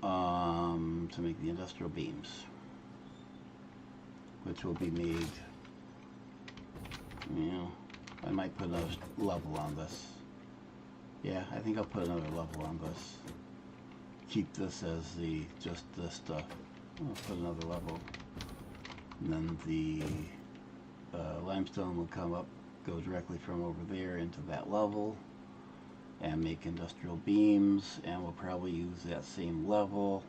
Speaker 1: to make the industrial beams, which will be made. You know, I might put another level on this. Yeah, I think I'll put another level on this. Keep this as just this stuff. I'll put another level, and then the limestone will come up, go directly from over there into that level and make industrial beams, and we'll probably use that same level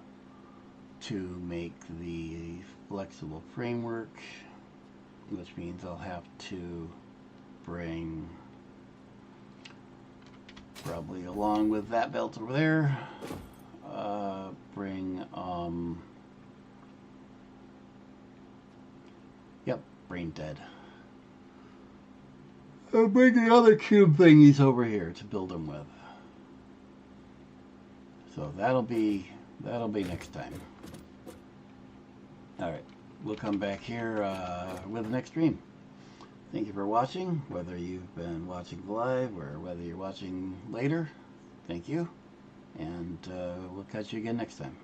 Speaker 1: to make the flexible framework, which means I'll have to bring, probably along with that belt over there, bring yep, brain dead. I'll bring the other cube thingies over here to build them with. So that'll be next time. All right, we'll come back here with the next stream. Thank you for watching, whether you've been watching live or whether you're watching later. Thank you, and we'll catch you again next time.